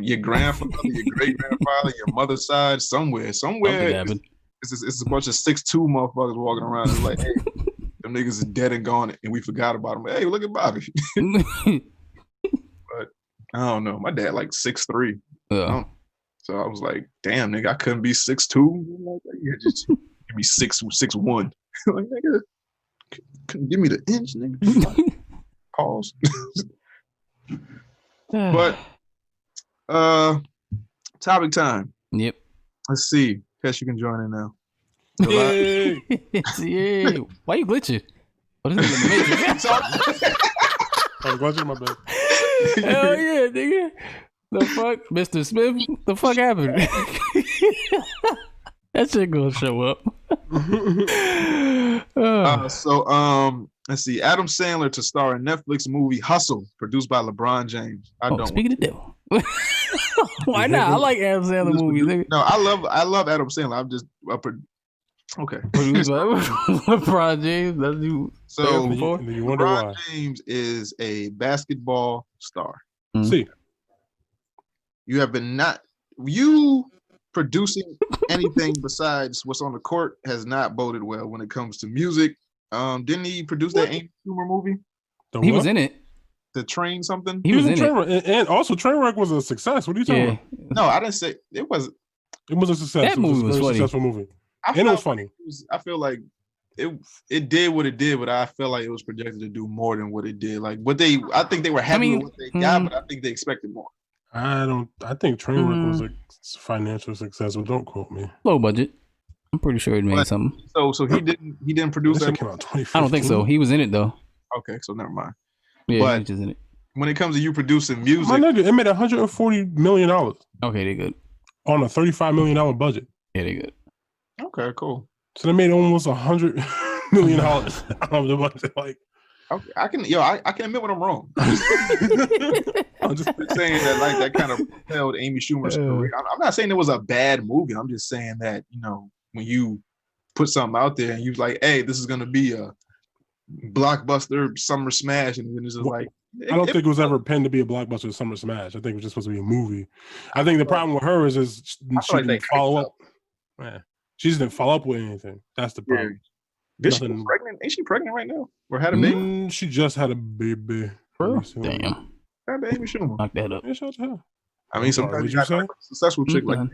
Speaker 1: Your grandfather, your great grandfather, your mother's side, somewhere. It's a bunch of 6'2" motherfuckers walking around. It's like, hey, them niggas is dead and gone, and we forgot about them. Hey, look at Bobby. But I don't know. My dad like 6'3".
Speaker 2: Yeah.
Speaker 1: So I was like, damn, nigga, I couldn't be 6'2". Yeah, just give me 6'1". Like, nigga, couldn't give me the inch, nigga. Pause. But topic time.
Speaker 2: Yep.
Speaker 1: Let's see. Guess you can join in now.
Speaker 2: Yay. Yeah. Why you glitching? What is it in the Matrix?
Speaker 3: I was glitching my bed.
Speaker 2: Hell yeah, nigga. The fuck, Mr. Smith? The fuck happened? That shit gonna show up.
Speaker 1: Let's see. Adam Sandler to star in Netflix movie Hustle, produced by LeBron James.
Speaker 2: Speaking of the devil. Why not? I like Adam Sandler movies. Nigga.
Speaker 1: No, I love Adam Sandler. I'm just okay.
Speaker 2: Produced by LeBron James. That's you.
Speaker 1: So
Speaker 3: you wonder
Speaker 1: LeBron
Speaker 3: why.
Speaker 1: James is a basketball star.
Speaker 2: Mm-hmm.
Speaker 3: See.
Speaker 1: You producing anything besides what's on the court has not boded well when it comes to music. Didn't he produce that Amy Schumer movie?
Speaker 2: He was in it.
Speaker 1: the train something.
Speaker 2: He was in it.
Speaker 3: Trainwreck, and also Trainwreck was a success. What are you talking about?
Speaker 1: No, I didn't say it was.
Speaker 3: It was a success.
Speaker 2: That movie was
Speaker 3: a very
Speaker 2: funny.
Speaker 3: successful movie,
Speaker 1: I
Speaker 3: and it
Speaker 1: felt
Speaker 3: was funny.
Speaker 1: I feel like it did what it did, but I feel like it was projected to do more than what it did. Like I think they were happy with what they got, but I think they expected more.
Speaker 3: I think Trainwreck was a financial success, but don't quote me.
Speaker 2: Low budget. I'm pretty sure it made something.
Speaker 1: So he didn't produce that.
Speaker 3: Came out 2015.
Speaker 2: I don't think so. He was in it though.
Speaker 1: Okay, so never mind.
Speaker 2: Yeah,
Speaker 1: but
Speaker 2: he was just in it.
Speaker 1: When it comes to you producing music,
Speaker 3: my nigga, it made $140 million.
Speaker 2: Okay, they good.
Speaker 3: On a $35 million budget.
Speaker 2: Yeah, they good.
Speaker 1: Okay, cool.
Speaker 3: So they made almost $100 million out of the budget. Like,
Speaker 1: okay, I can admit when I'm wrong. I'm just saying that like that kind of propelled Amy Schumer's career. I'm not saying it was a bad movie. I'm just saying that, you know, when you put something out there and you're like, hey, this is gonna be a blockbuster summer smash, and then it's just like
Speaker 3: I don't think it was ever penned to be a blockbuster summer smash. I think it was just supposed to be a movie. I think the problem with her is she didn't follow up. Man, she just didn't follow up with anything. That's the problem.
Speaker 1: Is she pregnant? Ain't she pregnant right now? Or had a baby?
Speaker 3: She just had a baby.
Speaker 2: Damn.
Speaker 1: Got Amy Schumer.
Speaker 2: Knock that up.
Speaker 3: Yeah, shout out to her.
Speaker 1: I mean, sometimes you got a successful chick like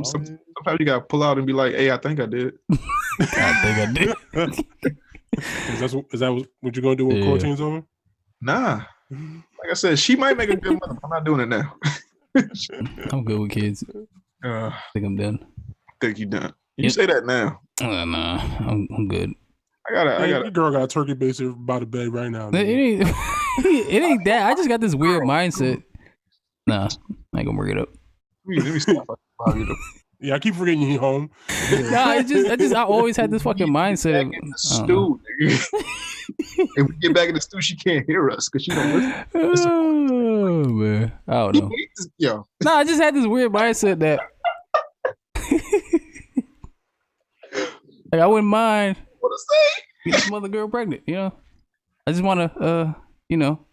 Speaker 1: sometimes you got to pull out and be like, hey, I think I did.
Speaker 2: I think I did.
Speaker 3: Is that what you're gonna do when quarantine's over?
Speaker 1: Nah. Like I said, she might make a good mother. I'm not doing it now.
Speaker 2: I'm good with kids. I think I'm done.
Speaker 3: Think you done?
Speaker 1: You say that now.
Speaker 2: Nah, I'm good.
Speaker 1: I got
Speaker 3: Your girl got a turkey baster by the bed right now.
Speaker 2: It ain't that. I just got this weird mindset. Nah, I ain't gonna bring it up.
Speaker 1: Let me stop.
Speaker 3: Yeah, I keep forgetting you home.
Speaker 2: Nah, I always had this fucking mindset of
Speaker 1: stew. If we get back in the stew, she can't hear us because she don't listen.
Speaker 2: Oh man, I don't know.
Speaker 1: Yo,
Speaker 2: nah, I just had this weird mindset that like I wouldn't mind getting some other girl pregnant. You know, I just want to want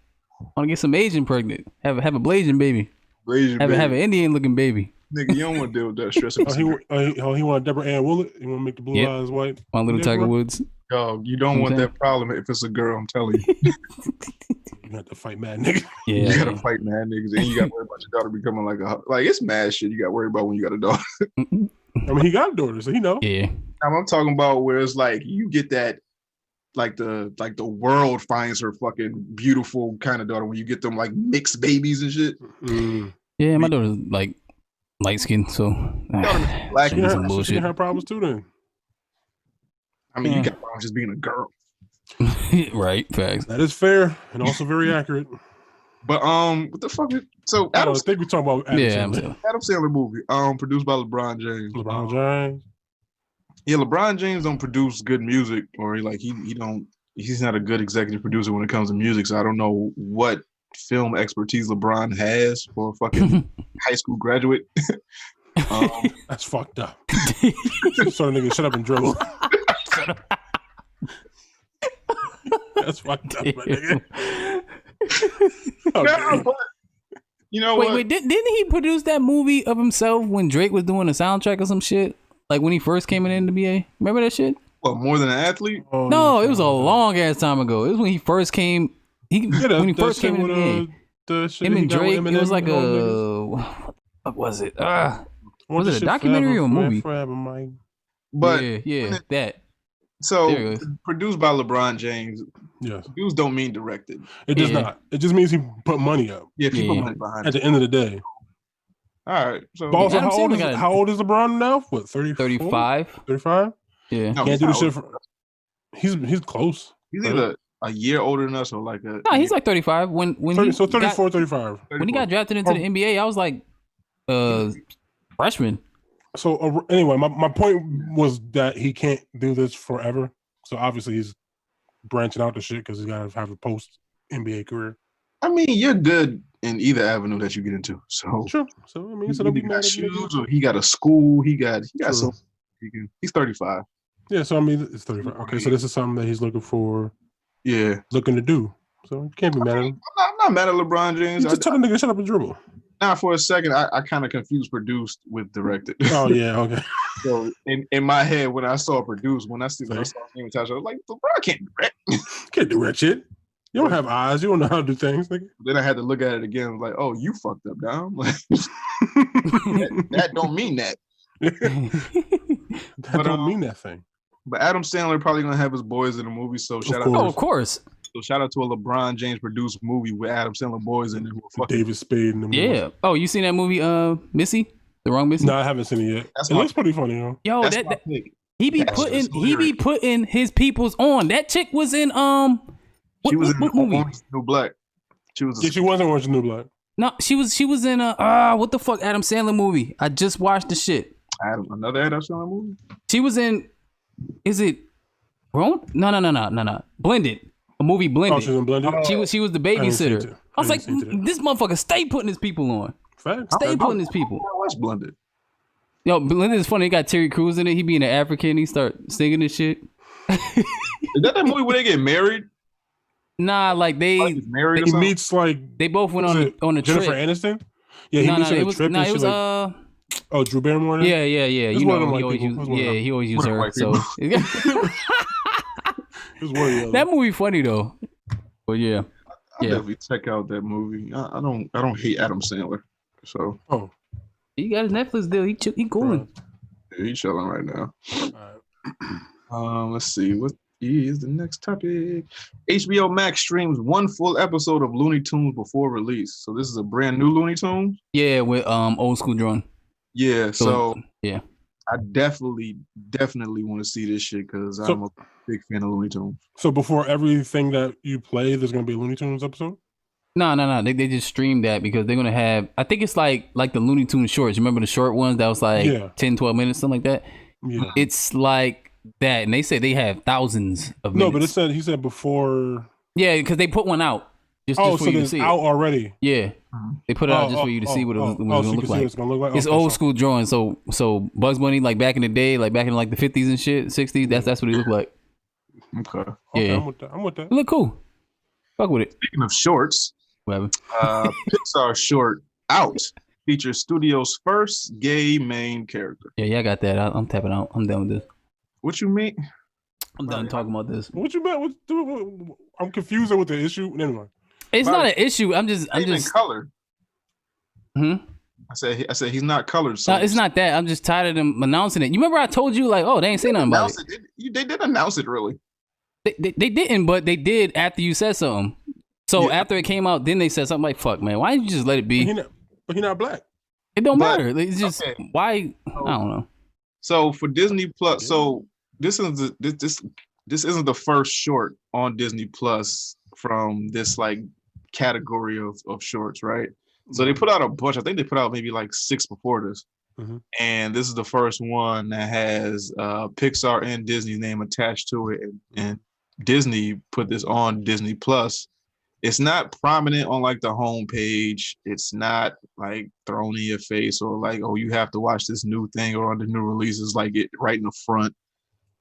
Speaker 2: to get some Asian pregnant, have a Blasian baby, have an Indian looking baby.
Speaker 1: Nigga, you don't want to deal with that stress.
Speaker 3: He want Deborah Ann Willett. You want to make the blue eyes white.
Speaker 2: Want little Tiger Woods.
Speaker 1: Yo, you don't want that problem if it's a girl. I'm telling you.
Speaker 3: You have to fight mad niggas.
Speaker 1: Yeah, you gotta fight mad niggas, and you gotta worry about your daughter becoming like it's mad shit. You gotta worry about when you got a daughter.
Speaker 3: I mean, he got a daughter, so he know.
Speaker 2: Yeah.
Speaker 1: I'm talking about where it's like you get that, like the world finds her fucking beautiful kind of daughter when you get them like mixed babies and shit.
Speaker 2: Yeah, my daughter's like light skin, so
Speaker 1: black.
Speaker 3: She can have problems too. Then.
Speaker 1: I mean, you got problems just being a girl.
Speaker 2: Right, facts.
Speaker 3: That is fair and also very accurate.
Speaker 1: But what the fuck?
Speaker 3: I think we're talking about Adam
Speaker 1: Sandler movie. Produced by LeBron James.
Speaker 3: LeBron James.
Speaker 1: Yeah, LeBron James don't produce good music, or he's not a good executive producer when it comes to music. So I don't know what film expertise LeBron has for a fucking high school graduate.
Speaker 3: That's fucked up. So nigga, shut up and dribble. That's fucked up, my nigga. You know what?
Speaker 2: Wait, didn't he produce that movie of himself when Drake was doing a soundtrack or some shit? Like when he first came in the NBA? Remember that shit?
Speaker 1: What, More Than an Athlete?
Speaker 2: No, it was a long ass time ago. It was when he first came. When he first came in the NBA. Him and Drake. It was like what was it? Was it a documentary or a movie?
Speaker 1: But
Speaker 2: yeah, that.
Speaker 1: So produced by LeBron James.
Speaker 3: Yes.
Speaker 1: Produced don't mean directed.
Speaker 3: It does not. It just means he put money up.
Speaker 1: Yeah, he put money behind it.
Speaker 3: At the end of the day.
Speaker 1: All right. So
Speaker 3: also, how old is LeBron now? What,
Speaker 2: 35?
Speaker 3: 35?
Speaker 2: Yeah.
Speaker 3: No, can't do the shit for he's close.
Speaker 1: He's either a year older than us or like a
Speaker 2: No, he's like 35. When
Speaker 3: 34, 35.
Speaker 2: When he got drafted into the NBA, I was like freshman.
Speaker 3: So anyway, my point was that he can't do this forever. So obviously he's branching out the shit because he's got to have a post NBA career.
Speaker 1: I mean, you're good in either avenue that you get into. So
Speaker 3: sure. So I mean,
Speaker 1: he got shoes, or he got a school. He got some. He's 35.
Speaker 3: Yeah, so I mean, it's 35. Okay, so this is something that he's looking for.
Speaker 1: Yeah,
Speaker 3: looking to do. So you can't be mad at him.
Speaker 1: I'm not mad at LeBron James.
Speaker 3: You just tell the nigga shut up and dribble.
Speaker 1: Now, for a second, I kind of confused produced with directed.
Speaker 3: Oh yeah, okay.
Speaker 1: So in my head, when I saw produced, when I saw him, I was like, LeBron can't direct.
Speaker 3: Can't direct shit. You don't have eyes. You don't know how to do things. Nigga.
Speaker 1: Then I had to look at it again. Like, oh, you fucked up, Dom. Like, that don't mean that.
Speaker 3: That don't mean that thing.
Speaker 1: But Adam Sandler probably gonna have his boys in the movie. So shout out.
Speaker 2: Oh, of course.
Speaker 1: So shout out to a LeBron James produced movie with Adam Sandler boys in it.
Speaker 3: David Spade in the movie.
Speaker 2: Yeah. Oh, you seen that movie, Missy? The Wrong Missy?
Speaker 3: No, I haven't seen it yet. It looks pretty funny, though.
Speaker 2: Yo, he be putting his peoples on. That chick was in
Speaker 1: She was in
Speaker 2: what movie?
Speaker 1: Orange New Black. She wasn't
Speaker 3: Orange New Black.
Speaker 2: No, she was in what the fuck Adam Sandler movie? I just watched the shit.
Speaker 1: Another Adam Sandler movie?
Speaker 2: She was in. Is it Grown? No. Blended. A movie Blended.
Speaker 3: Oh, she was in Blended.
Speaker 2: She was the babysitter. I was like, this motherfucker stay putting his people on.
Speaker 3: Facts.
Speaker 2: Stay putting his people.
Speaker 1: I watched Blended.
Speaker 2: Yo, Blended is funny. He got Terry Crews in it. He being an African. He start singing this shit.
Speaker 1: Is that movie where they get married?
Speaker 2: Nah, like he
Speaker 3: meets like
Speaker 2: they both went on a
Speaker 3: Jennifer
Speaker 2: trip.
Speaker 3: Aniston. Yeah, he meets on a trip.
Speaker 2: It was
Speaker 3: oh, Drew Barrymore.
Speaker 2: Yeah. You know, he always used her. So that movie funny though. But yeah,
Speaker 1: I'll definitely check out that movie. I don't hate Adam Sandler. So
Speaker 2: he got his Netflix deal. He cooling.
Speaker 1: Yeah, he's chilling right now. Let's see what is the next topic. HBO Max streams one full episode of Looney Tunes before release. So this is a brand new Looney Tunes.
Speaker 2: Yeah, with old school drawing.
Speaker 1: Yeah, so
Speaker 2: yeah,
Speaker 1: I definitely want to see this shit because I'm a big fan of Looney Tunes.
Speaker 3: So before everything that you play, there's gonna be a Looney Tunes episode?
Speaker 2: No. They just streamed that because they're gonna have. I think it's like the Looney Tunes shorts. You remember the short ones that was like 10, 12 minutes, something like that.
Speaker 3: Yeah,
Speaker 2: it's like that, and they say they have thousands of minutes.
Speaker 3: No, but he said before.
Speaker 2: Yeah, because they put one out. Just for you to see
Speaker 3: out already.
Speaker 2: Yeah, they put it out just for you to see what it was gonna look like.
Speaker 3: It's gonna look like.
Speaker 2: It's old school drawing. So Bugs Bunny, like back in the day, like back in like the 50s and shit, 60s. That's what he looked like.
Speaker 1: Okay.
Speaker 2: Yeah,
Speaker 3: I'm with that.
Speaker 2: It look cool. Fuck with it.
Speaker 1: Speaking of shorts,
Speaker 2: whatever.
Speaker 1: Pixar short Out features studio's first gay main character.
Speaker 2: Yeah, I got that. I'm tapping out. I'm done with this.
Speaker 1: What you mean?
Speaker 2: I'm done talking about this.
Speaker 3: What you mean? I'm confused with the issue. Anyway.
Speaker 2: It's not an issue. I'm just
Speaker 1: colored.
Speaker 2: I
Speaker 1: said he's not colored. So
Speaker 2: no, it's not that. I'm just tired of them announcing it. You remember I told you like, oh, they ain't say nothing about it.
Speaker 1: They did announce it, really.
Speaker 2: They didn't, but they did after you said something. So after it came out, then they said something like, "Fuck, man, why didn't you just let it be?"
Speaker 3: But he's not black.
Speaker 2: It don't matter. It's just why I don't know.
Speaker 1: So for Disney Plus, so this isn't the first short on Disney Plus from this like category of shorts, right? So they put out a bunch. I think they put out maybe like 6 before this.
Speaker 3: Mm-hmm.
Speaker 1: And this is the first one that has Pixar and Disney's name attached to it. And Disney put this on Disney Plus. It's not prominent on like the homepage. It's not like thrown in your face or like, oh, you have to watch this new thing or on the new releases, like it right in the front.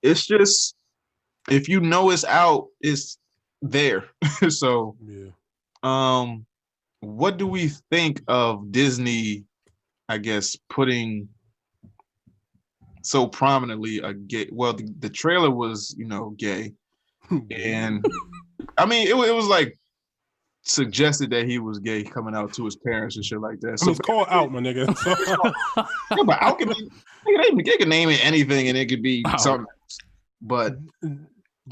Speaker 1: It's just, if you know it's out, it's there. So, what do we think of Disney, I guess, putting so prominently a gay? Well, the trailer was, gay, and I mean, it was like suggested that he was gay coming out to his parents and shit like that.
Speaker 3: So it's called out, my nigga.
Speaker 1: Yeah, but out can be, they can name it anything and it could be something else. But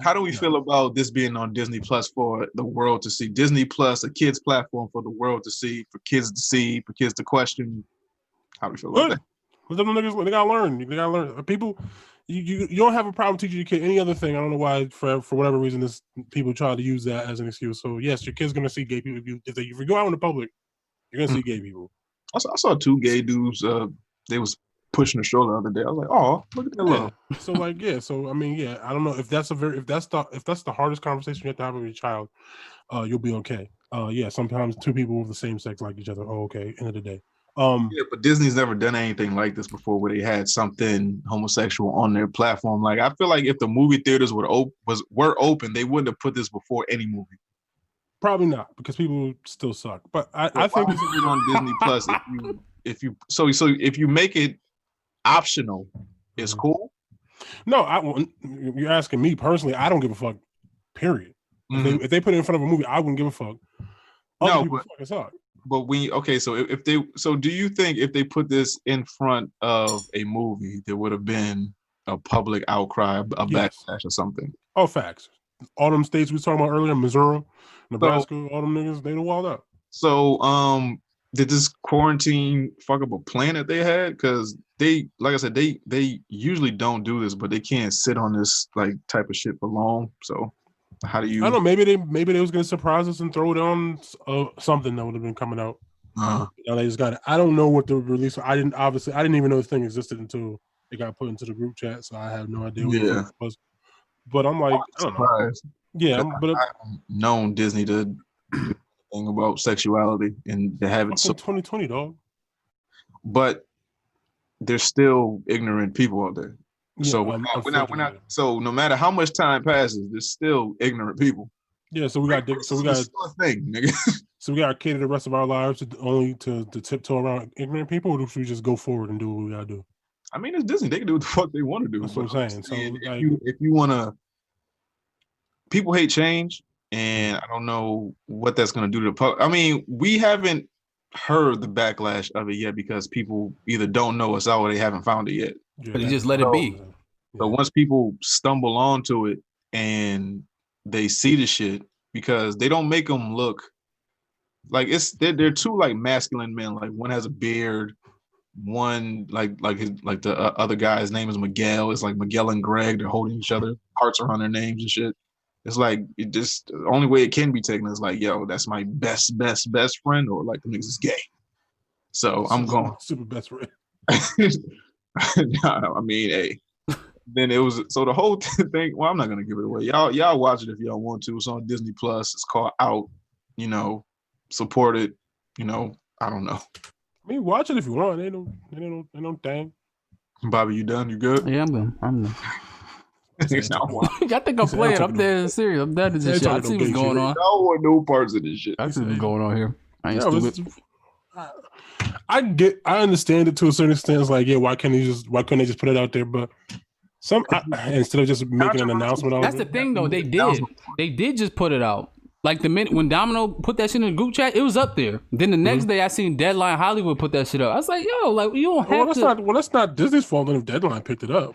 Speaker 1: how do we feel about this being on Disney Plus for the world to see? Disney Plus, a kids platform for the world to see, for kids to see, for kids to question. How do we feel about that?
Speaker 3: Well, them niggas, they gotta learn. They gotta learn. People, you don't have a problem teaching your kid any other thing. I don't know why, for whatever reason, people try to use that as an excuse. So yes, your kid's gonna see gay people. If you go out in the public, you're gonna see gay people.
Speaker 1: I saw 2 gay dudes. They was pushing the stroller the other day. I was like, oh, look at that little.
Speaker 3: So like, So I mean, I don't know if that's the hardest conversation you have to have with your child. You'll be okay. Sometimes 2 people of the same sex like each other. Oh, okay. End of the day.
Speaker 1: But Disney's never done anything like this before, where they had something homosexual on their platform. Like, I feel like if the movie theaters were open, they wouldn't have put this before any movie.
Speaker 3: Probably not, because people still suck. But I think
Speaker 1: it's on Disney Plus. If you make it optional, it's cool.
Speaker 3: No, you're asking me personally. I don't give a fuck. Period. If they put it in front of a movie, I wouldn't give a fuck. Other people fucking suck.
Speaker 1: But do you think if they put this in front of a movie, there would have been a public outcry, a backlash or something?
Speaker 3: Oh, facts. All them states we was talking about earlier, Missouri, Nebraska, all them niggas, they done wild up.
Speaker 1: So, did this quarantine fuck up a plan that they had? Because they, like I said, they usually don't do this, but they can't sit on this like type of shit for long. So, how do you?
Speaker 3: I don't know. Maybe they was gonna surprise us and throw it on something that would have been coming out. Now they just got it. I don't know what the release. I didn't even know the thing existed until it got put into the group chat. So I have no idea what it was. But I'm like, I don't know. Yeah, but
Speaker 1: I've known Disney to do thing about sexuality and to have it so
Speaker 3: 2020, dog.
Speaker 1: But there's still ignorant people out there. Yeah, so we're not. So no matter how much time passes, there's still ignorant people.
Speaker 3: Yeah, so we got a thing, nigga. So we got to cater the rest of our lives to tiptoe around ignorant people, or should we just go forward and do what we gotta do?
Speaker 1: I mean, it's Disney; they can do what the fuck they want to do.
Speaker 3: That's what I'm saying. So
Speaker 1: if you wanna, people hate change, and I don't know what that's gonna do to the public. I mean, we haven't heard the backlash of it yet because people either don't know us out or they haven't found it yet.
Speaker 2: But you just let it be.
Speaker 1: So once people stumble onto it and they see the shit, because they don't make them look like they're two like masculine men. Like one has a beard, one like the other guy's name is Miguel. It's like Miguel and Greg. They're holding each other, hearts around their names and shit. It's like the only way it can be taken is like, yo, that's my best friend, or like the niggas is gay. So I'm going
Speaker 3: super best friend.
Speaker 1: I mean, hey. Then it was so the whole thing. Well, I'm not gonna give it away. Y'all watch it if y'all want to. It's on Disney Plus. It's called Out. Support it. I don't know.
Speaker 3: I mean, watch it if you want. Ain't no thing.
Speaker 1: Bobby, you done? You good?
Speaker 2: Yeah, I'm done.
Speaker 1: I think
Speaker 2: I'm playing. I'm dead serious. I'm done to this shit. I see what's going on.
Speaker 1: I don't want no parts of this shit.
Speaker 2: I see what's going on here. I ain't stupid.
Speaker 3: I understand it to a certain extent. It's like, yeah, why couldn't they just put it out there? But instead of just making an announcement.
Speaker 2: That's the thing, though. They did just put it out. Like the minute when Domino put that shit in the group chat, it was up there. Then the next day, I seen Deadline Hollywood put that shit up. I was like, yo, like you don't have to.
Speaker 3: That's not Disney's fault if Deadline picked it up.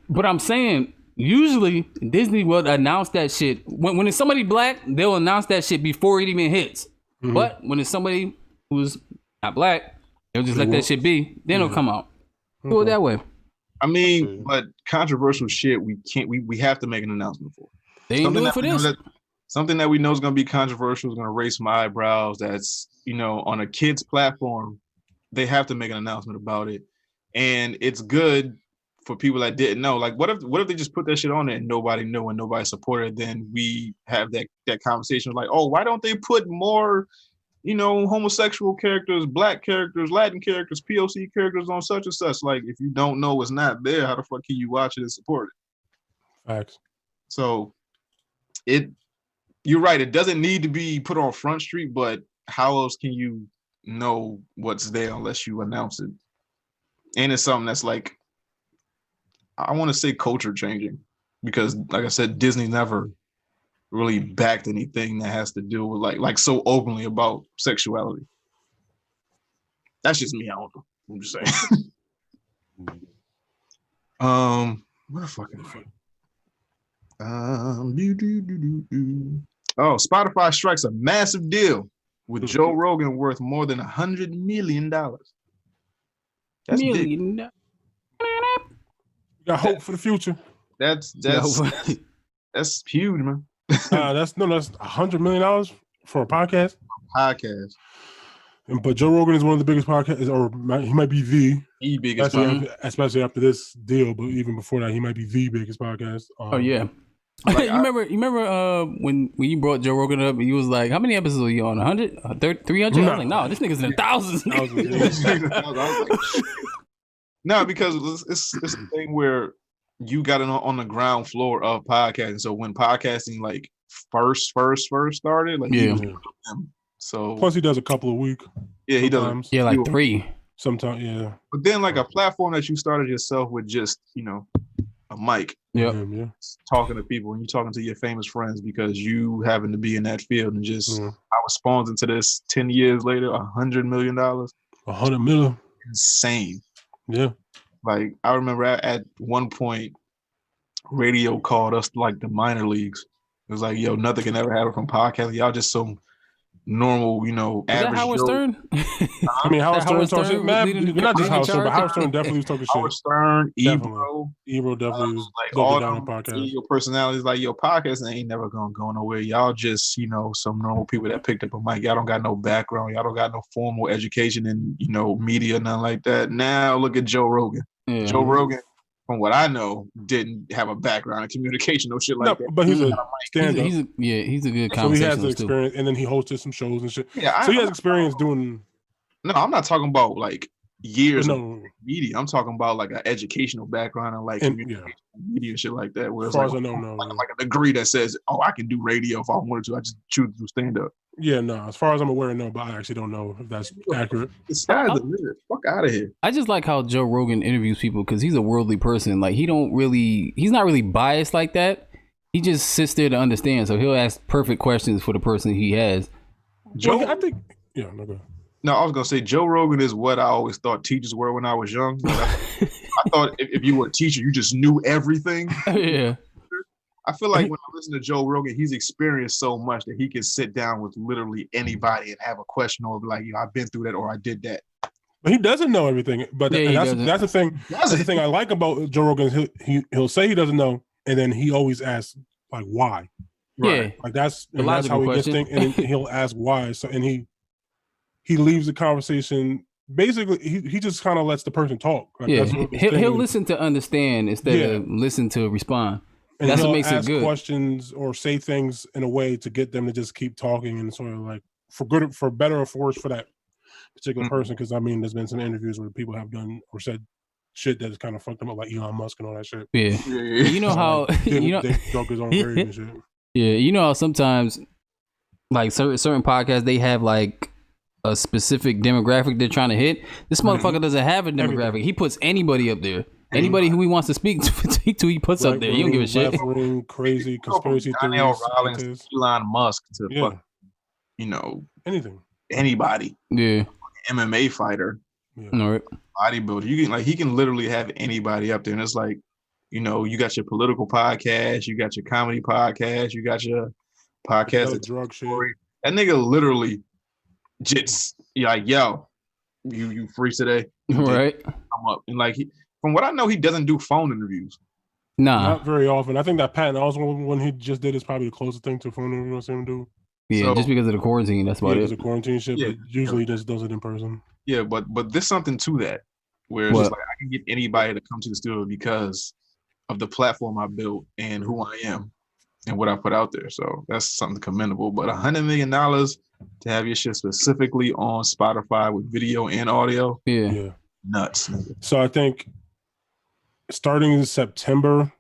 Speaker 2: But I'm saying, usually Disney will announce that shit when it's somebody black. They'll announce that shit before it even hits. Mm-hmm. But when it's somebody who's not black, they'll just let that shit be. Then it'll come out. Okay. Do it that way.
Speaker 1: I mean, but controversial shit, we have to make an announcement for.
Speaker 2: They ain't doing it for this.
Speaker 1: Something that we know is going to be controversial, is going to raise my eyebrows. That's, on a kid's platform, they have to make an announcement about it. And it's good for people that didn't know. Like, what if they just put that shit on there and nobody knew and nobody supported? Then we have that conversation like, oh, why don't they put more, homosexual characters, black characters, Latin characters, POC characters on such and such? Like, if you don't know it's not there, how the fuck can you watch it and support it?
Speaker 3: Facts.
Speaker 1: So you're right. It doesn't need to be put on Front Street, but how else can you know what's there unless you announce it? And it's something that's like, I want to say culture changing, because like I said, Disney never really backed anything that has to do with like so openly about sexuality. That's just me. I don't know. I'm just saying. What the fuck is it? Spotify strikes a massive deal with Joe Rogan worth more than $100 million. That's big.
Speaker 3: You got hope for the future.
Speaker 1: That's huge, man.
Speaker 3: That's $100 million for a podcast. But Joe Rogan is one of the biggest podcasts, or he might be the
Speaker 1: biggest,
Speaker 3: especially after this deal. But even before that, he might be the biggest podcast.
Speaker 2: Oh yeah. Like, you remember when you brought Joe Rogan up and you was like, how many episodes are you on? 100? 300? I was like, no, this nigga's in the thousands.
Speaker 1: No, because it's a thing where you got it on the ground floor of podcasting. So when podcasting like first started, like so
Speaker 3: plus he does a couple a week.
Speaker 1: Yeah, he does.
Speaker 2: Yeah, like 3.
Speaker 3: Sometimes, yeah.
Speaker 1: But then like a platform that you started yourself with just, a mic,
Speaker 2: Yep.
Speaker 3: Yeah.
Speaker 1: talking to people, and you're talking to your famous friends because you happen to be in that field, and just how it spawns into this 10 years later, $100 million.
Speaker 3: $100 million.
Speaker 1: Insane.
Speaker 3: Yeah.
Speaker 1: Like, I remember at one point, radio called us like the minor leagues. It was like, yo, nothing can ever happen from podcasting. Y'all just some normal, average
Speaker 2: Howard
Speaker 1: Joe.
Speaker 2: Stern?
Speaker 3: I mean, Howard Stern talks shit. Man, not just Howard Stern, but Howard Stern definitely was talking shit.
Speaker 1: Howard Stern, Ebro.
Speaker 3: Ebro definitely was
Speaker 1: like
Speaker 3: double
Speaker 1: all
Speaker 3: down
Speaker 1: them
Speaker 3: on podcast.
Speaker 1: your personalities, like your podcasting ain't never gonna go nowhere. Y'all just, some normal people that picked up a mic. Y'all don't got no background. Y'all don't got no formal education in, media, nothing like that. Now look at Joe Rogan.
Speaker 2: Yeah.
Speaker 1: Joe Rogan, from what I know, didn't have a background in communication or shit like that.
Speaker 3: But he's a stand-up.
Speaker 2: He's a good
Speaker 3: So he
Speaker 2: conversationalist
Speaker 3: has the experience, and then he hosted some shows and shit.
Speaker 1: Yeah,
Speaker 3: so he has experience doing.
Speaker 1: No, I'm not talking about like years
Speaker 3: No.
Speaker 1: of media. I'm talking about like an educational background and like communication, media and shit like that. Where
Speaker 3: As
Speaker 1: it's
Speaker 3: far
Speaker 1: like,
Speaker 3: as I know,
Speaker 1: like a degree that says, "Oh, I can do radio if I wanted to. I just choose to do stand-up."
Speaker 3: Yeah, no. As far as I'm aware, no. But I actually don't know if that's accurate.
Speaker 1: The sky's the limit. Fuck out of here.
Speaker 2: I just like how Joe Rogan interviews people because he's a worldly person. Like he's not really biased like that. He just sits there to understand. So he'll ask perfect questions for the person he has.
Speaker 3: Joe, I think. Yeah, no go.
Speaker 1: No, I was gonna say Joe Rogan is what I always thought teachers were when I was young. I thought if you were a teacher, you just knew everything.
Speaker 2: Yeah.
Speaker 1: I feel like when I listen to Joe Rogan, he's experienced so much that he can sit down with literally anybody and have a question or be like, I've been through that or I did that.
Speaker 3: But he doesn't know everything. But that's the thing. That's the thing I like about Joe Rogan. He'll say he doesn't know, and then he always asks like why.
Speaker 2: Right.
Speaker 3: Yeah, like that's how he gets things, and he'll ask why. So and he leaves the conversation. Basically, he just kind of lets the person talk. Like,
Speaker 2: yeah, he'll listen to understand instead of listen to respond.
Speaker 3: And
Speaker 2: that's
Speaker 3: what
Speaker 2: makes
Speaker 3: ask
Speaker 2: it good.
Speaker 3: Questions or say things in a way to get them to just keep talking and sort of like for better or for worse for that particular person. Because I mean, there's been some interviews where people have done or said shit that's kind of fucked them up, like Elon Musk and all that shit.
Speaker 2: Yeah, you know how
Speaker 3: they drunk his own grave and shit.
Speaker 2: Yeah, you know how sometimes like certain podcasts they have like a specific demographic they're trying to hit. This motherfucker doesn't have a demographic. Everything. He puts anybody up there. Anybody who he wants to speak to, he puts up there. You don't give a shit.
Speaker 3: Crazy conspiracy theories.
Speaker 1: Elon Musk to fuck,
Speaker 3: anything.
Speaker 1: Anybody.
Speaker 2: Yeah.
Speaker 1: MMA fighter.
Speaker 2: Yeah. All right.
Speaker 1: Bodybuilder. You can he can literally have anybody up there, and it's like, you got your political podcast, you got your comedy podcast, you got your podcast.
Speaker 3: Drug shit.
Speaker 1: That nigga literally just like, yo, you free today?
Speaker 2: Right.
Speaker 1: I'm up, and like from what I know, he doesn't do phone interviews.
Speaker 2: Nah,
Speaker 3: not very often. I think that Patton Oswalt one he just did is probably the closest thing to a phone interview I've seen him do.
Speaker 2: Yeah, so, just because of the quarantine, that's about it.
Speaker 3: Because of quarantine shit, but usually he just does it in person.
Speaker 1: Yeah, but there's something to that where it's just like I can get anybody to come to the studio because of the platform I built and who I am and what I put out there. So that's something commendable. But $100 million to have your shit specifically on Spotify with video and audio, nuts.
Speaker 3: So I think starting in September,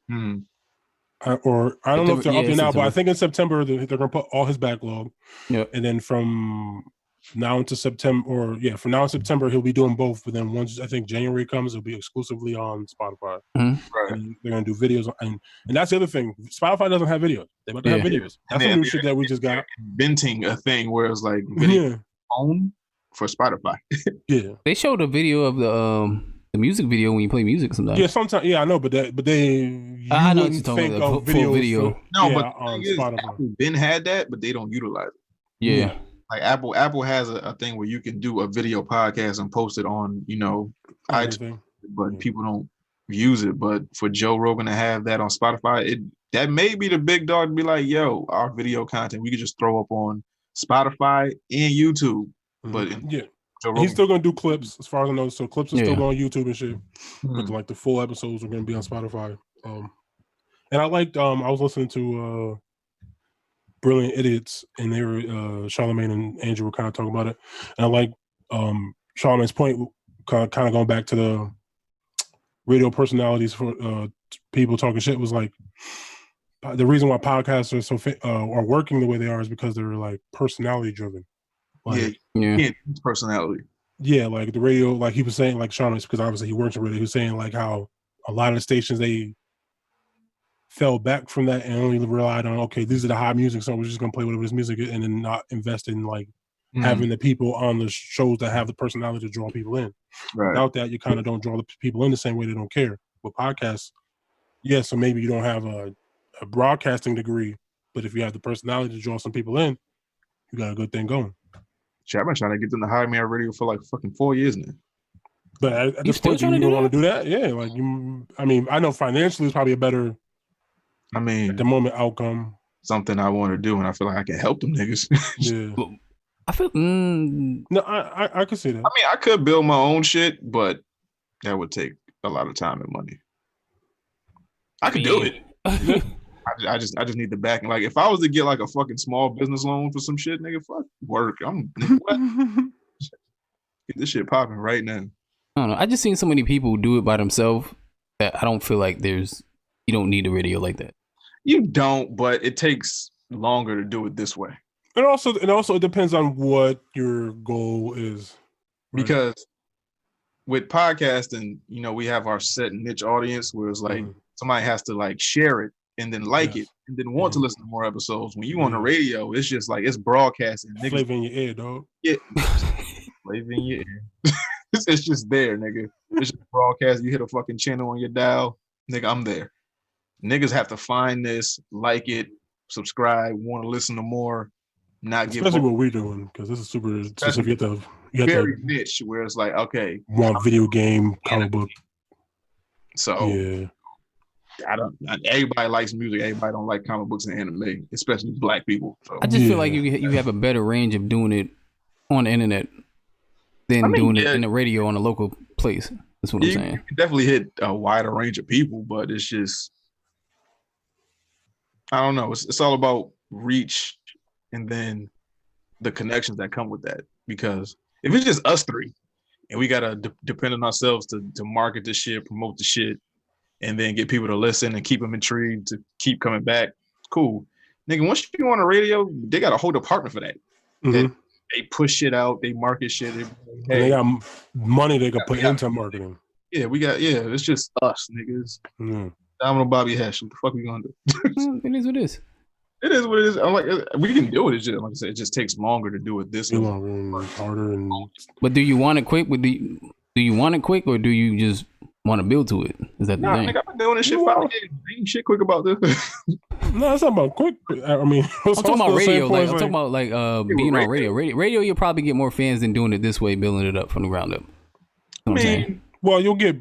Speaker 3: or I don't know if they're up there now, but I think in September they're going to put all his backlog. Yeah, and then from now into September, from now in September he'll be doing both. But then once I think January comes, it'll be exclusively on Spotify.
Speaker 1: Right,
Speaker 3: and they're going to do videos, and that's the other thing. Spotify doesn't have videos. They about to have videos. That's the new shit that we just got.
Speaker 1: Inventing a thing where it's like video phone for Spotify.
Speaker 2: They showed a video of the music video when you play music sometimes.
Speaker 3: Yeah, sometimes. Yeah, I know, but
Speaker 2: I know what you're talking about. Full video.
Speaker 1: But on Spotify, Apple been had that, but they don't utilize it.
Speaker 2: Yeah.
Speaker 1: Like Apple has a thing where you can do a video podcast and post it on, iTunes, but people don't use it. But for Joe Rogan to have that on Spotify, that may be the big dog to be like, yo, our video content we could just throw up on Spotify and YouTube. But
Speaker 3: he's still gonna do clips, as far as I know. So clips are still going on YouTube and shit. But like the full episodes are gonna be on Spotify. And I liked. I was listening to Brilliant Idiots, and they were Charlamagne and Andrew were kind of talking about it. And I like Charlamagne's point, kind of going back to the radio personalities for people talking shit was like the reason why podcasts are so are working the way they are is because they're like personality driven.
Speaker 1: Like, personality.
Speaker 3: Yeah, like the radio, like he was saying, like Sean, because obviously he works in radio. He was saying like how a lot of the stations they fell back from that and only relied on, okay, these are the hot music, so we're just gonna play whatever this music is, and then not invest in like having the people on the shows that have the personality to draw people in.
Speaker 1: Right.
Speaker 3: Without that, you kind of don't draw the people in the same way. They don't care. With podcasts, yeah, so maybe you don't have a broadcasting degree, but if you have the personality to draw some people in, you got a good thing going.
Speaker 1: Shit, I've been trying to get them to hire me on radio for like fucking 4 years now.
Speaker 3: But at this point, you don't want to do that? Yeah, like I mean, I know financially it's probably a better, at the moment, outcome.
Speaker 1: Something I want to do, and I feel like I can help them niggas.
Speaker 3: Yeah.
Speaker 2: I feel
Speaker 3: no, I could see that.
Speaker 1: I mean, I could build my own shit, but that would take a lot of time and money. I could do it. I just need the backing. Like, if I was to get like a fucking small business loan for some shit, nigga, fuck work. What? Get this shit popping right now.
Speaker 2: I don't know. I just seen so many people do it by themselves that I don't feel like you don't need a radio like that.
Speaker 1: You don't, but it takes longer to do it this way.
Speaker 3: And also it depends on what your goal is.
Speaker 1: Right? Because with podcasting, you know, we have our set niche audience where it's like somebody has to like share it and then like it and then want to listen to more episodes. When you on the radio, it's just like it's broadcasting.
Speaker 3: Flavor in your ear, dog.
Speaker 1: Yeah. Flavor in your ear. It's just there, nigga. It's just broadcast. You hit a fucking channel on your dial, nigga, I'm there. Niggas have to find this, like it, subscribe, want to listen to more, not give.
Speaker 3: Especially what we're doing, because this is super specific. You have
Speaker 1: very
Speaker 3: to
Speaker 1: niche, where it's like, okay,
Speaker 3: want video game, comic book.
Speaker 1: So
Speaker 3: yeah,
Speaker 1: everybody likes music. Everybody don't like comic books and anime, especially black people. So.
Speaker 2: I just feel like you have a better range of doing it on the internet than doing it in the radio on a local place. That's what I'm saying. You
Speaker 1: can definitely hit a wider range of people, but it's just, I don't know. It's all about reach and then the connections that come with that. Because if it's just us three and we gotta depend on ourselves to market this shit, promote the shit, and then get people to listen and keep them intrigued to keep coming back, cool. Nigga, once you on the radio, they got a whole department for that. They push shit out, they market shit.
Speaker 3: They got money they can put into marketing.
Speaker 1: Yeah, it's just us, niggas. Domino, Bobby, Hesh. What the fuck we gonna do?
Speaker 2: It is what it is.
Speaker 1: It is what it is. I'm like, we can do it. It's just, like I said, it just takes longer to do it this way.
Speaker 3: Longer and harder.
Speaker 2: But do you want it quick? Do you want it quick, or do you just want to build to it? Is that the thing?
Speaker 1: I've been doing this shit 5 years. Ain't shit quick about this.
Speaker 3: No, it's not about quick. I mean,
Speaker 2: I'm talking about radio. Like, I'm talking about like being on radio. Radio, you'll probably get more fans than doing it this way, building it up from the ground up. You know what I'm saying?
Speaker 3: Well, you'll get.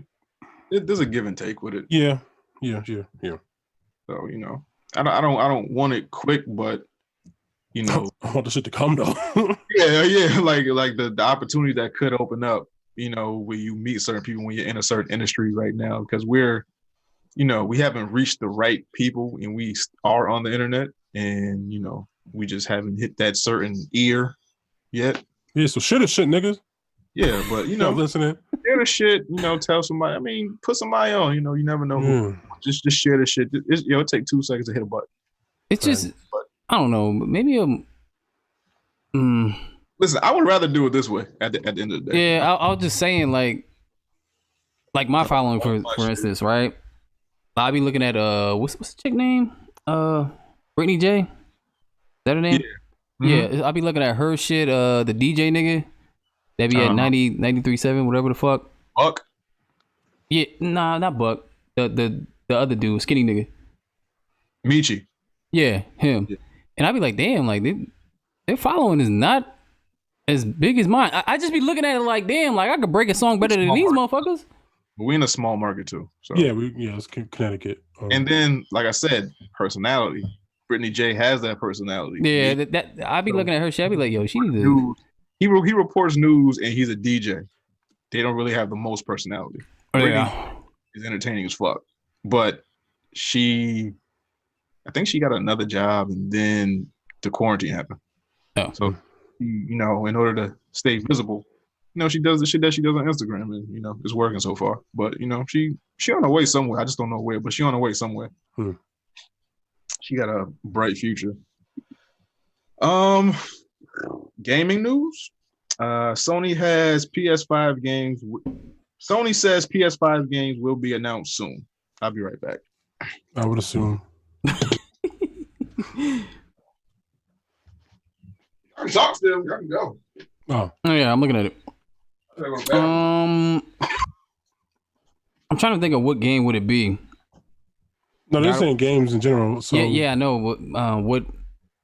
Speaker 1: There's a give and take with it.
Speaker 3: Yeah.
Speaker 1: So, you know, I don't want it quick, but you know,
Speaker 3: I want the shit to come though.
Speaker 1: yeah, like the opportunity that could open up, you know, where you meet certain people when you're in a certain industry right now, because we're, you know, we haven't reached the right people and we are on the internet, and you know, we just haven't hit that certain ear yet.
Speaker 3: Yeah, so shit is shit, niggas.
Speaker 1: Yeah, but you know,
Speaker 3: listening.
Speaker 1: Share the shit, you know, tell somebody. I mean, put somebody on. You know, you never know. Who. Just share the shit. It take 2 seconds to hit a button.
Speaker 2: It's just, I don't know. Maybe
Speaker 1: Listen, I would rather do it this way at the end of the day.
Speaker 2: Yeah, I was just saying, like my following, for instance, right? I be looking at what's the chick name? Brittany J. Is that her name? Yeah. I be looking at her shit. The DJ nigga. That be at 93.7, whatever the fuck.
Speaker 1: Buck?
Speaker 2: Yeah, nah, not Buck. The other dude, skinny nigga.
Speaker 1: Michi.
Speaker 2: Yeah, him. Yeah. And I be like, damn, like their following is not as big as mine. I just be looking at it like, damn, like I could break a song better than these motherfuckers.
Speaker 1: But we in a small market too. So
Speaker 3: yeah, it's Connecticut.
Speaker 1: And then, like I said, personality. Brittany J has that personality.
Speaker 2: Yeah, that I be looking at her shit. I be like, yo, she needs to.
Speaker 1: He reports news and he's a DJ. They don't really have the most personality.
Speaker 2: Yeah.
Speaker 1: He's entertaining as fuck. But I think she got another job and then the quarantine happened.
Speaker 2: Oh.
Speaker 1: So, you know, in order to stay visible, you know, she does the shit that she does on Instagram and, you know, it's working so far. But, you know, she on her way somewhere. I just don't know where, but she on her way somewhere. She got a bright future. Gaming news. Sony has PS5 games. Sony says PS5 games will be announced soon. I'll be right back.
Speaker 3: I would assume.
Speaker 1: I talk to them. I can go.
Speaker 3: Oh
Speaker 2: yeah, I'm looking at it. I'm trying to think of what game would it be.
Speaker 3: no, they're saying games in general. So
Speaker 2: Yeah, I know. What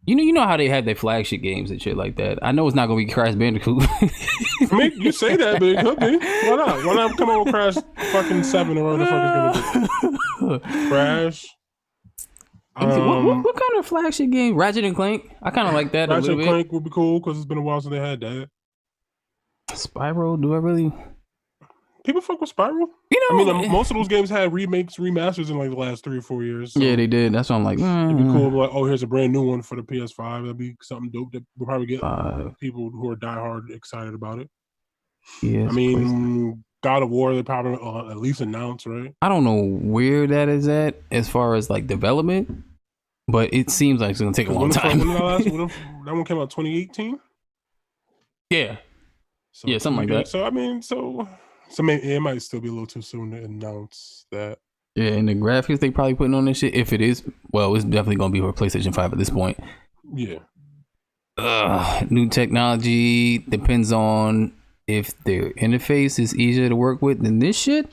Speaker 2: you know how they had their flagship games and shit like that. I know it's not gonna be Crash Bandicoot.
Speaker 3: I mean, you say that, but it could be. Why not? Why not come up with Crash fucking 7 or whatever the fuck is gonna be? Crash.
Speaker 2: What kind of flagship game? Ratchet and Clank. I kind of like that a
Speaker 3: Ratchet
Speaker 2: little
Speaker 3: and
Speaker 2: bit.
Speaker 3: Clank would be cool because it's been a while since they had that.
Speaker 2: Spyro. Do I really?
Speaker 3: People fuck with Spyro.
Speaker 2: You know,
Speaker 3: I mean, most of those games had remakes, remasters in like the last 3 or 4 years. So
Speaker 2: yeah, they did. That's why I'm like,
Speaker 3: it'd be cool. Like, oh, here's a brand new one for the PS5. That'd be something dope that we'll probably get people who are diehard excited about it.
Speaker 2: Yeah,
Speaker 3: I mean, God of War, they probably at least announced, right?
Speaker 2: I don't know where that is at as far as like development, but it seems like it's gonna take a long time.
Speaker 3: That one came out 2018.
Speaker 2: Yeah,
Speaker 3: So,
Speaker 2: yeah, something like that.
Speaker 3: So I mean, so maybe it might still be a little too soon to announce that.
Speaker 2: Yeah, and the graphics they probably putting on this shit, if it is, well, it's definitely gonna be for PlayStation 5 at this point.
Speaker 3: Yeah.
Speaker 2: New technology depends on if their interface is easier to work with than this shit.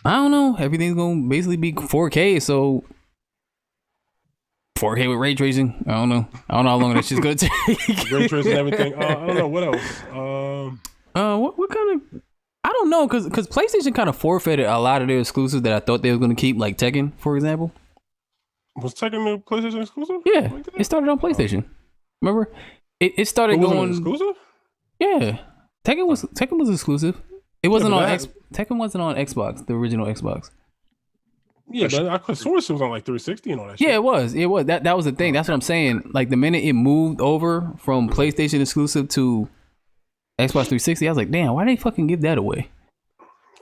Speaker 2: I don't know. Everything's gonna basically be 4K, so 4K with ray tracing. I don't know how long that shit's gonna take.
Speaker 3: Ray tracing and everything. I don't know what else.
Speaker 2: What kind of? I don't know, cause PlayStation kind of forfeited a lot of their exclusives that I thought they were gonna keep, like Tekken, for example.
Speaker 3: Was Tekken the PlayStation exclusive?
Speaker 2: Yeah, it started on PlayStation. Remember, it started going
Speaker 3: exclusive.
Speaker 2: Yeah, Tekken was exclusive. It wasn't on Tekken wasn't on Xbox, the original Xbox.
Speaker 3: Yeah, but I could swear it was on like 360 and all that shit.
Speaker 2: Yeah, it was. That was the thing. That's what I'm saying. Like the minute it moved over from PlayStation exclusive to Xbox 360, I was like, damn, why they fucking give that away?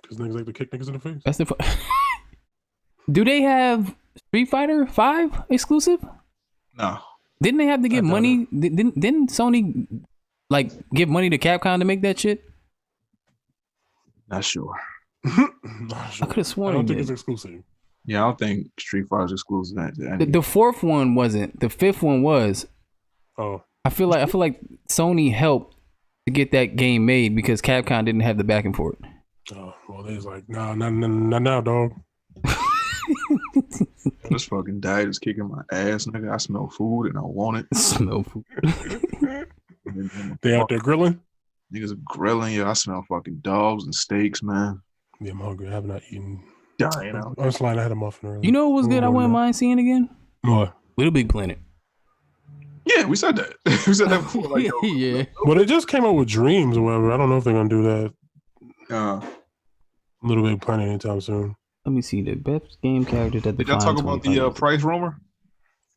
Speaker 3: Because niggas like to kick niggas in the face.
Speaker 2: That's the. Do they have Street Fighter 5 exclusive?
Speaker 1: No.
Speaker 2: Didn't they have to give money? Didn't Sony like give money to Capcom to make that shit?
Speaker 1: Not sure.
Speaker 3: Not sure.
Speaker 2: I could have sworn.
Speaker 3: I don't think it's exclusive.
Speaker 1: Yeah, I don't think Street Fighter is exclusive.
Speaker 2: The fourth one wasn't. The fifth one was.
Speaker 3: Oh.
Speaker 2: I feel like Sony helped to get that game made because Capcom didn't have the backing for it.
Speaker 3: Oh, well, they was like, nah, not now, dog.
Speaker 1: This fucking diet is kicking my ass, nigga. I smell food and I want it.
Speaker 2: Smell food.
Speaker 3: They out there grilling?
Speaker 1: Niggas are grilling. Yeah, I smell fucking dogs and steaks, man.
Speaker 3: Yeah, I'm hungry. I have not eaten.
Speaker 1: Dying out.
Speaker 3: I was lying. I had a muffin earlier.
Speaker 2: You know what was good? I wouldn't mind seeing again.
Speaker 3: What?
Speaker 2: Little Big Planet.
Speaker 1: Yeah, we said that. We said that before. Like, yo,
Speaker 2: yeah.
Speaker 3: Well, they just came out with Dreams or whatever. I don't know if they're gonna do that. Little Big Planet anytime soon.
Speaker 2: Let me see the best game character that.
Speaker 1: Did y'all talk about the price rumor?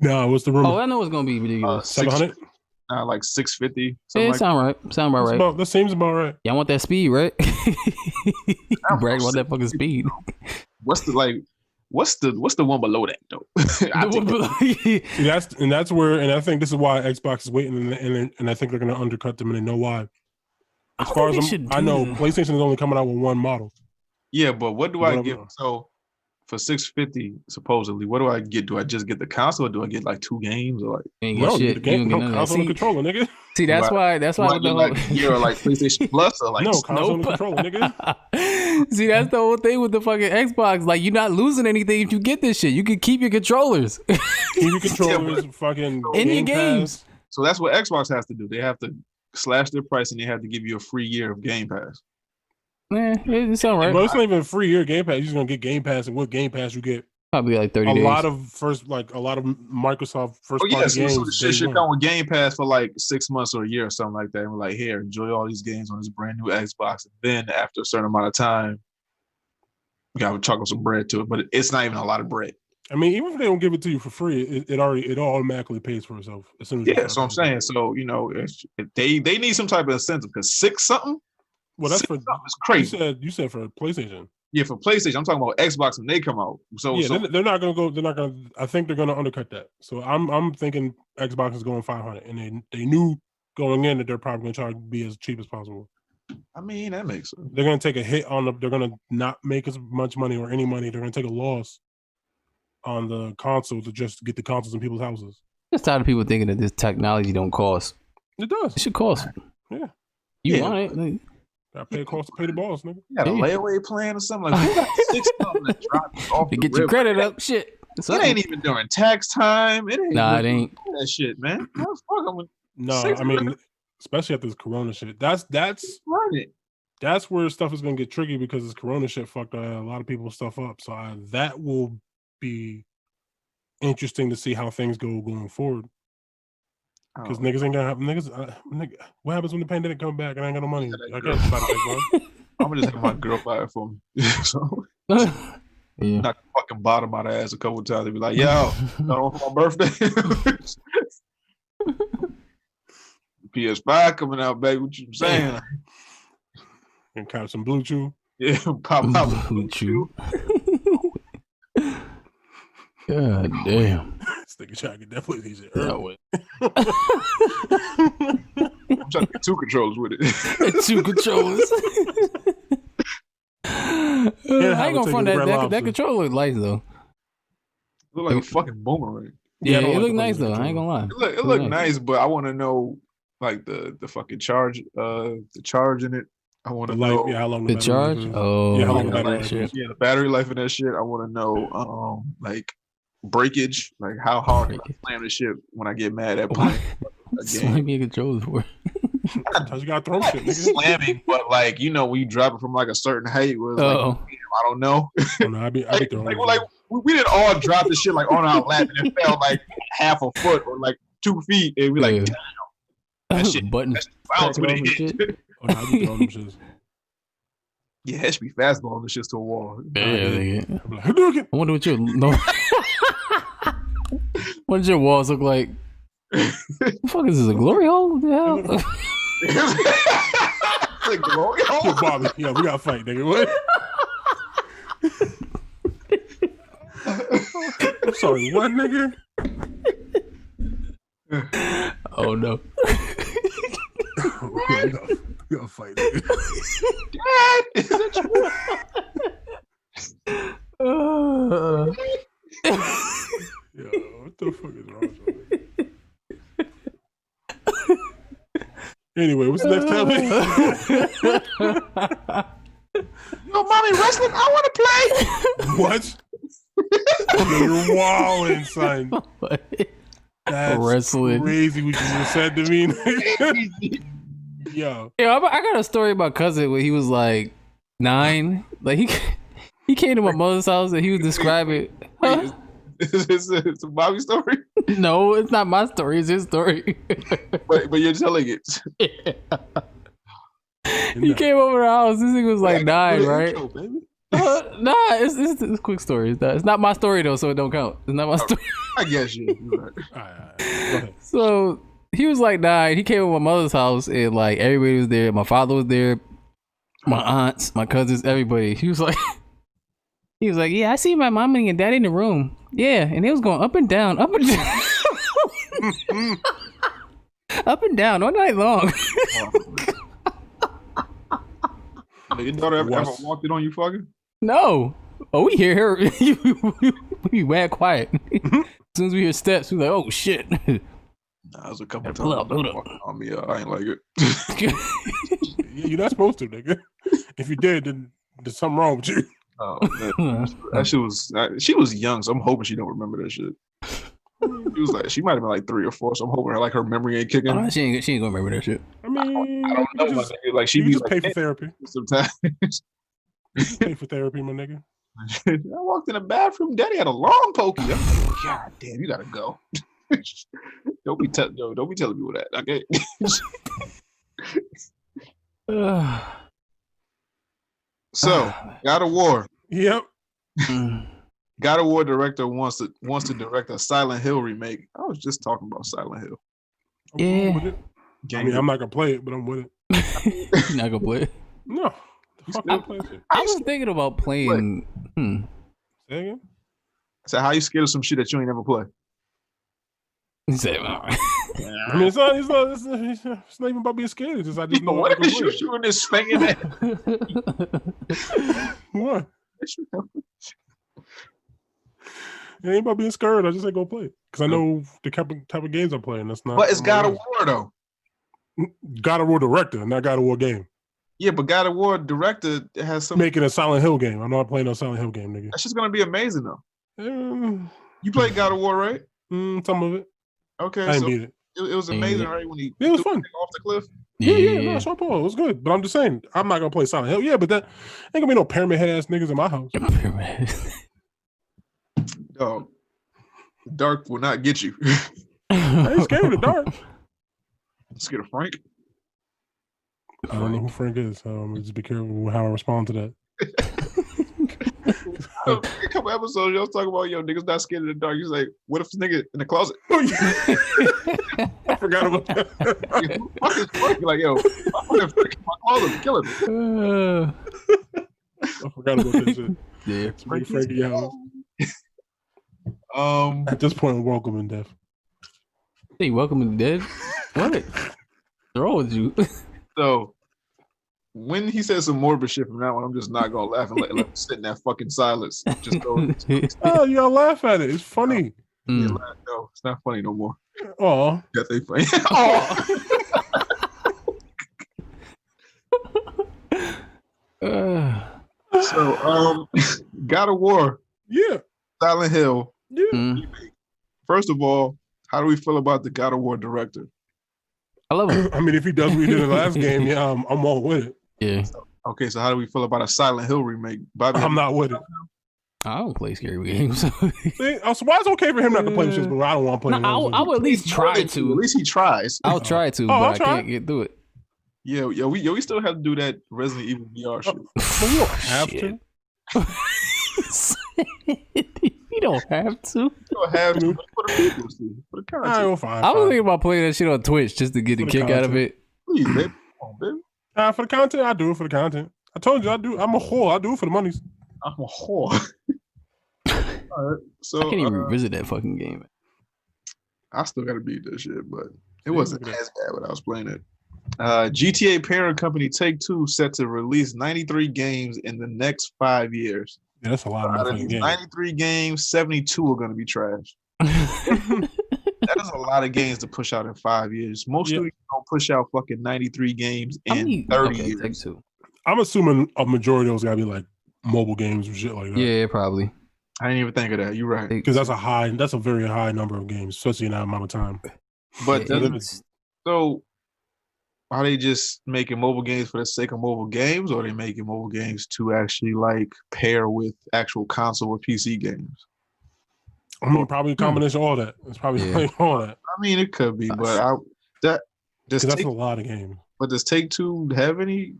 Speaker 3: No, what's the rumor?
Speaker 2: Oh, I know it's gonna be ridiculous.
Speaker 3: 700.
Speaker 1: Like 650.
Speaker 2: Yeah, it sound right. Sound about right.
Speaker 3: That seems about right.
Speaker 2: Y'all want that speed, right? Brag about that fucking speed.
Speaker 1: What's the one below that though?
Speaker 3: That's where, and I think this is why Xbox is waiting, and I think they're going to undercut them, and they know why. As far as I know, PlayStation is only coming out with one model.
Speaker 1: Yeah, but what do I get? So for 650, supposedly, what do I get? Do I just get the console, or do I get like 2 games, or like?
Speaker 3: No, you get the game, console and controller, nigga.
Speaker 2: See, that's why. That's why.
Speaker 1: You're like PlayStation Plus, or like
Speaker 3: no console and controller, nigga.
Speaker 2: See, that's the whole thing with the fucking Xbox. Like, you're not losing anything if you get this shit. You can keep your controllers.
Speaker 3: Keep your controllers, fucking
Speaker 2: in your games.
Speaker 1: So that's what Xbox has to do. They have to slash their price, and they have to give you a free year of Game Pass.
Speaker 2: It's all right.
Speaker 3: But it's not even a free year Game Pass. You're just gonna get Game Pass, and what Game Pass you get?
Speaker 2: Probably like 30 days.
Speaker 3: A lot of Microsoft first party games.
Speaker 1: So the shit should come with Game Pass for like 6 months or a year or something like that. And we're like, here, enjoy all these games on this brand new Xbox. And then after a certain amount of time, we gotta chuckle some bread to it. But it's not even a lot of bread.
Speaker 3: I mean, even if they don't give it to you for free, it automatically pays for itself as soon as.
Speaker 1: Yeah, so I'm saying, so if they need some type of incentive because 6 something.
Speaker 3: Well, that's for
Speaker 1: it's crazy.
Speaker 3: You said for PlayStation.
Speaker 1: Yeah, for PlayStation. I'm talking about Xbox when they come out. So
Speaker 3: yeah, they're not gonna go. They're not gonna. I think they're gonna undercut that. So I'm thinking Xbox is going 500, and they knew going in that they're probably gonna try to be as cheap as possible.
Speaker 1: I mean, that makes sense.
Speaker 3: They're gonna take a hit on the. They're gonna not make as much money or any money. They're gonna take a loss on the console to just get the consoles in people's houses.
Speaker 2: Just tired of people thinking that this technology don't cost.
Speaker 3: It does.
Speaker 2: It should cost.
Speaker 3: Yeah.
Speaker 2: You want it? Like,
Speaker 3: gotta pay a cost to pay the boss, nigga.
Speaker 1: You got a layaway plan or something like that. You got $6 to drop off
Speaker 2: to
Speaker 1: the
Speaker 2: get your
Speaker 1: rip.
Speaker 2: credit up. Shit.
Speaker 1: It ain't even during tax time. It ain't.
Speaker 2: Nah, it ain't.
Speaker 1: That shit, man.
Speaker 3: No, I mean, especially after this Corona shit. That's
Speaker 1: right.
Speaker 3: That's where stuff is gonna get tricky because this Corona shit fucked a lot of people's stuff up. So that will be interesting to see how things go going forward. Because niggas ain't gonna have niggas. What happens when the pandemic come back and I ain't got no money? I can't buy the
Speaker 1: I'm gonna just have my girl buy it for me. So,
Speaker 2: yeah.
Speaker 1: knock the fucking bottom out of her ass a couple of times. They be like, "Yo, no, for my birthday." PS5 coming out, baby. What you saying?
Speaker 3: And cop some Blue Chew.
Speaker 1: Yeah, pop out
Speaker 2: Blue Chew. God damn.
Speaker 3: This nigga trying to get that PlayStation
Speaker 2: early.
Speaker 1: I'm trying to get 2 controllers with it.
Speaker 2: 2 controllers. I ain't gonna front that controller look nice though.
Speaker 1: Look like a fucking boomerang.
Speaker 2: Yeah, it look nice though. I ain't gonna lie.
Speaker 1: It look nice, but I want to know like the fucking charge, the charge in it. I want to know
Speaker 3: how long
Speaker 2: the charge. Oh,
Speaker 3: yeah, how long the battery life is.
Speaker 1: Yeah, the battery life of that shit. I want to know like breakage, like how hard can I slam this shit when I get mad at playing a game.
Speaker 2: Slamming controllers for.
Speaker 3: Sometimes you gotta throw shit. Nigga.
Speaker 1: Slamming, but like when you drop it from like a certain height, where it's like, I don't know.
Speaker 3: Oh, no, I be throwing
Speaker 1: like we didn't all drop the shit like on our lap and it fell like half a foot or like 2 feet, and we like, damn, that shit
Speaker 2: buttons
Speaker 1: bounce when it hit.
Speaker 3: Oh, no, I be throwing them shits.
Speaker 1: Yeah, Hesh be fastballing the shit to a wall.
Speaker 2: Yeah.
Speaker 3: I'm like, I
Speaker 2: wonder what your what does your walls look like? The fuck is this, a glory hole? What the hell?
Speaker 1: It's a glory hole?
Speaker 3: Bobby, yeah, we gotta fight, nigga. What? I'm sorry, what, nigga?
Speaker 2: Oh no.
Speaker 3: We gotta fight, nigga.
Speaker 1: Dad, is it true?
Speaker 3: Yo, what the fuck is wrong with you? Anyway, what's the next topic?
Speaker 1: Yo, mommy, wrestling, I want to play.
Speaker 3: What? You're wilding, son. That's
Speaker 2: wrestling.
Speaker 3: Crazy what you just said to me. Yo,
Speaker 2: I got a story about cousin when he was like 9. Like he came to my mother's house and he was describing. Huh?
Speaker 1: It's a Bobby story.
Speaker 2: No, it's not my story. It's his story.
Speaker 1: but you're telling it.
Speaker 2: Yeah. He came over the house. This nigga was like 9, right?
Speaker 1: Intro, baby.
Speaker 2: Nah, it's a quick story. It's not my story though, so it don't count. It's not my story.
Speaker 1: I guess you. Right.
Speaker 3: all right. Go ahead.
Speaker 2: So he was like 9. He came to my mother's house and like everybody was there. My father was there, my aunts, my cousins, everybody. He was like, yeah, I see my mom and dad in the room. Yeah, and they was going up and down, up and down, up and down all night long.
Speaker 1: Your daughter ever walked in on you fucking?
Speaker 2: No. Oh, we hear her. We mad quiet. As soon as we hear steps, we like, oh shit.
Speaker 1: Nah, it was a couple times on me. I ain't like it.
Speaker 3: You're not supposed to, nigga. If you did, then there's something wrong with you.
Speaker 1: Oh, man. That shit was. She was young, so I'm hoping she don't remember that shit. She might have been like 3 or 4, so I'm hoping her memory ain't kicking.
Speaker 2: She ain't gonna remember that shit.
Speaker 3: I mean,
Speaker 1: I don't know. Like she
Speaker 3: just pay for therapy
Speaker 1: sometimes.
Speaker 3: Pay for therapy, my nigga.
Speaker 1: I walked in the bathroom. Daddy had a long pokey. I'm like, God damn, you gotta go. Don't be telling me that. Okay. So, God of War.
Speaker 3: Yep.
Speaker 1: God of War director wants to direct a Silent Hill remake. I was just talking about Silent Hill.
Speaker 2: Yeah.
Speaker 3: I mean, I'm not gonna play it, but I'm with it.
Speaker 2: You're not gonna play it?
Speaker 3: No.
Speaker 2: I was thinking about playing.
Speaker 3: Say again?
Speaker 1: So how you scared of some shit that you ain't never play?
Speaker 2: He said,
Speaker 3: I mean, it's not even about being scared. It's just I just know
Speaker 1: what if you shooting this thing in there?
Speaker 3: What? It ain't about being scared. I just ain't gonna play because I know the type of games I'm playing. That's not.
Speaker 1: But it's God of War though.
Speaker 3: God of War director, not God of War game.
Speaker 1: Yeah, but God of War director has some
Speaker 3: making a Silent Hill game. I'm not playing no Silent Hill game, nigga.
Speaker 1: That's just gonna be amazing though. You played God of War, right?
Speaker 3: Some of it.
Speaker 1: Okay,
Speaker 3: I didn't beat it.
Speaker 1: It was amazing, right? When he
Speaker 3: it was fun
Speaker 1: off the cliff.
Speaker 3: Yeah, no, Sean Paul, it was good. But I'm just saying, I'm not gonna play Silent Hill. Yeah, but that ain't gonna be no pyramid head ass niggas in my house.
Speaker 1: Dog, the dark will not get you.
Speaker 3: I ain't scared of the dark.
Speaker 1: Scared of Frank?
Speaker 3: I don't know who Frank is, so I'm just be careful how I respond to that.
Speaker 1: A couple episodes, y'all was talking about niggas not scared of the dark. He's like, what if this nigga in the closet?
Speaker 3: I forgot about that.
Speaker 1: Fuck is Frank? Like, yo, I'm in my closet, kill him.
Speaker 3: I forgot about that shit.
Speaker 2: Yeah,
Speaker 3: Frankie house. At this point, welcome in death.
Speaker 2: Hey, welcome in death. What? What's wrong with you?
Speaker 1: So, when he says some morbid shit from that one, I'm just not gonna laugh and let him sit in that fucking silence. Just go.
Speaker 3: Oh, you gotta laugh at it. It's funny.
Speaker 1: Yeah, no, it's not funny no more.
Speaker 3: Oh,
Speaker 1: That they funny. So, God of War,
Speaker 3: yeah,
Speaker 1: Silent Hill.
Speaker 3: yeah.
Speaker 1: First of all, how do we feel about the God of War director?
Speaker 2: I love him.
Speaker 3: I mean, if he does what he did in the last game, yeah, I'm all with it.
Speaker 2: Yeah.
Speaker 1: Okay, so how do we feel about a Silent Hill remake? Bobby,
Speaker 3: I'm not with it.
Speaker 2: I don't play scary games.
Speaker 3: See, so why it's okay for him not to play shit, but I don't want to play.
Speaker 2: No, I would at least try to.
Speaker 1: At least he tries.
Speaker 2: I'll try to, but I can't get through it.
Speaker 1: Yeah, we still have to do that Resident Evil VR shit.
Speaker 3: But we don't have to.
Speaker 2: You don't have to.
Speaker 1: You don't have to. For the people, for the content.
Speaker 3: Fine.
Speaker 2: I was thinking about playing that shit on Twitch just to get a kick out of it.
Speaker 1: Please, baby. Come on, baby.
Speaker 3: For the content, I do it for the content. I told you I do. I'm a whore. I do it for the monies.
Speaker 1: I'm a whore. All right, so
Speaker 2: I can't even revisit that fucking game.
Speaker 1: I still gotta beat this shit, but it wasn't as bad when I was playing it. GTA parent company Take-Two set to release 93 games in the next 5 years.
Speaker 3: Yeah, that's a lot of games.
Speaker 1: 93 games, 72 are gonna be trash. That is a lot of games to push out in 5 years. Most studios don't push out fucking 93 games in 30 years.
Speaker 2: Take-Two.
Speaker 3: I'm assuming a majority of those gotta be like mobile games or shit like that.
Speaker 2: Yeah, probably.
Speaker 1: I didn't even think of that. You're right.
Speaker 3: Because that's a very high number of games, especially in that amount of time.
Speaker 1: But so are they just making mobile games for the sake of mobile games, or are they making mobile games to actually like pair with actual console or PC games?
Speaker 3: I mean, probably a combination of all that. It's probably like all that.
Speaker 1: I mean, it could be, but that's
Speaker 3: a lot of games.
Speaker 1: But does Take-Two have any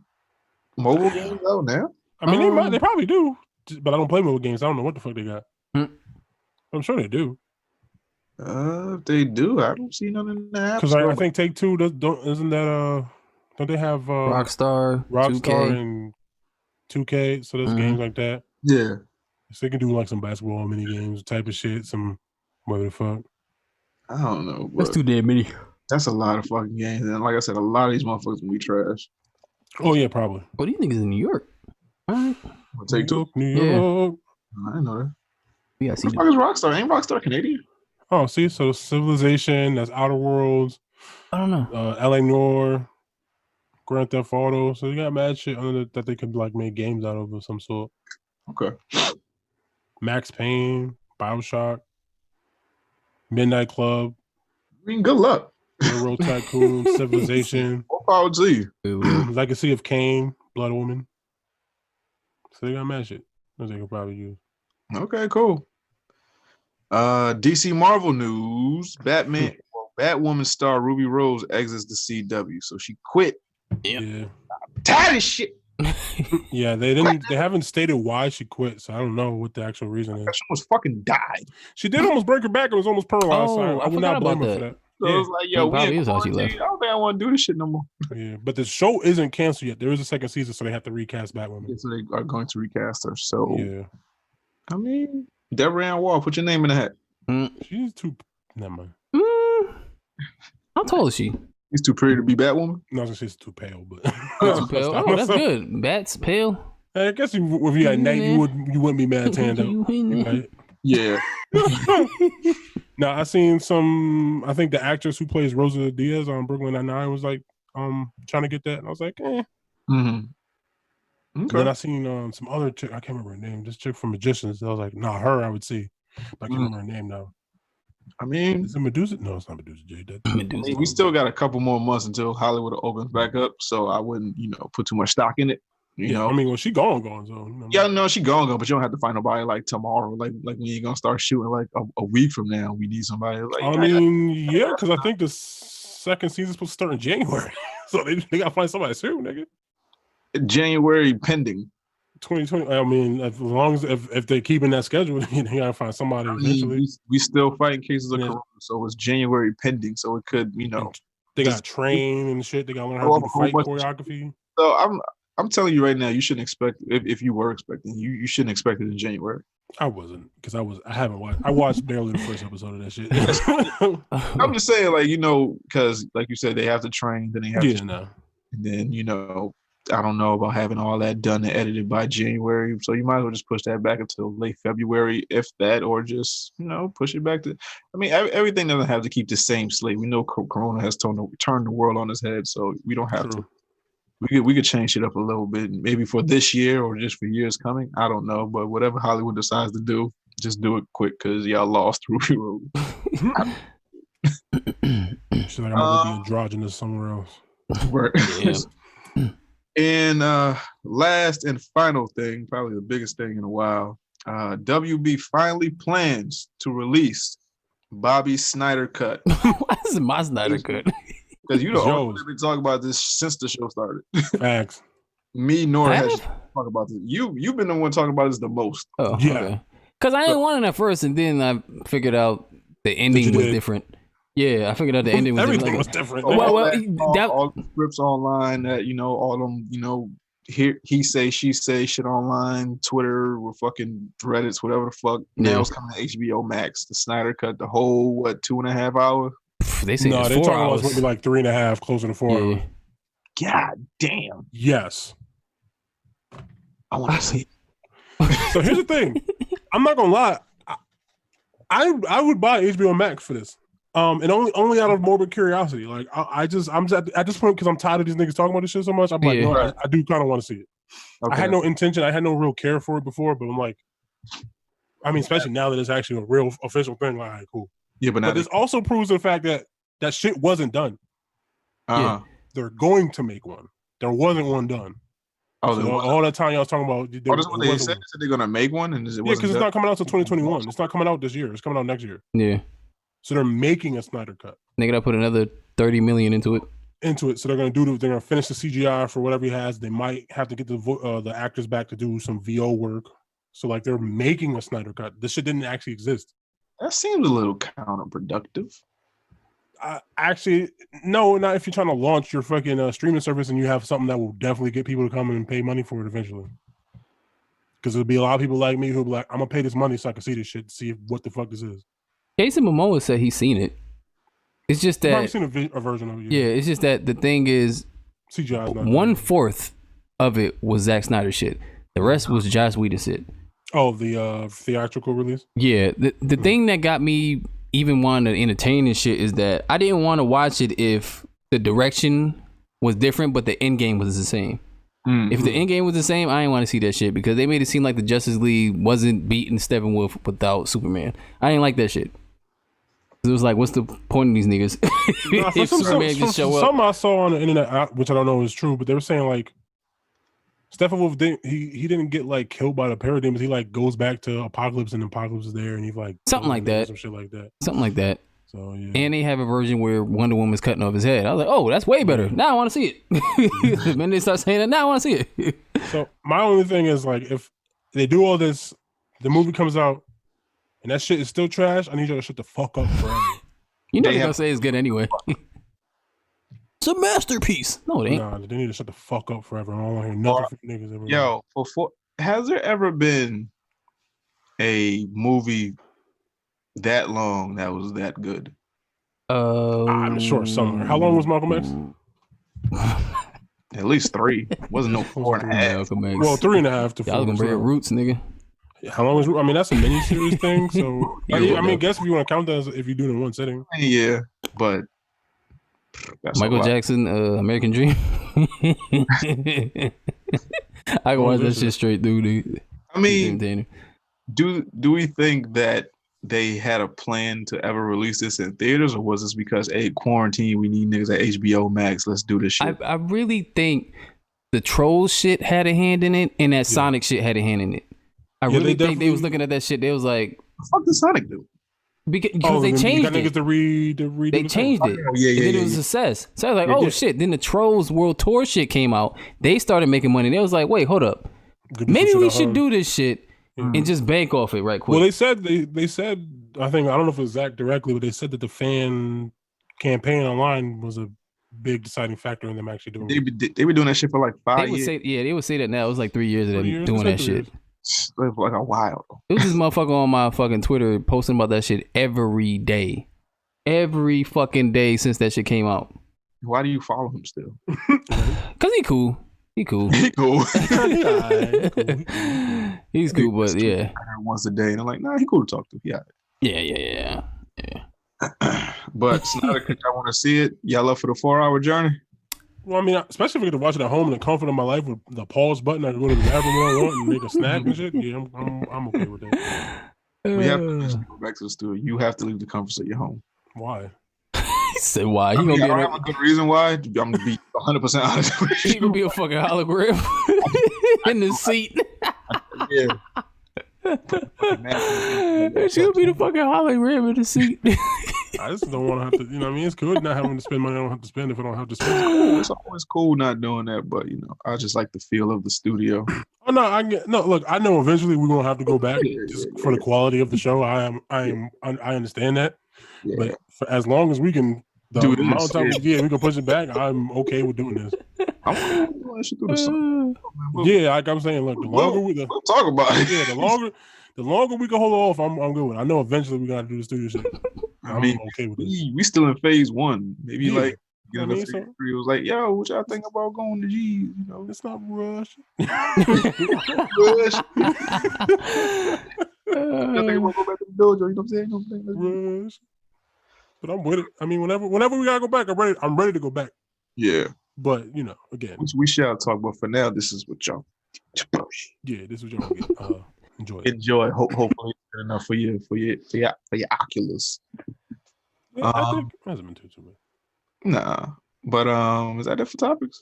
Speaker 1: mobile games out now?
Speaker 3: I mean, they probably do, but I don't play mobile games. I don't know what the fuck they got. I'm sure they do.
Speaker 1: If they do, I don't see none in the app.
Speaker 3: Because I think Take-Two isn't that don't they have
Speaker 2: Rockstar
Speaker 3: 2K. And 2K? So there's games like that.
Speaker 1: Yeah.
Speaker 3: So they can do like some basketball mini games type of shit. Some whatever the fuck.
Speaker 1: I don't know.
Speaker 2: That's too damn many.
Speaker 1: That's a lot of fucking games, and like I said, a lot of these motherfuckers will be trash.
Speaker 3: Oh yeah, probably.
Speaker 2: What do you think is in New York?
Speaker 1: Take-Two,
Speaker 3: New York.
Speaker 1: I didn't know that.
Speaker 2: Yeah,
Speaker 1: what the fuck is Rockstar? Ain't Rockstar Canadian?
Speaker 3: Oh, see, so Civilization, that's Outer Worlds.
Speaker 2: I don't know.
Speaker 3: LA Noire, Grand Theft Auto. So you got mad shit under that they could like make games out of some sort.
Speaker 1: Okay.
Speaker 3: Max Payne, BioShock, Midnight Club.
Speaker 1: I mean, good luck.
Speaker 3: Railroad Tycoon, Civilization.
Speaker 1: What power to you?
Speaker 3: Legacy of Kain, Blood Woman. So they got mad shit that they could probably use.
Speaker 1: Okay, cool. DC Marvel news: Batwoman star Ruby Rose exits the CW, so she quit.
Speaker 3: Yeah.
Speaker 1: I'm tired of shit.
Speaker 3: Yeah, they haven't stated why she quit, so I don't know what the actual reason is.
Speaker 1: She almost fucking died.
Speaker 3: She did almost break her back and was almost paralyzed.
Speaker 2: Oh,
Speaker 3: I would not blame her for that.
Speaker 1: So it was like, yo,
Speaker 2: I don't think
Speaker 1: I want to do this shit no more.
Speaker 3: Yeah, but the show isn't canceled yet. There is a second season, so they have to recast Batwoman.
Speaker 1: Yeah, so they are going to recast her. So
Speaker 3: yeah,
Speaker 1: I mean, Deborah Ann Wall, put your name in the hat.
Speaker 3: She's too. Never mind.
Speaker 2: How tall is she?
Speaker 1: She's too pretty to be Batwoman.
Speaker 3: No, she's too pale, but
Speaker 2: too pale. Oh, that's good. Bats pale.
Speaker 3: I guess if you had night, you wouldn't be mad tanned out. Right?
Speaker 1: Yeah.
Speaker 3: Now I seen some. I think the actress who plays Rosa Diaz on Brooklyn Nine-Nine was like trying to get that, and I was like, eh.
Speaker 1: Mm-hmm.
Speaker 3: Okay. Then I seen some other chick. I can't remember her name. This chick from Magicians. I was like, nah, her I would see. But I can't remember her name now.
Speaker 1: I mean,
Speaker 3: is it Medusa? No, it's not Medusa.
Speaker 1: We still got a couple more months until Hollywood opens back up, so I wouldn't, put too much stock in it. You know,
Speaker 3: I mean, well, she gone, so.
Speaker 1: Yeah, no, she gone, but you don't have to find nobody like tomorrow. Like we ain't gonna start shooting like a week from now. We need somebody like.
Speaker 3: I mean, yeah, because I think the second season's supposed to start in January, so they gotta find somebody soon, nigga.
Speaker 1: January pending.
Speaker 3: 2020. I mean, as long as if they're keeping that schedule, they gotta find somebody eventually.
Speaker 1: We still fighting cases of corona, so it's January pending. So it could,
Speaker 3: they got train and shit. They gotta learn how to do fight choreography.
Speaker 1: So I'm telling you right now, you shouldn't expect. If you were expecting, you shouldn't expect it in January.
Speaker 3: I wasn't, because I haven't watched. I watched barely the first episode of that shit.
Speaker 1: I'm just saying, because like you said, they have to train, then they have to.
Speaker 3: No.
Speaker 1: And then I don't know about having all that done and edited by January, so you might as well just push that back until late February, if that, or just push it back to. I mean, everything doesn't have to keep the same slate. We know Corona has turned the world on its head, so we don't have to. We could change it up a little bit, maybe for this year or just for years coming. I don't know, but whatever Hollywood decides to do, just do it quick because y'all lost Ruby Road.
Speaker 3: She's like, I'm gonna be androgynous somewhere else.
Speaker 1: Right. Yeah. And last and final thing, probably the biggest thing in a while, WB finally plans to release Bobby's Snyder cut.
Speaker 2: Why is it my Snyder cut?
Speaker 1: Because only been talking about this since the show started.
Speaker 3: Facts.
Speaker 1: Me nor Hesh talk about this. You've been the one talking about this the most.
Speaker 2: Oh, yeah. Okay. Because I ain't wanting at first, and then I figured out the ending was different. Yeah, I figured out the ending was
Speaker 3: everything was different.
Speaker 1: All the scripts online that all them he say she say shit online, Twitter, or fucking Reddits, whatever the fuck. Now it's coming to HBO Max. The Snyder cut, the whole 2.5 hours.
Speaker 2: They say
Speaker 3: they're talking about it's going to be like 3.5, closer to 4 hours.
Speaker 1: God damn.
Speaker 3: Yes.
Speaker 1: I want to see
Speaker 3: it. So here's the thing. I'm not going to lie. I would buy HBO Max for this. And only out of morbid curiosity. Like I'm just at this point, because I'm tired of these niggas talking about this shit so much. I'm like, I do kind of want to see it. Okay. I had no intention. I had no real care for it before, but I'm like, I mean, especially now that it's actually a real official thing. Like, all right, cool. Yeah, but this also proves the fact that shit wasn't done.
Speaker 1: Yeah.
Speaker 3: They're going to make one. There wasn't one done. All that time y'all was talking about.
Speaker 1: That's what they said. They're going to make one, and
Speaker 3: because it's not coming out until 2021. It's not coming out this year. It's coming out next year.
Speaker 2: Yeah.
Speaker 3: So they're making a Snyder cut.
Speaker 2: They gotta put another $30 million into it.
Speaker 3: So they're gonna they're gonna finish the CGI for whatever he has. They might have to get the actors back to do some VO work. So like they're making a Snyder cut. This shit didn't actually exist.
Speaker 1: That seems a little counterproductive.
Speaker 3: Actually, no, not if you're trying to launch your fucking streaming service and you have something that will definitely get people to come in and pay money for it eventually. Because there'll be a lot of people like me who'll be like, I'm gonna pay this money so I can see this shit, see what the fuck this is.
Speaker 2: Jason Momoa said he's seen it. It's just that
Speaker 3: I've seen a version of it.
Speaker 2: Yeah, it's just that the thing is,
Speaker 3: CGI is not
Speaker 2: 1/4 of it was Zack Snyder shit. The rest was Joss Whedon shit.
Speaker 3: Oh, the theatrical release?
Speaker 2: Yeah, the thing that got me even wanting to entertain this shit is that I didn't want to watch it if the direction was different, but the end game was the same. Mm-hmm. If the end game was the same, I didn't want to see that shit because they made it seem like the Justice League wasn't beating Steppenwolf without Superman. I didn't like that shit. It was like, what's the point of these niggas? If Superman just show up.
Speaker 3: Something I saw on the internet, which I don't know is true, but they were saying like Steppenwolf he didn't get like killed by the parademons. He like goes back to Apocalypse and Apocalypse is there, and he's like
Speaker 2: something like that,
Speaker 3: some shit like that,
Speaker 2: something like that.
Speaker 3: So yeah.
Speaker 2: And they have a version where Wonder Woman's cutting off his head. I was like, oh, that's way better. Now I want to see it. The minute they start saying that, now I want to see it.
Speaker 3: So my only thing is like, if they do all this, the movie comes out, and that shit is still trash, I need y'all to shut the fuck up forever.
Speaker 2: You know they're going to say it's good anyway. It's a masterpiece. No, it ain't.
Speaker 3: Nah, they need to shut the fuck up forever. I don't want to hear nothing from niggas ever.
Speaker 1: Yo, has there ever been a movie that long that was that good?
Speaker 3: I'm sure somewhere. How long was Malcolm X?
Speaker 1: At least 3. Wasn't no 4.5.
Speaker 2: Malcolm X.
Speaker 3: Well, 3.5 to 4.
Speaker 2: Y'all gonna bring roots, nigga.
Speaker 3: How long is? I mean, that's a mini-series thing. So I mean, I guess if you want to count that as if you do it in one sitting.
Speaker 1: Yeah, but that's
Speaker 2: Michael Jackson, American Dream. I can watch that shit straight through, dude.
Speaker 1: I mean, do we think that they had a plan to ever release this in theaters, or was this because quarantine, we need niggas at HBO Max, let's do this shit?
Speaker 2: I really think the Trolls shit had a hand in it, and that Sonic shit had a hand in it. I really think they was looking at that shit. They was like,
Speaker 1: "What the fuck did Sonic do?"
Speaker 2: Because they changed it. They changed it. And then it was a success. So I was like, oh shit. Then the Trolls World Tour shit came out. They started making money. They was like, wait, hold up. Maybe we should do this shit and just bank off it right quick.
Speaker 3: Well, they said I think, I don't know if it was Zach directly, but they said that the fan campaign online was a big deciding factor in them actually doing it.
Speaker 1: They were doing that shit for like 5 years.
Speaker 2: They would say that now. It was like 3 years of them doing that shit.
Speaker 1: Like a while.
Speaker 2: It was this motherfucker on my fucking Twitter posting about that shit every day. Every fucking day since that shit came out.
Speaker 1: Why do you follow him still?
Speaker 2: Cause he cool. He cool.
Speaker 1: He cool.
Speaker 2: He's cool, but yeah.
Speaker 1: Once a day, and I'm like, nah, he cool to talk to. Yeah. But Snyder, I want to see it. Y'all up for the 4-hour journey?
Speaker 3: Well, I mean, especially if we get to watch it at home in the comfort of my life with the pause button, I can go to the bathroom when I want and make a snack and shit. Yeah, I'm okay with that.
Speaker 1: We have to go back to the studio. You have to leave the comforts of your home.
Speaker 3: Why?
Speaker 2: He said why?
Speaker 1: I don't have a good reason why. I'm gonna be 100% honest with you.
Speaker 2: He gonna be a fucking hologram in the seat.
Speaker 1: Yeah.
Speaker 2: She gonna be the fucking hologram in the seat.
Speaker 3: I just don't want to have to, you know what I mean? It's good not having to spend money I don't have to spend if I don't have to spend.
Speaker 1: It's always cool not doing that, but you know, I just like the feel of the studio.
Speaker 3: Oh no, look, I know eventually we're gonna have to go back for the quality of the show. I understand that. Yeah. But for as long as we can do it, we can push it back. I'm okay with doing this. Yeah, like I'm saying, look, the longer we'll
Speaker 1: talk about it.
Speaker 3: Yeah, the longer we can hold off, I'm good with it. I know eventually we gotta do the studio shit.
Speaker 1: I mean, okay with this. We still in phase 1. Maybe like phase 3 was like, yo, what y'all think about going to G? You know,
Speaker 3: it's not rush.
Speaker 1: Rush. Y'all think about going back to the dojo? You know what I'm saying?
Speaker 3: Rush. But I'm with it. I mean, whenever we gotta go back, I'm ready to go back.
Speaker 1: Yeah.
Speaker 3: But you know, again,
Speaker 1: we shall talk. But for now, this is what y'all.
Speaker 3: Yeah, this is what y'all get.
Speaker 1: Enjoy. Hopefully, it's good enough for your Oculus.
Speaker 3: I think it hasn't been too bad.
Speaker 1: Nah, but is that it for topics?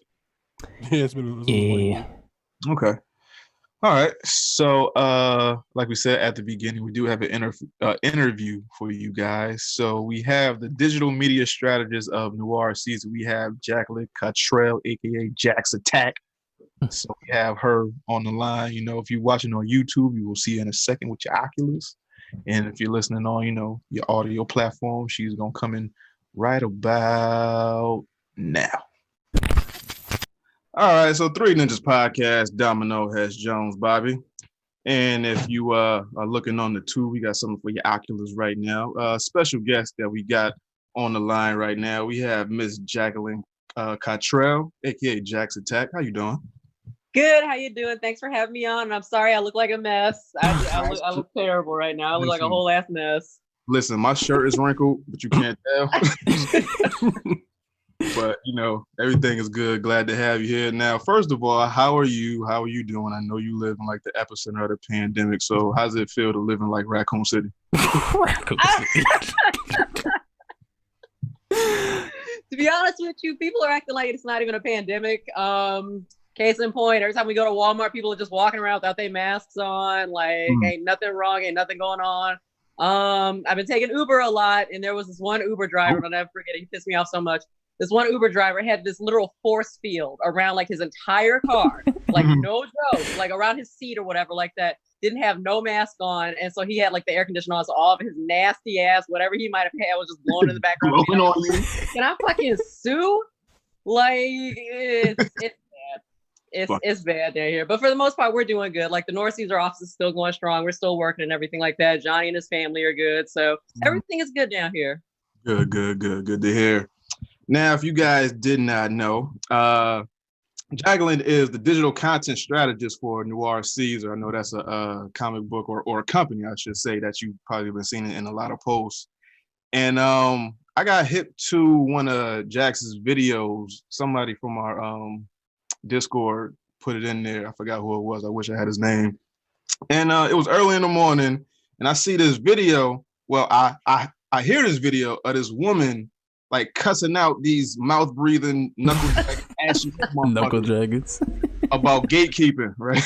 Speaker 3: Yeah, it's been.
Speaker 1: Okay. All right. So, like we said at the beginning, we do have an interview for you guys. So we have the digital media strategist of Noir Season. We have Jacqueline Cottrell, aka Jax Attaxx. So we have her on the line. You know, if you're watching on YouTube, you will see her in a second with your Oculus. And if you're listening on, you know, your audio platform, she's gonna come in right about now. All right, so Three Ninjas Podcast, Domino, Hesh, Jones, Bobby. And if you are looking on the tube, we got something for your Oculus right now. Special guest that we got on the line right now, we have Miss Jacqueline Cottrell, aka Jax Attaxx. How you doing?
Speaker 4: Good. How you doing? Thanks for having me on. I'm sorry I look like a mess. I look terrible right now. I look like a whole ass mess.
Speaker 1: Listen, my shirt is wrinkled, but you can't tell. But you know, everything is good. Glad to have you here. Now, first of all, how are you? How are you doing? I know you live in like the epicenter of the pandemic. So how does it feel to live in like Raccoon City?
Speaker 4: To be honest with you, people are acting like it's not even a pandemic. Case in point, every time we go to Walmart, people are just walking around without their masks on. Like, ain't nothing wrong, ain't nothing going on. I've been taking Uber a lot, and there was this one Uber driver, I'll never forget, he pissed me off so much. This one Uber driver had this literal force field around like his entire car, like no joke, like around his seat or whatever like that. Didn't have no mask on, and so he had like the air conditioner on, so all of his nasty ass, whatever he might have had, was just blowing in the background. Can I fucking sue? Like it's bad. It's bad down here, but for the most part, we're doing good. Like the North Caesar office is still going strong. We're still working and everything like that. Johnny and his family are good, so everything is good down here. Good
Speaker 1: to hear. Now, if you guys did not know, Jacqueline is the digital content strategist for Noir Caesar. I know that's a comic book or a company, I should say, that you've probably been seeing in a lot of posts. And I got hip to one of Jax's videos. Somebody from our Discord put it in there. I forgot who it was. I wish I had his name. And it was early in the morning, and I see this video. Well, I hear this video of this woman like cussing out these mouth breathing knuckle
Speaker 2: dragons
Speaker 1: about gatekeeping, right?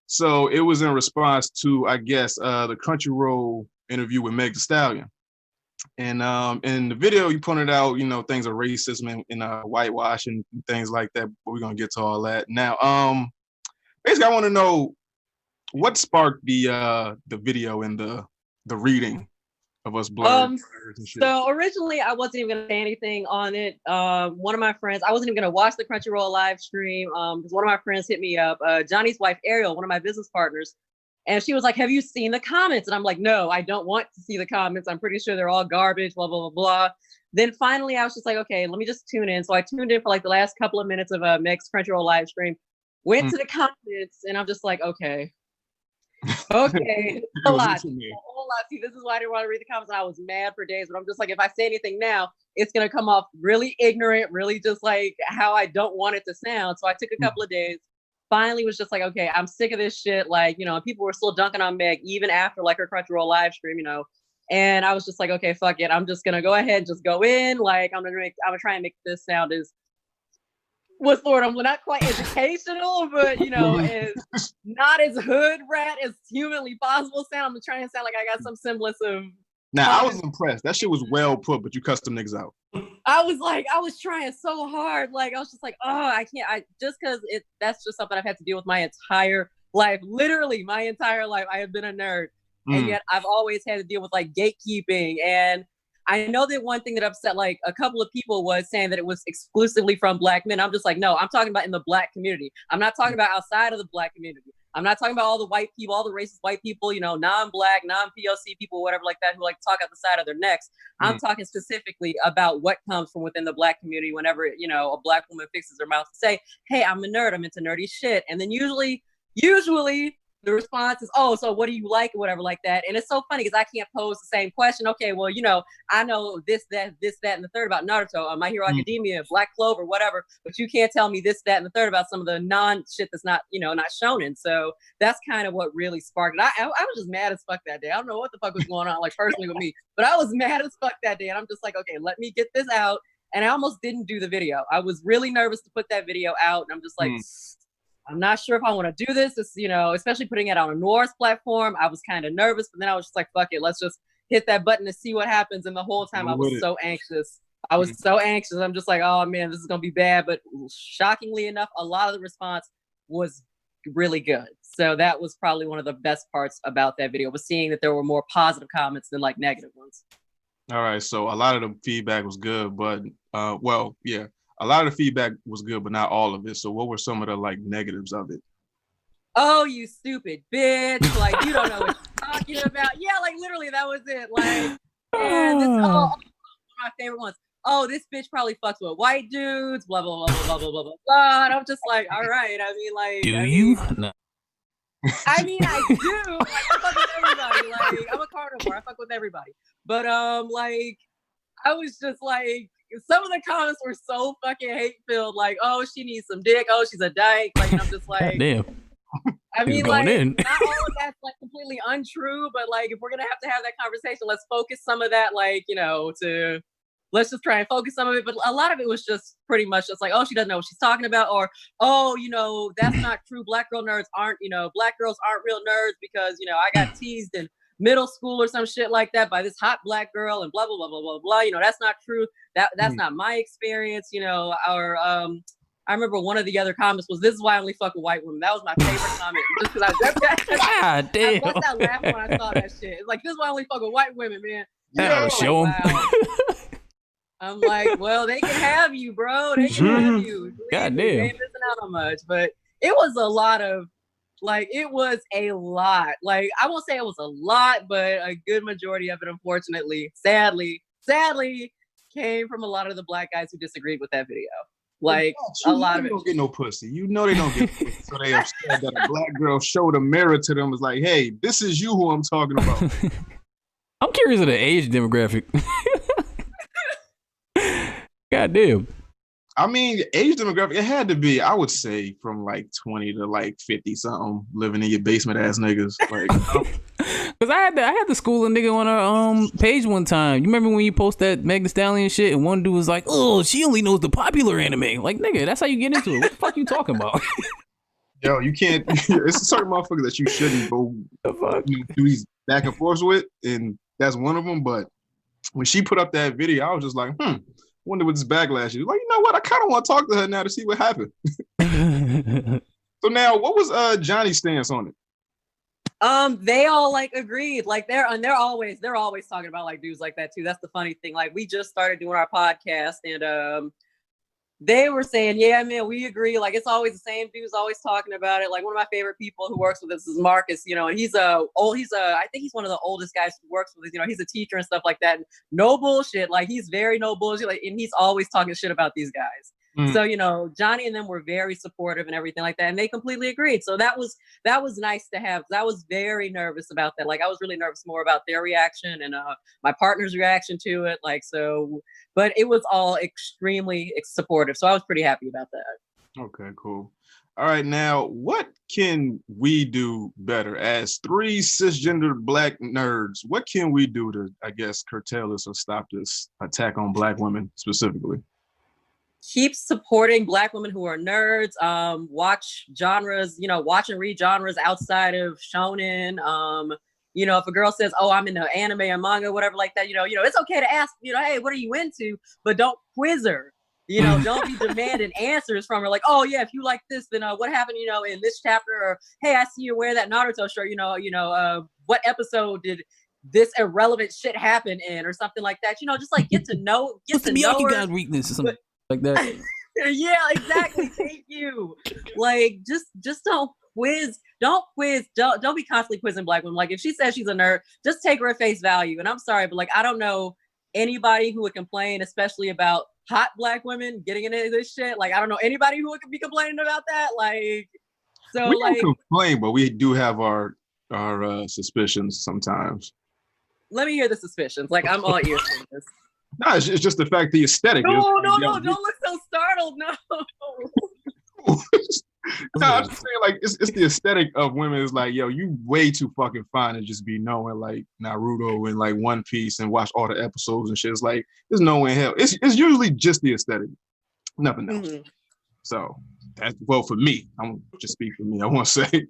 Speaker 1: So it was in response to, I guess, the Crunchyroll interview with Meg Thee Stallion. And in the video, you pointed out, you know, things of racism and whitewash and things like that. But we're gonna get to all that now. Basically, I want to know what sparked the video and the reading of us blurred.
Speaker 4: So originally I wasn't even gonna say anything on it. One of my friends, I wasn't even gonna watch the Crunchyroll live stream because one of my friends hit me up, Johnny's wife Ariel, one of my business partners, and she was like, have you seen the comments? And I'm like, no, I don't want to see the comments. I'm pretty sure they're all garbage, blah, blah, blah, blah. Then finally I was just like, okay, let me just tune in. So I tuned in for like the last couple of minutes of Meg's Crunchyroll live stream, went to the comments, and I'm just like, okay, a lot. A whole lot. See, this is why I didn't want to read the comments. And I was mad for days, but I'm just like, if I say anything now, it's gonna come off really ignorant, really just like how I don't want it to sound. So I took a couple of days. Finally, was just like, okay, I'm sick of this shit. Like, you know, and people were still dunking on Meg even after like her Crunchyroll live stream, you know. And I was just like, okay, fuck it. I'm just gonna go ahead and just go in. Like, I'm gonna try and make this sound as what's the word? I'm not quite educational, but you know, as not as hood rat as humanly possible sound. I'm trying to sound like I got some semblance of.
Speaker 1: Now I was impressed. That shit was well put, but you cussed them niggas out.
Speaker 4: I was trying so hard. Like I was just like, oh, I can't. Just because that's just something I've had to deal with my entire life. Literally, my entire life, I have been a nerd, and yet I've always had to deal with like gatekeeping. And I know that one thing that upset like a couple of people was saying that it was exclusively from Black men. I'm just like, no, I'm talking about in the Black community. I'm not talking about outside of the Black community. I'm not talking about all the white people, all the racist white people, you know, non-Black, non-POC people, whatever like that, who like to talk out the side of their necks. I'm talking specifically about what comes from within the Black community whenever, you know, a Black woman fixes her mouth to say, hey, I'm a nerd, I'm into nerdy shit. And then usually the response is, oh, so what do you like or whatever like that. And it's so funny because I can't pose the same question. Okay, well, you know, I know this, that, and the third about Naruto, My Hero Academia, Black Clover, whatever, but you can't tell me this, that, and the third about some of the non-shit that's not, you know, not shonen. So that's kind of what really sparked it. I was just mad as fuck that day. I don't know what the fuck was going on, like personally with me, but I was mad as fuck that day. And I'm just like, okay, let me get this out. And I almost didn't do the video. I was really nervous to put that video out. And I'm just like, I'm not sure if I want to do this. It's, you know, especially putting it on a Noir's platform. I was kind of nervous, but then I was just like, fuck it. Let's just hit that button to see what happens. And the whole time I was so anxious. I'm just like, oh man, this is going to be bad. But shockingly enough, a lot of the response was really good. So that was probably one of the best parts about that video, was seeing that there were more positive comments than like negative ones.
Speaker 1: All right. So a lot of the feedback was good, but well, yeah. A lot of the feedback was good, but not all of it. So what were some of the like negatives of it?
Speaker 4: Oh, you stupid bitch. Like, you don't know what you're talking about. Yeah, like literally that was it. Like, and this, one of my favorite ones. Oh, this bitch probably fucks with white dudes, blah, blah, blah, blah, blah, blah, blah, blah. And I'm just like, all right. I mean, like.
Speaker 2: Do you? No.
Speaker 4: I mean, I do. Like, I fuck with everybody. Like, I'm a carnivore. I fuck with everybody. But, like, I was just like, some of the comments were so fucking hate-filled, like, oh, she needs some dick, oh, she's a dyke, like, and I'm just like,
Speaker 2: damn.
Speaker 4: I mean, like, not all of that's like completely untrue, but like, if we're gonna have that conversation, let's focus some of that, like, you know, let's just try and focus some of it. But a lot of it was just pretty much just like, oh, she doesn't know what she's talking about, or, oh, you know, that's not true. Black girls aren't real nerds because, you know, I got teased in middle school or some shit like that by this hot Black girl and blah, blah, blah, blah, blah, blah. You know, that's not true. That's not my experience. You know, I remember one of the other comments was, this is why I only fuck with white women. That was my favorite comment. Just because I bust out laughing when I saw that shit. It's like, this is why I only fuck with white women, man.
Speaker 2: Yeah, show them.
Speaker 4: Wow. I'm like, well, they can have you, bro. They can have you.
Speaker 2: God damn.
Speaker 4: They ain't missing out on much. But it was a lot. Like, I won't say it was a lot, but a good majority of it, unfortunately, sadly, came from a lot of the Black guys who disagreed with that video. Like a lot of
Speaker 1: they
Speaker 4: it.
Speaker 1: don't get no pussy. You know they don't get pussy. So they upset that a black girl showed a mirror to them. Was like, hey, this is you who I'm talking about.
Speaker 2: I'm curious of the age demographic. God damn.
Speaker 1: I mean, age demographic, it had to be, I would say, from like 20 to like 50 something, living in your basement ass niggas. Like,
Speaker 2: Cause I had to school a nigga on our page one time. You remember when you post that Meg Thee Stallion shit and one dude was like, "Oh, she only knows the popular anime." Like, nigga, that's how you get into it. What the fuck you talking about?
Speaker 1: yo, you can't. It's a certain motherfucker that you shouldn't go do these back and forth with, and that's one of them. But when she put up that video, I was just like, wonder what this backlash is. Like, you know what? I kind of want to talk to her now to see what happened. So now, what was Johnny's stance on it?
Speaker 4: They all like agreed. Like they're always talking about like dudes like that too. That's the funny thing. Like we just started doing our podcast and they were saying, yeah, man, we agree. Like it's always the same dudes always talking about it. Like one of my favorite people who works with us is Marcus, you know, and I think he's one of the oldest guys who works with us, you know, he's a teacher and stuff like that. No bullshit. Like he's very no bullshit. Like, and he's always talking shit about these guys. So, you know, Johnny and them were very supportive and everything like that. And they completely agreed. So that was nice to have. I was very nervous about that. Like I was really nervous more about their reaction and my partner's reaction to it. Like, so, but it was all extremely supportive. So I was pretty happy about that.
Speaker 1: Okay, cool. All right. Now, what can we do better as three cisgender black nerds? What can we do to, I guess, curtail this or stop this attack on black women specifically?
Speaker 4: Keep supporting black women who are nerds. Watch genres, you know, watch and read genres outside of shonen. You know, if a girl says, "Oh, I'm into anime or manga," whatever like that, you know, it's okay to ask, you know, "Hey, what are you into?" But don't quiz her. You know, don't be demanding answers from her. Like, "Oh yeah, if you like this, then what happened, you know, in this chapter?" Or, "Hey, I see you wear that Naruto shirt. You know, what episode did this irrelevant shit happen in?" Or something like that. You know, just like get to know
Speaker 2: Miyake
Speaker 4: her.
Speaker 2: Guy's weakness or something like that.
Speaker 4: Yeah, exactly. Thank you. Like, just don't quiz. Don't be constantly quizzing black women. Like, if she says she's a nerd, just take her at face value. And I'm sorry, but like, I don't know anybody who would complain, especially about hot black women getting into this shit. Like, I don't know anybody who would be complaining about that. Like, so
Speaker 1: we
Speaker 4: like,
Speaker 1: don't complain, but we do have our suspicions sometimes.
Speaker 4: Let me hear the suspicions. Like, I'm all ears for this.
Speaker 1: No, it's just the fact the aesthetic.
Speaker 4: No, don't look so startled. No.
Speaker 1: No, I'm just saying, like, it's the aesthetic of women. It's like, yo, you way too fucking fine to just be knowing like Naruto and like One Piece and watch all the episodes and shit. It's like, there's no way in hell. It's usually just the aesthetic, nothing else. Mm-hmm. So that's, well, for me, I'm just speak for me. I want to say.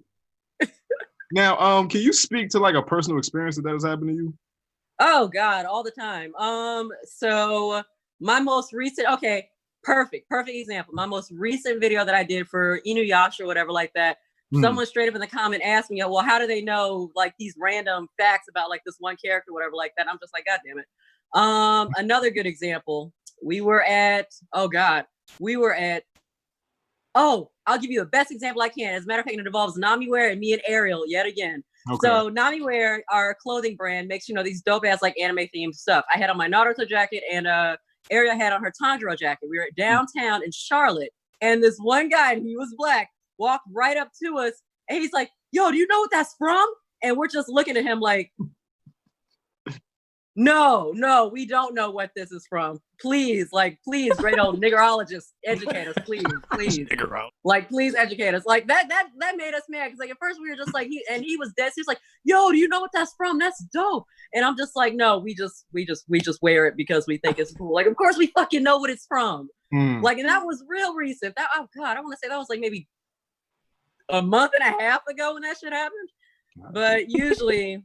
Speaker 1: Now, can you speak to like a personal experience that has happened to you?
Speaker 4: Oh God, all the time. So my most recent, perfect example. My most recent video that I did for Inuyasha or whatever like that, someone straight up in the comment asked me, well, how do they know like these random facts about like this one character, whatever like that? I'm just like, God damn it. Another good example. I'll give you the best example I can. As a matter of fact, it involves Namiware and me and Ariel yet again. Okay. So Namiware, our clothing brand, makes, you know, these dope ass like anime themed stuff. I had on my Naruto jacket and Ariel had on her Tanjiro jacket. We were at downtown in Charlotte, and this one guy, and he was black, walked right up to us, and he's like, "Yo, do you know what that's from?" And we're just looking at him like, No, we don't know what this is from. Please, great old niggerologist, educate us, please. Like, please educate us. Like that made us mad because like at first we were just like he was dead. He was like, "Yo, do you know what that's from? That's dope." And I'm just like, no, we just wear it because we think it's cool. Like, of course we fucking know what it's from. Like, and that was real recent. That, oh God, I want to say that was like maybe a month and a half ago when that shit happened. But usually,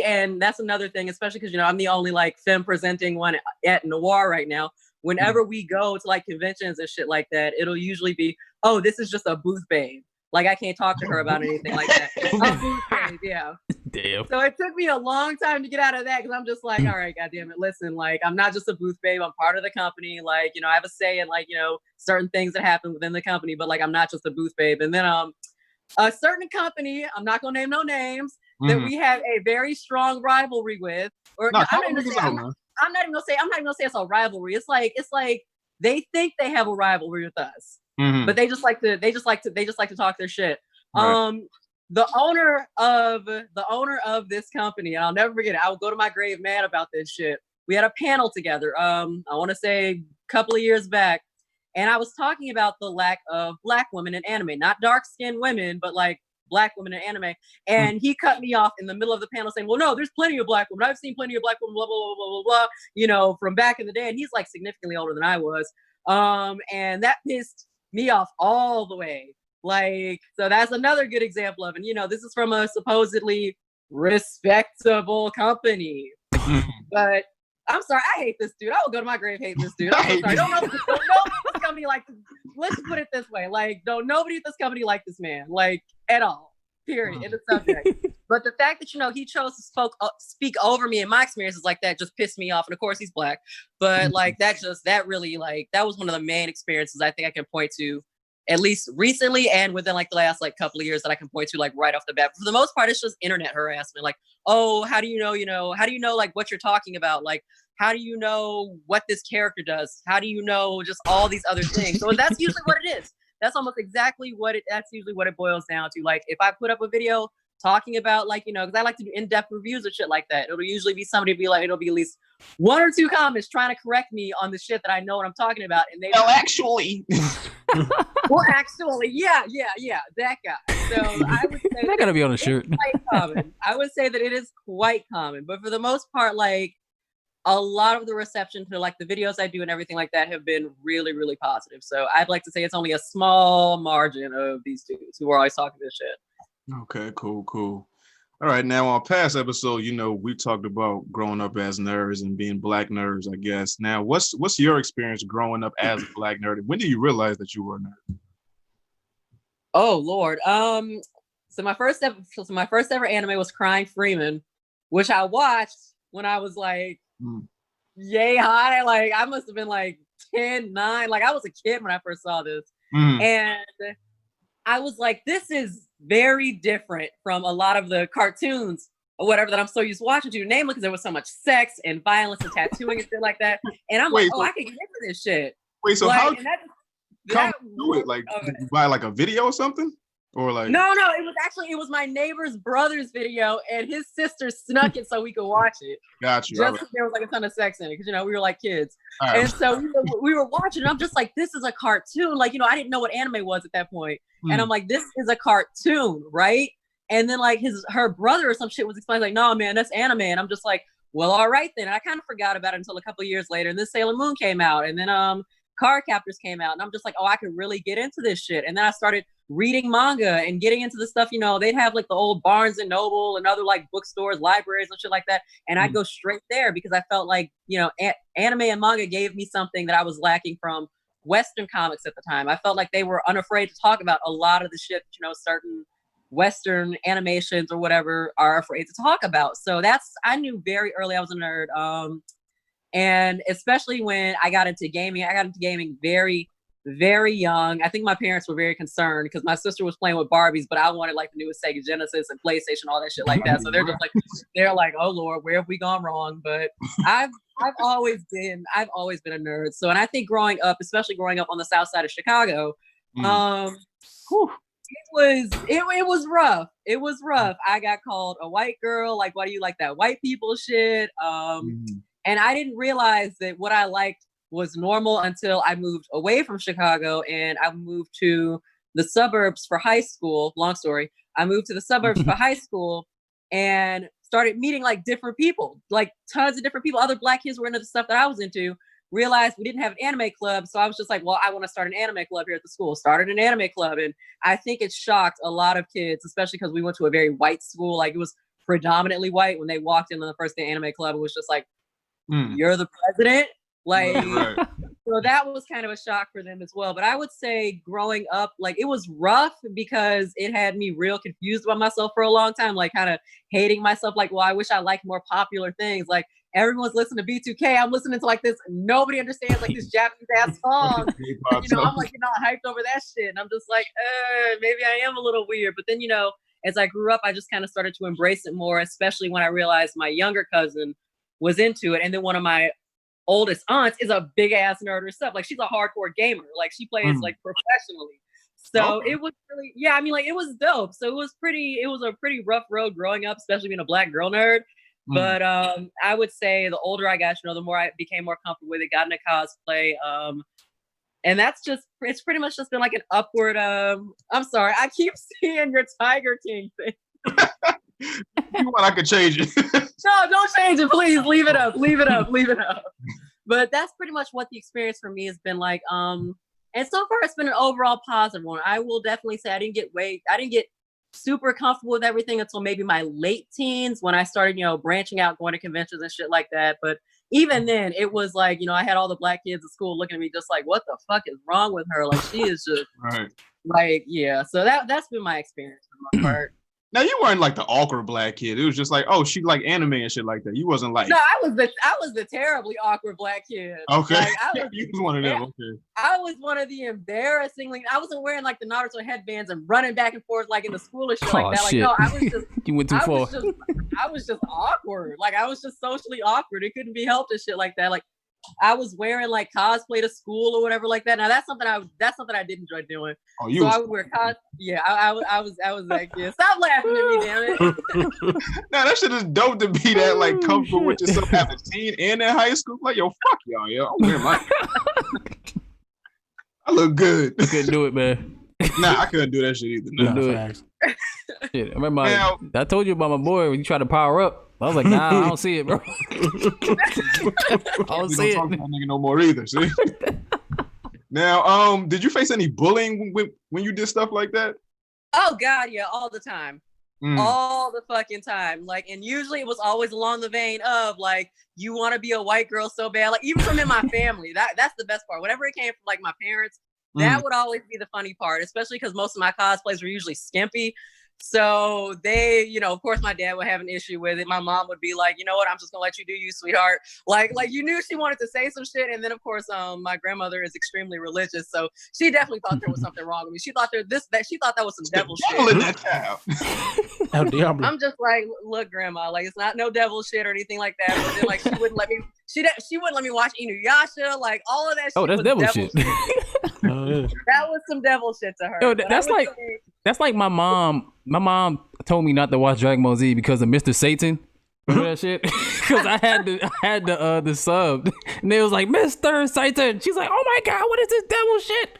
Speaker 4: and that's another thing, especially because, you know, I'm the only like femme presenting one at Noir right now. Whenever we go to like conventions and shit like that, it'll usually be, "Oh, this is just a booth babe. Like, I can't talk to her about anything like that." A booth babe, yeah.
Speaker 2: Damn.
Speaker 4: So it took me a long time to get out of that because I'm just like, all right, goddamn it, listen, like, I'm not just a booth babe. I'm part of the company. Like, you know, I have a say in like, you know, certain things that happen within the company, but like, I'm not just a booth babe. And then a certain company, I'm not gonna name no names, that we have a very strong rivalry with, or I'm not even gonna say it's a rivalry. It's like they think they have a rivalry with us, but they just like to talk their shit. Right. The owner of this company, and I'll never forget it, I will go to my grave mad about this shit. We had a panel together, I want to say a couple of years back, and I was talking about the lack of Black women in anime, not dark-skinned women, but like Black women in anime. And he cut me off in the middle of the panel saying, well, no, there's plenty of Black women. I've seen plenty of Black women, blah, blah, blah, blah, blah, blah, you know, from back in the day. And he's like significantly older than I was. And that pissed me off all the way. Like, so that's another good example of, and you know, this is from a supposedly respectable company. But I'm sorry, I hate this dude. I will go to my grave hating this dude. I'm so sorry. Don't nobody at this company like this. Let's put it this way. Like, don't nobody at this company like this man. Like, at all. Period. In the subject. But the fact that, you know, he chose to speak over me and my experiences like that just pissed me off. And of course he's Black. But like that really like that was one of the main experiences I think I can point to, at least recently and within like the last like couple of years, that I can point to like right off the bat. For the most part, it's just internet harassment. Like, oh, how do you know, how do you know like what you're talking about? Like, how do you know what this character does? How do you know just all these other things? So that's usually what it is. That's almost exactly that's usually what it boils down to. Like if I put up a video talking about like, you know, because I like to do in-depth reviews of shit like that. It'll usually be somebody it'll be at least 1 or 2 comments trying to correct me on the shit that I know what I'm talking about. And they
Speaker 1: actually.
Speaker 4: Well, actually, yeah, that guy. So I would say
Speaker 2: that gotta be on a shirt.
Speaker 4: Quite common. I would say that it is quite common, but for the most part, like a lot of the reception to like the videos I do and everything like that have been really, really positive. So I'd like to say it's only a small margin of these dudes who are always talking this shit.
Speaker 1: Okay, cool. All right, now on past episode, you know, we talked about growing up as nerds and being Black nerds, I guess. Now, what's your experience growing up as a Black nerd? When did you realize that you were a nerd?
Speaker 4: Oh Lord. So my first ever anime was Crying Freeman, which I watched when I was like yay high. Like I must have been like 10, 9. Like I was a kid when I first saw this. And I was like, this is very different from a lot of the cartoons or whatever that I'm so used to watching to, namely because there was so much sex and violence and tattooing and shit like that. And I'm like, I can get into this shit.
Speaker 1: Wait, so
Speaker 4: like,
Speaker 1: how come do it? Like, did you buy like a video or something? Or like
Speaker 4: No, it was my neighbor's brother's video, and his sister snuck it so we could watch it.
Speaker 1: Got you.
Speaker 4: Just because there was like a ton of sex in it, because you know we were like kids, and so we were watching. And I'm just like, this is a cartoon. Like, you know, I didn't know what anime was at that point, and I'm like, this is a cartoon, right? And then like her brother or some shit was explaining like, no man, that's anime, and I'm just like, well, all right then. And I kind of forgot about it until a couple of years later, and then Sailor Moon came out, and then Card Captors came out, and I'm just like, oh, I could really get into this shit. And then I started reading manga and getting into the stuff, you know, they'd have like the old Barnes and Noble and other like bookstores, libraries and shit like that. And I'd go straight there because I felt like, you know, anime and manga gave me something that I was lacking from Western comics at the time. I felt like they were unafraid to talk about a lot of the shit that, you know, certain Western animations or whatever are afraid to talk about. So I knew very early I was a nerd. And especially when I got into gaming very, very young. I think my parents were very concerned because my sister was playing with Barbies, but I wanted like the newest Sega Genesis and PlayStation, all that shit like that. So they're like, oh Lord, where have we gone wrong? But I've always been a nerd. So, and I think growing up, especially growing up on the south side of Chicago, it was rough. It was rough. I got called a white girl. Like, why do you like that white people shit? And I didn't realize that what I liked was normal until I moved away from Chicago and I moved to the suburbs for high school. Long story. I moved to the suburbs for high school and started meeting like different people, like tons of different people. Other Black kids were into the stuff that I was into. Realized we didn't have an anime club. So I was just like, well, I want to start an anime club here at the school. Started an anime club. And I think it shocked a lot of kids, especially because we went to a very white school. Like it was predominantly white. When they walked in on the first day anime club, it was just like, you're the president. Like, so that was kind of a shock for them as well. But I would say growing up, like it was rough because it had me real confused about myself for a long time, like kind of hating myself. Like, well, I wish I liked more popular things. Like everyone's listening to B2K. I'm listening to like this, nobody understands like this Japanese ass song. You know, I'm like, hyped over that shit. And I'm just like, maybe I am a little weird. But then, you know, as I grew up, I just kind of started to embrace it more, especially when I realized my younger cousin was into it. And then one of my oldest aunt is a big ass nerd herself. Like, she's a hardcore gamer. Like, she plays like professionally. So it was really, yeah, I mean, like, it was dope. So it was a pretty rough road growing up, especially being a Black girl nerd. But I would say the older I got, the more I became more comfortable with it, got into cosplay. And it's pretty much just been like an upward, I'm sorry, I keep seeing your Tiger King thing.
Speaker 1: If you want, I could change it.
Speaker 4: No, don't change it, please. Leave it up. But that's pretty much what the experience for me has been like. And so far, it's been an overall positive one. I will definitely say I didn't get super comfortable with everything until maybe my late teens when I started, branching out, going to conventions and shit like that. But even then, it was like, I had all the Black kids at school looking at me just like, what the fuck is wrong with her? Like, she is just
Speaker 1: right.
Speaker 4: Like, yeah. So that's been my experience for the most part.
Speaker 1: Now, you weren't like the awkward Black kid. It was just like, oh, she like anime and shit like that. You wasn't like.
Speaker 4: No, I was the terribly awkward Black kid.
Speaker 1: Okay.
Speaker 4: Like,
Speaker 1: you was one of them. Okay.
Speaker 4: I was one of the embarrassingly. I wasn't wearing like the Naruto headbands and running back and forth like in the school and shit like that. Like,
Speaker 2: shit.
Speaker 4: no, I was just.
Speaker 2: You went too far.
Speaker 4: I was just awkward. Like, I was just socially awkward. It couldn't be helped and shit like that. Like, I was wearing like cosplay to school or whatever like that. Now that's something I did enjoy doing.
Speaker 1: Oh,
Speaker 4: I would wear Yeah, I was like, yeah. Stop laughing at me, damn it.
Speaker 1: Nah, that shit is dope to be that like comfortable with yourself as a teen and in high school. Like, yo, fuck y'all, yo. I'm wearing my. I look good.
Speaker 2: You couldn't do it, man.
Speaker 1: Nah, I couldn't do that shit either. Nah.
Speaker 2: Do it. Shit, I remember I told you about my boy when you tried to power up. I was like, nah, I don't see it, bro. I don't see it.
Speaker 1: Talk to that nigga no more either. See? Now, did you face any bullying when you did stuff like that?
Speaker 4: Oh God, yeah, all the time. All the fucking time. Like, and usually it was always along the vein of like, you want to be a white girl so bad. Like, even from in my family, that's the best part. Whenever it came from like my parents, that would always be the funny part, especially because most of my cosplays were usually skimpy. So they, of course my dad would have an issue with it. My mom would be like, you know what, I'm just gonna let you do you, sweetheart. Like you knew she wanted to say some shit. And then of course, my grandmother is extremely religious. So she definitely thought there was something wrong with me. She thought that was some devil shit.
Speaker 1: In that child.
Speaker 4: I'm just like, look, grandma, like it's not no devil shit or anything like that. But then like she wouldn't let me watch Inuyasha, like all of that shit.
Speaker 2: Oh, that's devil shit.
Speaker 4: That was some devil shit to her.
Speaker 2: Yo, that's like my mom. My mom told me not to watch Dragon Ball Z because of Mr. Satan. Remember that shit? Because I had the sub, and they was like Mr. Satan. She's like, oh my god, what is this devil shit?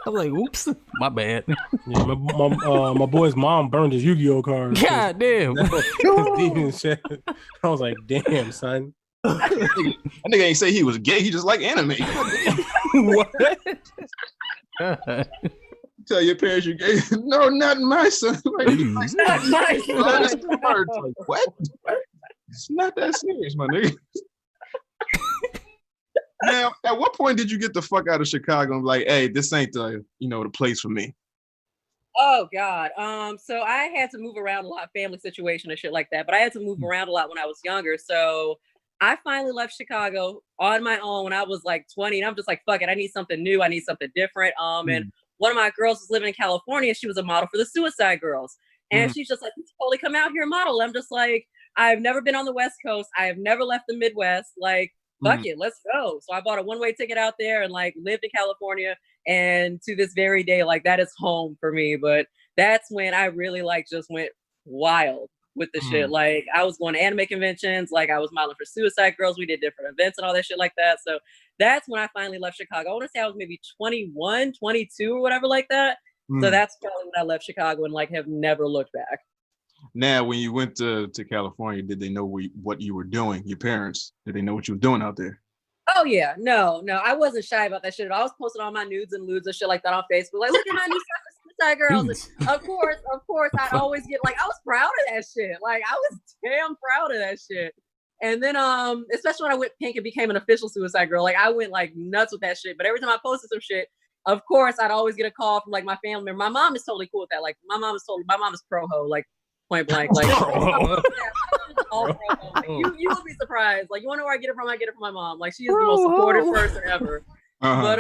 Speaker 2: I was like, oops, my bad.
Speaker 3: Yeah, my boy's mom burned his Yu-Gi-Oh card.
Speaker 2: God damn.
Speaker 3: Demon shit. I was like, damn, son.
Speaker 1: That nigga ain't say he was gay. He just like anime.
Speaker 3: What?
Speaker 1: Tell your parents you're gay. No, not my son. Like,
Speaker 4: Not my son.
Speaker 1: Like, what? It's not that serious, my nigga. Now, at what point did you get the fuck out of Chicago and be like, hey, this ain't the place for me?
Speaker 4: Oh God. So I had to move around a lot, family situation and shit like that. But I had to move around a lot when I was younger. So I finally left Chicago on my own when I was like 20. And I'm just like, fuck it. I need something new. I need something different. And one of my girls was living in California. She was a model for the Suicide Girls. And she's just like, you totally come out here and model. I'm just like, I've never been on the West Coast. I have never left the Midwest. Like, fuck it, let's go. So I bought a one-way ticket out there and like lived in California. And to this very day, like that is home for me. But that's when I really like just went wild with the shit. Like I was going to anime conventions, like I was modeling for Suicide Girls. We did different events and all that shit like that. So that's when I finally left Chicago. I want to say I was maybe 21, 22 or whatever like that. So that's probably when I left Chicago and like have never looked back.
Speaker 1: Now, when you went to California, did they know what you were doing? Your parents, did they know what you were doing out there?
Speaker 4: Oh yeah, no, I wasn't shy about that shit. I was posting all my nudes and lewds and shit like that on Facebook. Like, look at my new stuff for Suicide Girls. And of course, I'd always get like, I was proud of that shit. Like, I was damn proud of that shit. And then, especially when I went pink and became an official Suicide Girl, like I went like nuts with that shit. But every time I posted some shit, of course, I'd always get a call from like my family member. My mom is totally cool with that. Like, my mom is pro ho, like point blank. Like, all pro ho. Like, you would be surprised. Like, you want to know where I get it from? I get it from my mom. Like, she is the most supportive person ever. But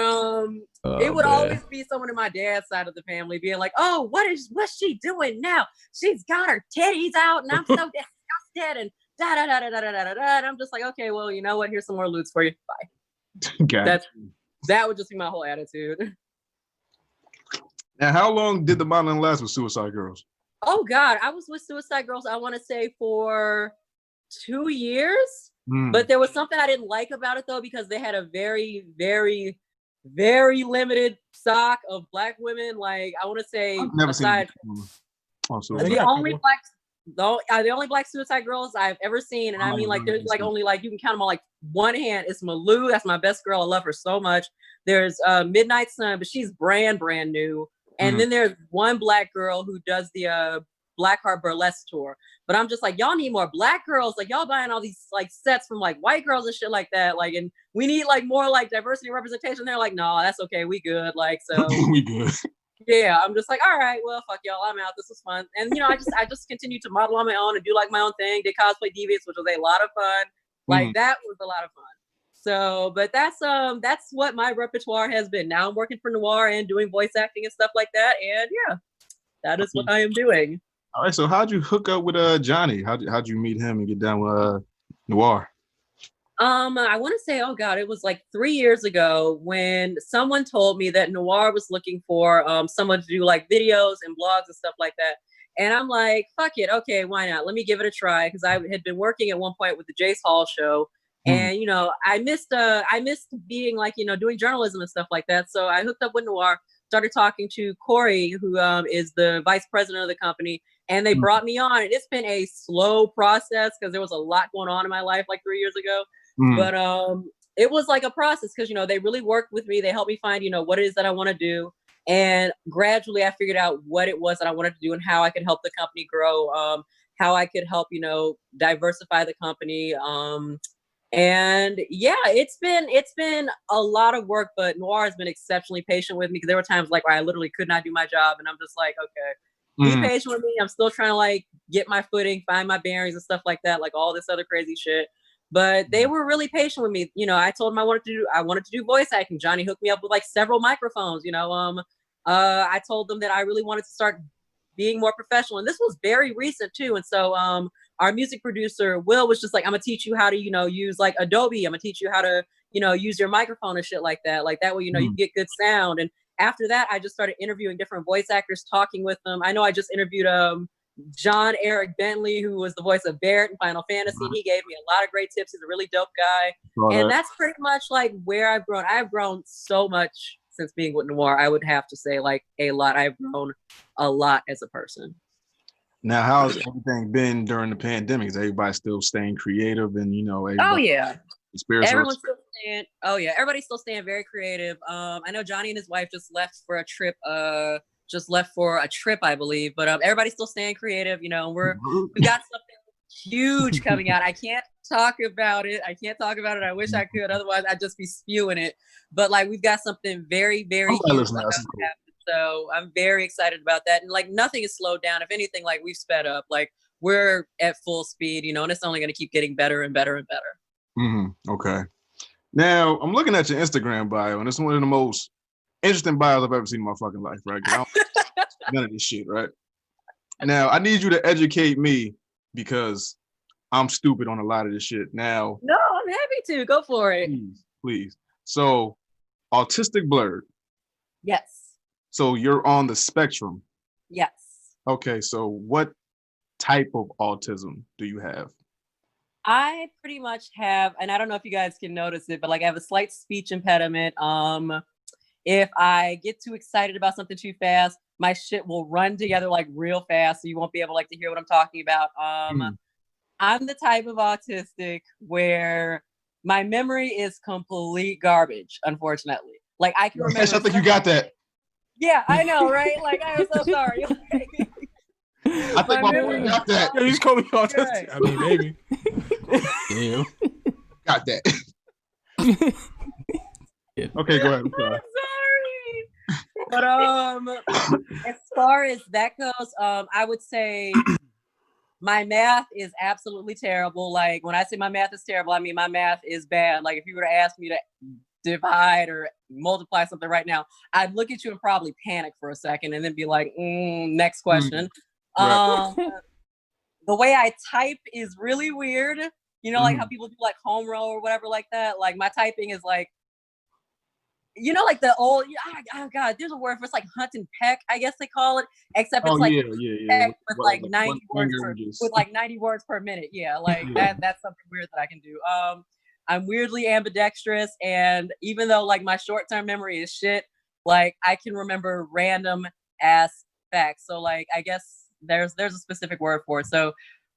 Speaker 4: it would always be someone in my dad's side of the family being like, "Oh, what's she doing now? She's got her titties out, and I'm so disgusted." And da da da da da da da da. And I'm just like, okay, well, you know what? Here's some more loots for you. Bye. That would just be my whole attitude.
Speaker 1: Now, how long did the modeling last with Suicide Girls?
Speaker 4: Oh God, I was with Suicide Girls, I want to say for 2 years. But there was something I didn't like about it though, because they had a very, very, very limited stock of Black women. Like I want to say,
Speaker 1: I've never
Speaker 4: aside the only Black Suicide Girls I've ever seen, and I mean like there's like only like you can count them on like one hand. It's Malou, that's my best girl. I love her so much. There's Midnight Sun, but she's brand new. And then there's one Black girl who does the Blackheart Burlesque tour. But I'm just like, y'all need more Black girls. Like y'all buying all these like sets from like white girls and shit like that. Like, and we need like more like diversity and representation. They're like, no, that's okay. We good. Like, so
Speaker 1: we good.
Speaker 4: Yeah, I'm just like, all right, well, fuck y'all. I'm out. This was fun. And you know, I just continue to model on my own and do like my own thing. Did cosplay deviants, which was a lot of fun. Like that was a lot of fun. So, but that's what my repertoire has been. Now I'm working for Noir and doing voice acting and stuff like that. And yeah, that is what I am doing.
Speaker 1: All right. So how'd you hook up with Johnny? How'd you meet him and get down with Noir?
Speaker 4: I want to say, oh God, it was like 3 years ago when someone told me that Noir was looking for someone to do like videos and blogs and stuff like that. And I'm like, fuck it. Okay, why not? Let me give it a try. Because I had been working at one point with the Jace Hall show. And, you know, I missed being like, you know, doing journalism and stuff like that. So I hooked up with Noir, started talking to Corey, who is the vice president of the company. And they brought me on. And it's been a slow process because there was a lot going on in my life like 3 years ago. But it was like a process because, you know, they really worked with me. They helped me find, you know, what it is that I want to do. And gradually I figured out what it was that I wanted to do and how I could help the company grow, how I could help, you know, diversify the company. And yeah, it's been a lot of work, but Noir has been exceptionally patient with me because there were times like where I literally could not do my job. And I'm just like, okay, be patient with me. I'm still trying to like get my footing, find my bearings and stuff like that, like all this other crazy shit. But they were really patient with me. You know, I told them I wanted to do voice acting. Johnny hooked me up with like several microphones, you know. I told them that I really wanted to start being more professional. And this was very recent too. And so our music producer, Will, was just like, I'm gonna teach you how to, you know, use like Adobe. I'm gonna teach you how to, you know, use your microphone and shit like that. Like that way, you know, you get good sound. And after that, I just started interviewing different voice actors, talking with them. I know I just interviewed John Eric Bentley, who was the voice of Barrett in Final Fantasy. He gave me a lot of great tips. He's a really dope guy. And that's pretty much like where I've grown. I've grown so much since being with Noir. I would have to say like a lot. I've grown a lot as a person.
Speaker 1: Now, how's everything been during the pandemic? Is everybody still staying creative and, you know,
Speaker 4: everyone's still staying. Oh yeah, everybody's still staying very creative. I know Johnny and his wife just left for a trip. I believe, but everybody's still staying creative. You know, we got something huge coming out. I can't talk about it. I wish I could. Otherwise, I'd just be spewing it. But like, we've got something very, very huge. So I'm very excited about that. And like, nothing is slowed down. If anything, like we've sped up. Like we're at full speed. You know, and it's only going to keep getting better and better and better.
Speaker 1: Okay. Now I'm looking at your Instagram bio, and it's one of the most interesting bios I've ever seen in my fucking life, right? None of this shit, right? Now, I need you to educate me because I'm stupid on a lot of this shit. Now,
Speaker 4: no, I'm happy to. Go for it.
Speaker 1: Please. So, autistic blurred.
Speaker 4: Yes.
Speaker 1: So, you're on the spectrum.
Speaker 4: Yes.
Speaker 1: Okay, so what type of autism do you have?
Speaker 4: I pretty much have, and I don't know if you guys can notice it, but like I have a slight speech impediment. If I get too excited about something too fast, my shit will run together like real fast, so you won't be able like to hear what I'm talking about. I'm the type of autistic where my memory is complete garbage, unfortunately. Like I can remember.
Speaker 1: I think you got that.
Speaker 4: Yeah, I know, right? Like I'm so sorry.
Speaker 1: I think my memory got that.
Speaker 3: Yeah, you just call me autistic. Right. I mean, maybe.
Speaker 1: Damn. Got that. Okay, go ahead.
Speaker 4: I'm sorry. But as far as that goes, I would say my math is absolutely terrible. Like when I say my math is terrible, I mean my math is bad. Like if you were to ask me to divide or multiply something right now, I'd look at you and probably panic for a second and then be like, next question.
Speaker 1: Right.
Speaker 4: the way I type is really weird. You know, like how people do like home row or whatever like that. Like my typing is like, you know, like the old, oh God, there's a word for it's like hunt and peck, I guess they call it. Except it's like peck with like 90 words per with like 90 words per minute. Yeah, like that's something weird that I can do. I'm weirdly ambidextrous, and even though like my short-term memory is shit, like I can remember random ass facts. So like I guess there's a specific word for it. So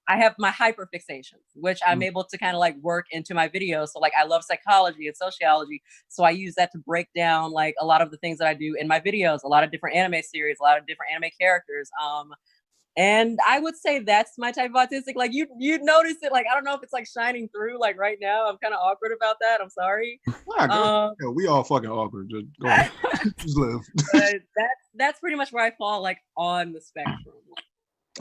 Speaker 4: I have my hyperfixations, which I'm able to kind of like work into my videos. So like I love psychology and sociology. So I use that to break down like a lot of the things that I do in my videos, a lot of different anime series, a lot of different anime characters. And I would say that's my type of autistic. Like you'd notice it. Like I don't know if it's like shining through. Like right now, I'm kind of awkward about that. I'm sorry.
Speaker 1: We all fucking awkward. Just go ahead. Just live.
Speaker 4: But that's pretty much where I fall like on the spectrum.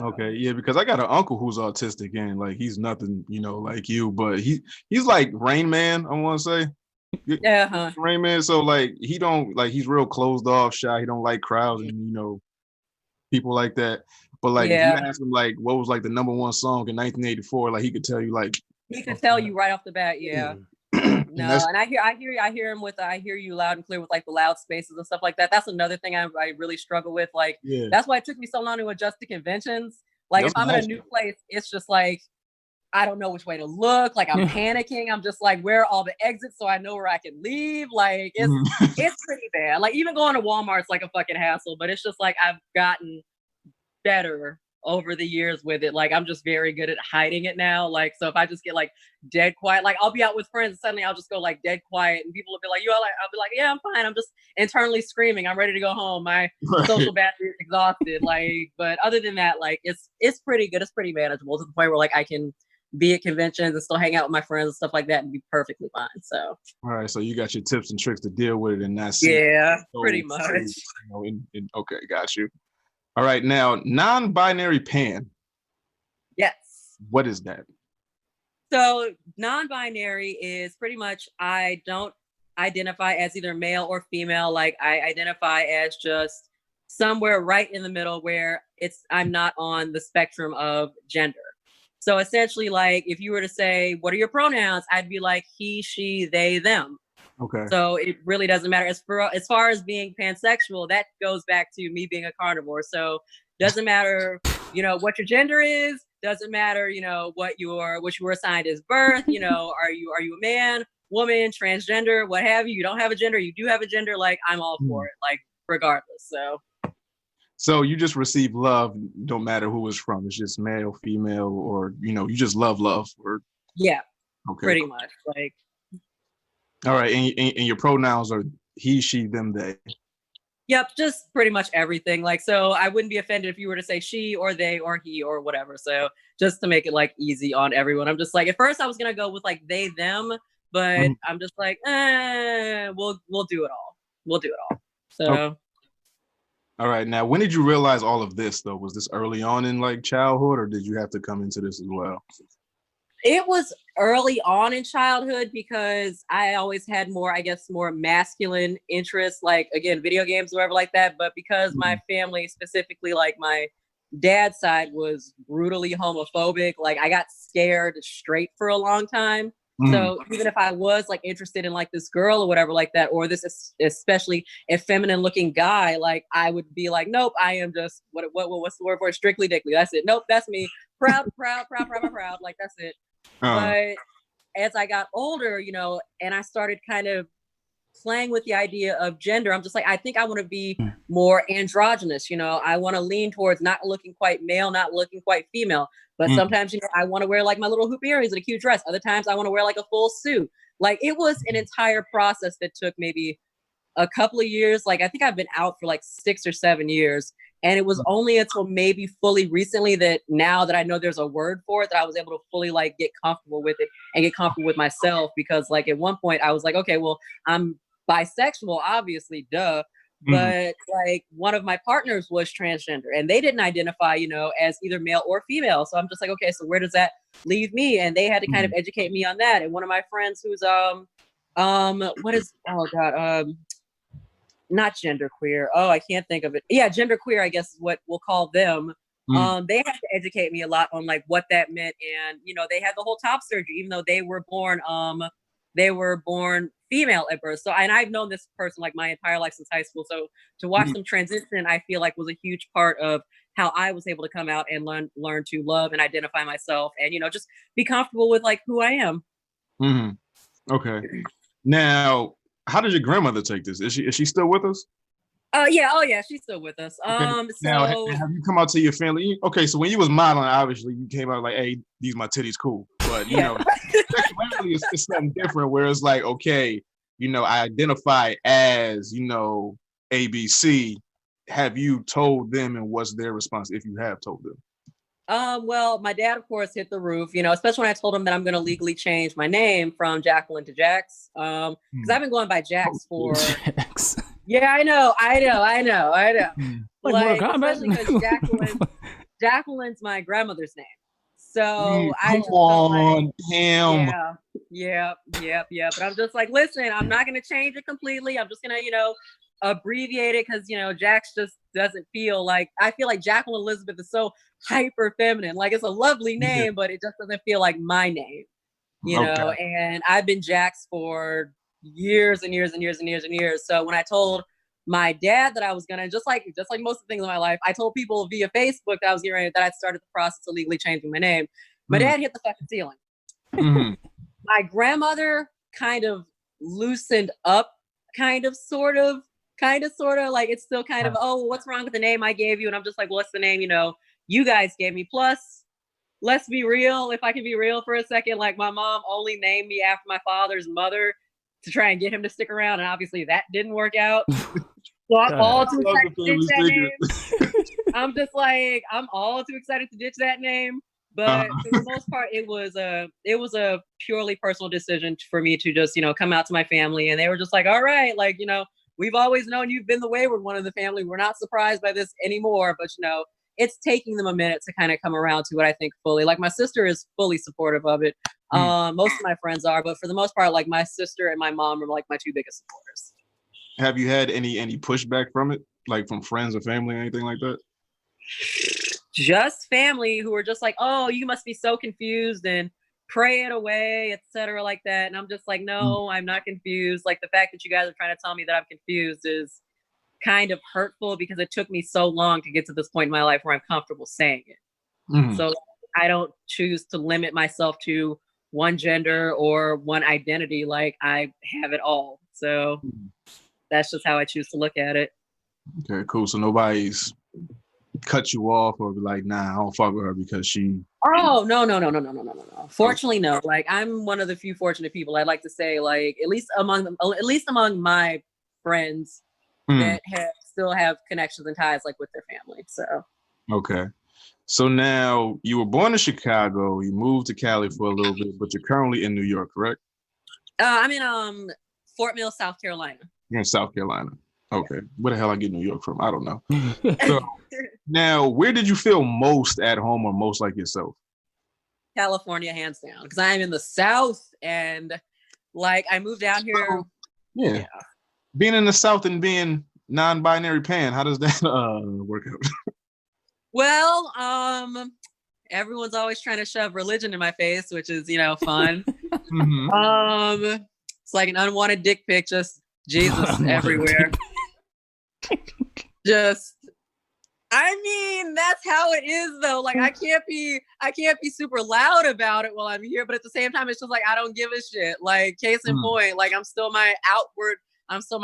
Speaker 1: Okay, yeah, because I got an uncle who's autistic and like he's nothing, you know, like you, but he's like Rain Man, I want to say.
Speaker 4: Yeah,
Speaker 1: Rain Man. So like he don't like he's real closed off, shy. He don't like crowds and you know people like that. But like if you ask him like what was like the number one song in 1984, like he could tell you like
Speaker 4: he could tell you right off the bat, yeah. No, and I hear him with I hear you loud and clear with like the loud spaces and stuff like that. That's another thing I really struggle with. Like that's why it took me so long to adjust to conventions. Like if I'm in a new place, it's just like I don't know which way to look. Like I'm panicking. I'm just like, where are all the exits so I know where I can leave? Like it's pretty bad. Like even going to Walmart's like a fucking hassle, but it's just like I've gotten better over the years with it. Like I'm just very good at hiding it now. Like so if I just get like dead quiet, like I'll be out with friends and suddenly I'll just go like dead quiet and people will be like, you all like, I'll be like, yeah, I'm fine. I'm just internally screaming. I'm ready to go home. My social battery is exhausted. Like, but other than that, like it's pretty good. It's pretty manageable to the point where like I can be at conventions and still hang out with my friends and stuff like that and be perfectly fine. So
Speaker 1: all right, so you got your tips and tricks to deal with it and that's
Speaker 4: pretty much.
Speaker 1: You know, okay, got you. All right, now non-binary pan.
Speaker 4: Yes.
Speaker 1: What is that?
Speaker 4: So non-binary is pretty much I don't identify as either male or female. Like I identify as just somewhere right in the middle where I'm not on the spectrum of gender. So essentially, like if you were to say, what are your pronouns? I'd be like he, she, they, them.
Speaker 1: Okay.
Speaker 4: So it really doesn't matter. As far as being pansexual, that goes back to me being a carnivore. So doesn't matter, you know, what your gender is. Doesn't matter, you know, what you were assigned as birth. You know, are you a man, woman, transgender, what have you? You don't have a gender. You do have a gender. Like I'm all for it. Like regardless.
Speaker 1: So you just receive love, don't matter who it's from. It's just male, female, or you know, you just love, or
Speaker 4: yeah,
Speaker 1: okay,
Speaker 4: pretty much like.
Speaker 1: All right, and your pronouns are he, she, them, they.
Speaker 4: Yep, just pretty much everything. Like, so I wouldn't be offended if you were to say she or they or he or whatever. So just to make it like easy on everyone. I'm just like, at first I was gonna go with like they, them, but I'm just like, we'll do it all. We'll do it all. So.
Speaker 1: Okay. All right, now when did you realize all of this though? Was this early on in like childhood, or did you have to come into this as well?
Speaker 4: It was early on in childhood because I always had more masculine interests, like again, video games, whatever like that. But because my family, specifically like my dad's side, was brutally homophobic, like I got scared straight for a long time. So even if I was like interested in like this girl or whatever like that, or this especially a feminine looking guy, like I would be like, nope, I am just what's the word for it? Strictly dickly. That's it. Nope, that's me. Proud. Like that's it. But as I got older, you know, and I started kind of playing with the idea of gender, I'm just like, I think I want to be more androgynous. You know, I want to lean towards not looking quite male, not looking quite female. But sometimes, you know, I want to wear like my little hoop earrings and a cute dress. Other times I want to wear like a full suit. Like it was an entire process that took maybe a couple of years. Like I think I've been out for like 6 or 7 years. And it was only until maybe fully recently that now that I know there's a word for it, that I was able to fully like get comfortable with it and get comfortable with myself. Because like at one point I was like, okay, well, I'm bisexual, obviously, duh. But like one of my partners was transgender and they didn't identify, you know, as either male or female. So I'm just like, okay, so where does that leave me? And they had to kind of educate me on that. And one of my friends who's not genderqueer. Oh, I can't think of it. Yeah, genderqueer, I guess is what we'll call them. They had to educate me a lot on like what that meant. And, you know, they had the whole top surgery, even though they were born female at birth. So, and I've known this person like my entire life since high school. So to watch them transition, I feel like was a huge part of how I was able to come out and learn to love and identify myself and, you know, just be comfortable with like who I am.
Speaker 1: Okay. Now, how did your grandmother take this? Is she still with us?
Speaker 4: Yeah. Oh yeah, she's still with us.
Speaker 1: Okay.
Speaker 4: So
Speaker 1: now, have you come out to your family? Okay, so when you was modeling, obviously you came out like, "Hey, these my titties, cool." But you know, sexuality is something different. Where it's like, okay, you know, I identify as, you know, ABC. Have you told them, and what's their response if you have told them?
Speaker 4: Well, my dad, of course, hit the roof, you know, especially when I told him that I'm going to legally change my name from Jacqueline to Jax. Because I've been going by Jax for.
Speaker 2: Jax.
Speaker 4: Yeah, I know.
Speaker 2: Like
Speaker 4: especially because Jacqueline's my grandmother's name. So I just
Speaker 1: on him.
Speaker 4: Yeah. But I'm just like, listen, I'm not going to change it completely. I'm just going to, you know, abbreviate it because, you know, Jax just doesn't feel like, I feel like Jacqueline Elizabeth is so hyper feminine. Like it's a lovely name, but it just doesn't feel like my name, you know. And I've been Jax for years and years and years and years and years. So when I told my dad that I was gonna, just like most of the things in my life, I told people via Facebook that I was getting ready, that I'd started the process of legally changing my name. My dad hit the fucking ceiling. My grandmother kind of loosened up, kind of sort of like it's still kind of, oh, what's wrong with the name I gave you? And I'm just like, well, what's the name, you know, you guys gave me? Plus, let's be real, if I can be real for a second, like my mom only named me after my father's mother to try and get him to stick around, and obviously that didn't work out. So I'm all too excited to ditch that name. I'm just like, I'm all too excited to ditch that name. But for the most part, it was a purely personal decision for me to just, you know, come out to my family, and they were just like, all right, like, you know, we've always known you've been the wayward one of the family. We're not surprised by this anymore. But, you know, it's taking them a minute to kind of come around to it, I think, fully. Like my sister is fully supportive of it. Most of my friends are, but for the most part, like my sister and my mom are like my two biggest supporters.
Speaker 1: Have you had any pushback from it, like from friends or family or anything like that?
Speaker 4: Just family who are just like, oh, you must be so confused and pray it away, etc., like that. And I'm just like, no, I'm not confused. Like the fact that you guys are trying to tell me that I'm confused is kind of hurtful because it took me so long to get to this point in my life where I'm comfortable saying it. So I don't choose to limit myself to one gender or one identity. Like I have it all. So that's just how I choose to look at it.
Speaker 1: Okay, cool. So nobody's cut you off or be like, nah, I don't fuck with her because she.
Speaker 4: Oh, no. Fortunately, no. Like I'm one of the few fortunate people. I'd like to say, like, at least among my friends that still have connections and ties like with their family. So
Speaker 1: okay. So now you were born in Chicago, you moved to Cali for a little bit, but you're currently in New York, correct?
Speaker 4: I'm in Fort Mill, South Carolina.
Speaker 1: You're in South Carolina. Okay. Where the hell I get New York from? I don't know. So now, where did you feel most at home or most like yourself?
Speaker 4: California, hands down, because I'm in the South, and like I moved down here.
Speaker 1: Yeah. Being in the South and being non-binary pan, how does that work out?
Speaker 4: Well, everyone's always trying to shove religion in my face, which is, you know, fun. It's like an unwanted dick pic, just Jesus everywhere. Just, I mean, that's how it is though. Like I can't be super loud about it while I'm here, but at the same time, it's just like I don't give a shit. Like case in point, like I'm still my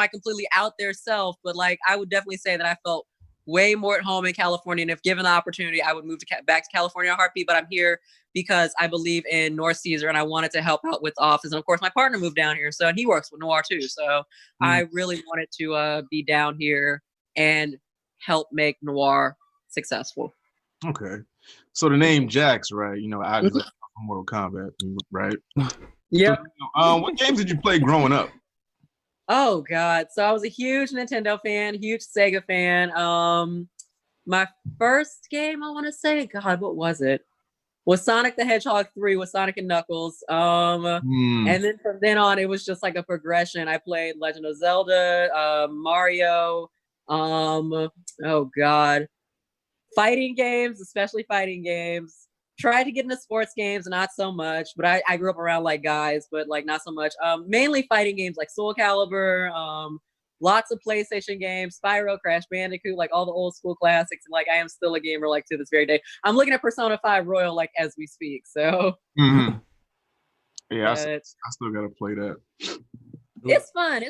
Speaker 4: completely out there self, but like I would definitely say that I felt way more at home in California, and if given the opportunity, I would move back to California in a heartbeat. But I'm here because I believe in North Caesar, and I wanted to help out with the office. And of course, my partner moved down here, so and he works with Noir too. So I really wanted to be down here and help make Noir successful.
Speaker 1: Okay, so the name Jax, right? You know, obviously from Mortal Kombat, right?
Speaker 4: Yeah.
Speaker 1: So, what games did you play growing up?
Speaker 4: Oh God. So I was a huge Nintendo fan, huge Sega fan. My first game, I want to say, God, what was it? Was Sonic the Hedgehog 3 with Sonic and Knuckles. And then from then on, it was just like a progression. I played Legend of Zelda, Mario. Oh God. Fighting games, especially fighting games. Tried to get into sports games, not so much. But I grew up around like guys, but like not so much. Mainly fighting games like Soul Calibur. Lots of PlayStation games, Spyro, Crash Bandicoot, like all the old school classics. And like I am still a gamer like to this very day. I'm looking at Persona 5 Royal like as we speak. So
Speaker 1: yeah, I still gotta play that.
Speaker 4: It's fun.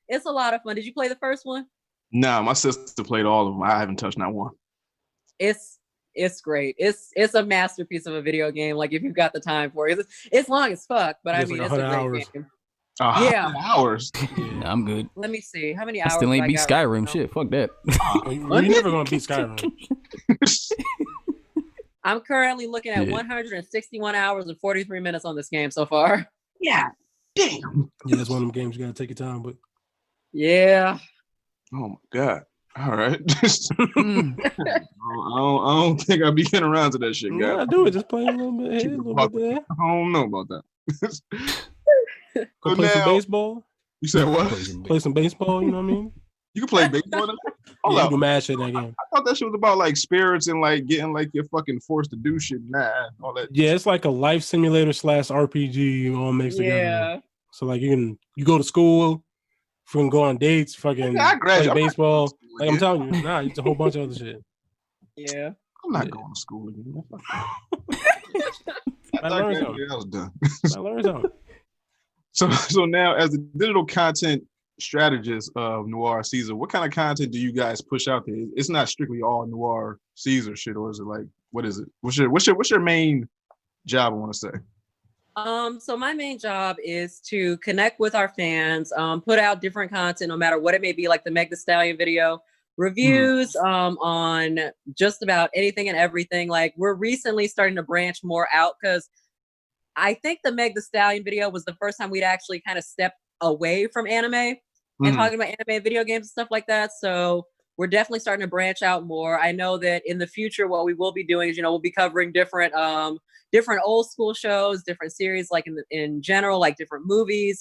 Speaker 4: It's a lot of fun. Did you play the first one?
Speaker 1: Nah, my sister played all of them. I haven't touched not one.
Speaker 4: It's great. It's a masterpiece of a video game. Like if you've got the time for it, it's long as fuck. But I mean,
Speaker 3: like
Speaker 4: it's a great
Speaker 3: hours.
Speaker 4: game.
Speaker 1: 100 hours.
Speaker 2: Yeah, I'm good.
Speaker 4: Let me see how many hours.
Speaker 2: I still ain't beat Skyrim.
Speaker 4: Right.
Speaker 2: Shit, fuck that.
Speaker 3: You're never gonna beat Skyrim.
Speaker 4: I'm currently looking at 161 hours and 43 minutes on this game so far.
Speaker 1: Yeah, damn.
Speaker 3: Yeah, that's one of them games you gotta take your time with.
Speaker 4: Yeah.
Speaker 1: Oh my god. All right. I don't think I'll be getting around to that shit, guys.
Speaker 3: Yeah, I do it. Just play a little bit here, a little bit there.
Speaker 1: I don't know about that.
Speaker 3: Go play some baseball.
Speaker 1: You said what?
Speaker 3: Play some baseball, you know what I mean?
Speaker 1: You can play baseball.
Speaker 3: Yeah, you can mad shit in that game.
Speaker 1: I thought that shit was about like spirits and like getting like you're fucking forced to do shit. Nah, all that.
Speaker 3: Yeah, it's like a life simulator / RPG all mixed together. So like you go to school, fucking go on dates, fucking play baseball. Like I'm telling you, nah, it's a whole bunch of other shit.
Speaker 4: Yeah.
Speaker 1: I'm not going to school again.
Speaker 3: I learned something.
Speaker 1: So now, as the digital content strategist of Noir Caesar, what kind of content do you guys push out there? It's not strictly all Noir Caesar shit, or is it like what is it? What's your main job? I want to say.
Speaker 4: So my main job is to connect with our fans, put out different content, no matter what it may be, like the Meg Thee Stallion video, reviews on just about anything and everything. Like we're recently starting to branch more out because I think the Meg Thee Stallion video was the first time we'd actually kind of stepped away from anime and talking about anime video games and stuff like that. So we're definitely starting to branch out more. I know that in the future, what we will be doing is, we'll be covering different old school shows, different series, like in general, like different movies.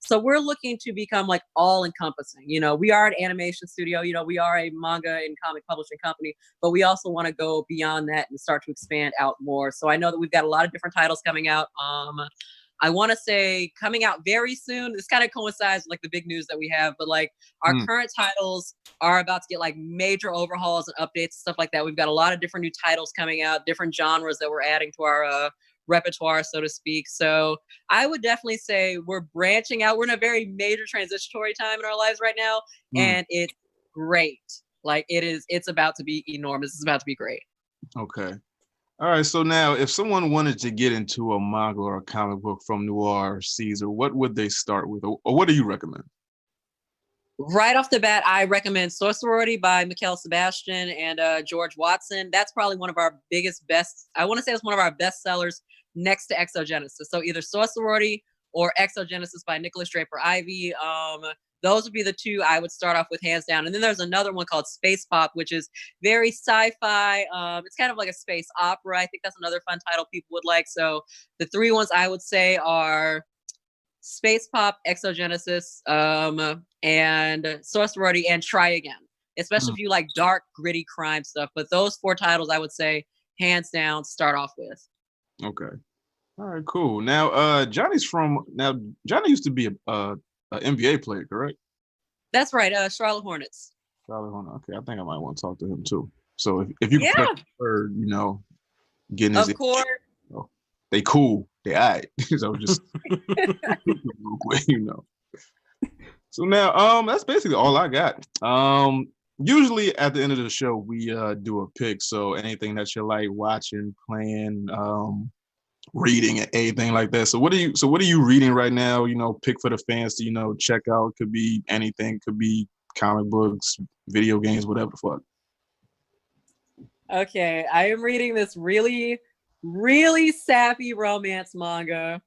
Speaker 4: So we're looking to become like all encompassing. We are an animation studio, we are a manga and comic publishing company, but we also want to go beyond that and start to expand out more. So I know that we've got a lot of different titles coming out. I want to say coming out very soon. This kind of coincides with like the big news that we have, but like our current titles are about to get like major overhauls and updates and stuff like that. We've got a lot of different new titles coming out, different genres that we're adding to our repertoire, so to speak. So I would definitely say we're branching out. We're in a very major transitory time in our lives right now, and it's great. Like it's about to be enormous. It's about to be great.
Speaker 1: Okay. All right, so now if someone wanted to get into a manga or a comic book from Noir Caesar, what would they start with, or what do you recommend?
Speaker 4: Right off the bat, I recommend Sorority by Mikhail Sebastian and George Watson. That's probably one of our I want to say it's one of our best sellers next to Exogenesis. So either Sorority or Exogenesis by Nicholas Draper Ivy. Those would be the two I would start off with, hands down. And then there's another one called Space Pop, which is very sci-fi. It's kind of like a space opera. I think that's another fun title people would like. So the three ones I would say are Space Pop, Exogenesis, and Sorority, and Try Again. Especially if you like dark, gritty crime stuff. But those four titles I would say, hands down, start off with.
Speaker 1: Okay. All right, cool. Now, Johnny used to be a NBA player, correct?
Speaker 4: That's right. Charlotte Hornets.
Speaker 1: Okay, I think I might want to talk to him too. So if you can heard, getting his,
Speaker 4: of course,
Speaker 1: they cool, they alright. So just real quick, So now, that's basically all I got. Usually at the end of the show, we do a pick. So anything that you like watching, playing, reading, anything like that. So what are you reading right now? Pick for the fans to check out. Could be anything. Could be comic books, video games, whatever the fuck.
Speaker 4: Okay, I am reading this really, really sappy romance manga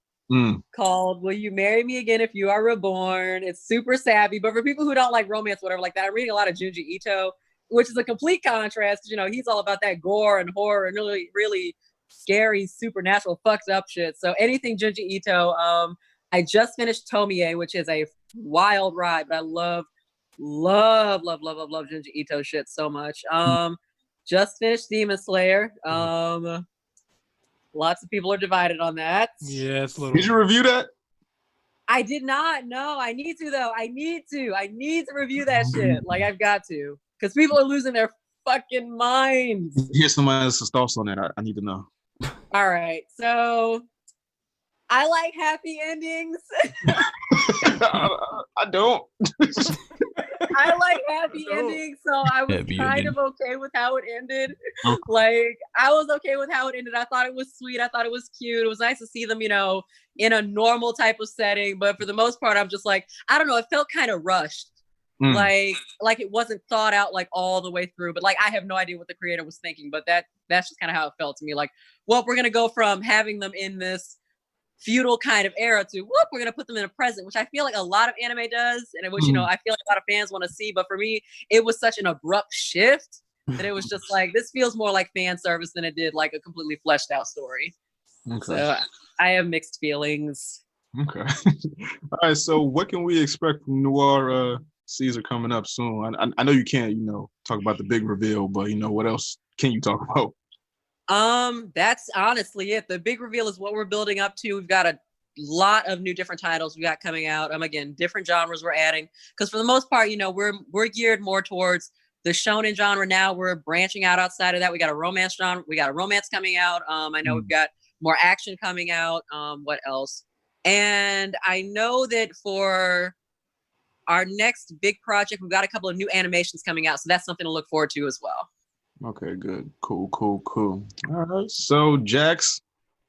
Speaker 4: called "Will You Marry Me Again If You Are Reborn?" It's super sappy, but for people who don't like romance, whatever like that, I'm reading a lot of Junji Ito, which is a complete contrast. He's all about that gore and horror and really, really scary, supernatural, fucked up shit. So anything Junji Ito. I just finished Tomie, which is a wild ride, but I love Junji Ito shit so much. just finished Demon Slayer. Lots of people are divided on that.
Speaker 3: Yeah, it's a little.
Speaker 1: Did you review that?
Speaker 4: I did not. No, I need to though. I need to review that shit. Like I've got to, because people are losing their fucking minds.
Speaker 1: Here's somebody else's thoughts on that. I need to know.
Speaker 4: All right, so I like happy endings.
Speaker 1: I don't.
Speaker 4: I like happy endings, so I was kind of okay with how it ended. Like, I was okay with how it ended. I thought it was sweet. I thought it was cute. It was nice to see them, you know, in a normal type of setting. But for the most part, I'm just like, I don't know. It felt kind of rushed. Like it wasn't thought out like all the way through. But like, I have no idea what the creator was thinking. But that's just kind of how it felt to me. Like, well, we're gonna go from having them in this feudal kind of era to whoop, we're gonna put them in a present, which I feel like a lot of anime does, and which you know I feel like a lot of fans want to see. But for me, it was such an abrupt shift that it was just like, this feels more like fan service than it did like a completely fleshed out story. Okay. So I have mixed feelings.
Speaker 1: Okay. All right. So what can we expect from Noir Caesar coming up soon? I know you can't, you know, talk about the big reveal, but you know, what else can you talk about?
Speaker 4: That's honestly it. The big reveal is what we're building up to. We've got a lot of new different titles we got coming out. Again, different genres we're adding, because for the most part, you know, we're geared more towards the shonen genre now. We're branching out outside of that. We got a romance genre. We got a romance coming out. I know we've got more action coming out. What else? And I know that for our next big project, we've got a couple of new animations coming out. So that's something to look forward to as well.
Speaker 1: Okay, good. Cool. All right. So Jax,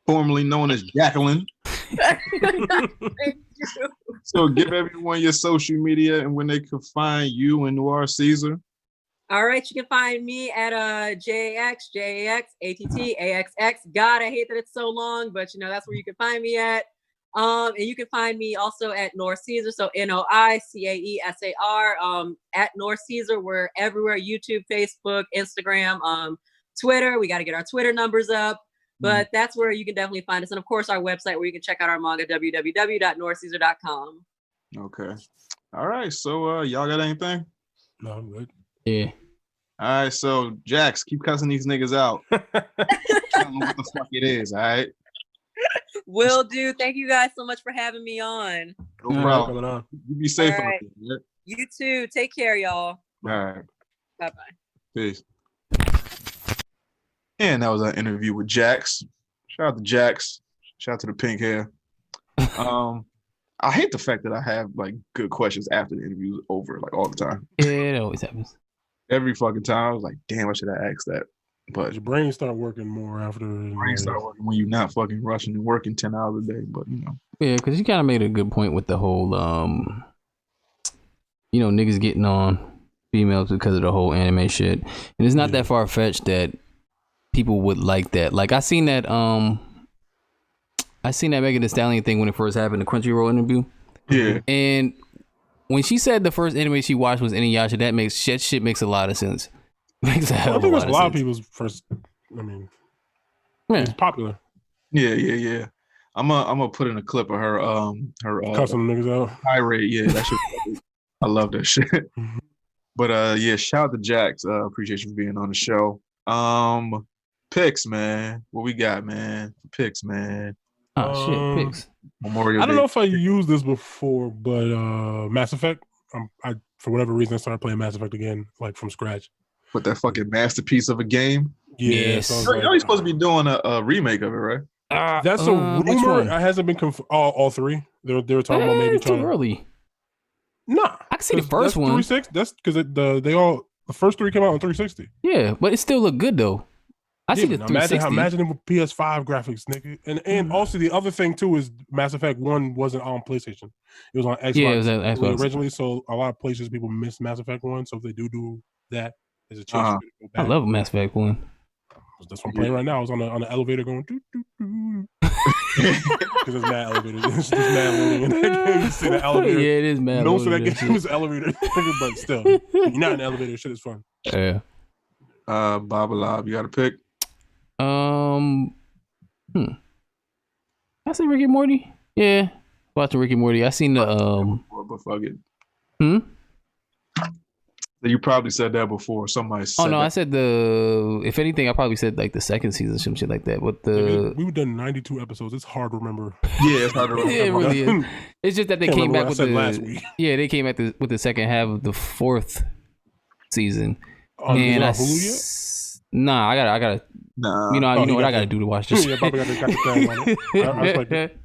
Speaker 1: formerly known as Jacqueline.
Speaker 4: Thank you.
Speaker 1: So give everyone your social media and when they can find you and Noir Caesar.
Speaker 4: All right, you can find me at Jax Attaxx. God, I hate that it's so long, but you know that's where you can find me at. And you can find me also at Noir Caesar, so NOICAESAR. At Noir Caesar, we're everywhere: YouTube, Facebook, Instagram, Twitter. We got to get our Twitter numbers up, but that's where you can definitely find us. And of course, our website where you can check out our manga, www.noircaesar.com.
Speaker 1: Okay. All right. So y'all got anything?
Speaker 3: No, I'm good.
Speaker 2: Yeah.
Speaker 1: All right. So Jax, keep cussing these niggas out. Tell them what the fuck it is. All right.
Speaker 4: Will do. Thank you guys so much for having me on.
Speaker 1: No problem. You be safe out there.
Speaker 4: You too. Take care, y'all.
Speaker 1: All right.
Speaker 4: Bye-bye.
Speaker 1: Peace. And that was our interview with Jax. Shout out to Jax. Shout out to the pink hair. I hate the fact that I have like good questions after the interview is over, like all the time.
Speaker 2: Yeah, it always happens.
Speaker 1: Every fucking time I was like, damn, why should I ask that? But
Speaker 3: your brain start working more after.
Speaker 1: Brain start working when you're not fucking rushing and working 10 hours a day. But you know.
Speaker 2: Yeah, because you kind of made a good point with the whole, you know, niggas getting on females because of the whole anime shit, and it's not that far fetched that people would like that. Like I seen that Megan Thee Stallion thing when it first happened, the Crunchyroll interview.
Speaker 1: Yeah.
Speaker 2: And when she said the first anime she watched was Inuyasha, that shit makes a lot of sense. Makes a hell of a lot of sense. I think it's a lot of
Speaker 3: people's first. I mean, it's popular.
Speaker 1: Yeah. I'm gonna put in a clip of her
Speaker 3: cussing niggas out.
Speaker 1: Tirade. Yeah, that shit. I love that shit. But yeah, shout out to Jax. Appreciate you for being on the show. Picks, man. What we got, man? Picks, man.
Speaker 2: Oh shit, picks.
Speaker 1: Memorial
Speaker 3: I don't
Speaker 1: Day.
Speaker 3: know if I used this before, but Mass Effect. I for whatever reason I started playing Mass Effect again, like from scratch.
Speaker 1: With that fucking masterpiece of a game.
Speaker 3: Yeah,
Speaker 2: yes.
Speaker 3: So
Speaker 1: you're supposed to be doing a remake of it, right?
Speaker 3: That's a rumor. It hasn't been all three. They were talking about maybe
Speaker 2: too early.
Speaker 3: Nah,
Speaker 2: I can see the first one.
Speaker 3: 360. That's because the first three came out on 360.
Speaker 2: Yeah, but it still looked good though. I see the 360.
Speaker 3: Imagine it with PS5 graphics, nigga. And also the other thing too is Mass Effect 1 wasn't on PlayStation. It was on Xbox.
Speaker 2: Yeah, it was on Xbox
Speaker 3: originally. So a lot of places people miss Mass Effect 1. So if they do that, there's a chance to go back.
Speaker 2: I love Mass Effect 1.
Speaker 3: That's what I'm playing right now. I was on the elevator going doo doo doo. Because there's mad elevators. There's mad loading in that game. You see the elevator.
Speaker 2: Yeah, it is mad.
Speaker 3: Most of that game was elevator, but still, you're not in the elevator. Shit is fun.
Speaker 2: Yeah.
Speaker 1: Bob, you got a pick?
Speaker 2: I see Rick and Morty. Yeah, watching Rick and Morty. I seen the
Speaker 1: But fuck it. You probably said that before. Somebody said
Speaker 2: Oh no,
Speaker 1: that.
Speaker 2: I said if anything, I probably said like the second season, some shit like that. But
Speaker 3: we've done 92 episodes. It's hard to remember.
Speaker 1: Yeah, it's hard to remember.
Speaker 2: Yeah, it really is. It's just that they came back with
Speaker 3: last week.
Speaker 2: Yeah, they came back with the second half of the fourth season.
Speaker 3: And
Speaker 2: I
Speaker 3: Hulu yet?
Speaker 2: Nah, I gotta.
Speaker 1: Nah.
Speaker 2: You know what I gotta do to watch this.
Speaker 3: Yeah, Bobby got the thing on it. I respect it.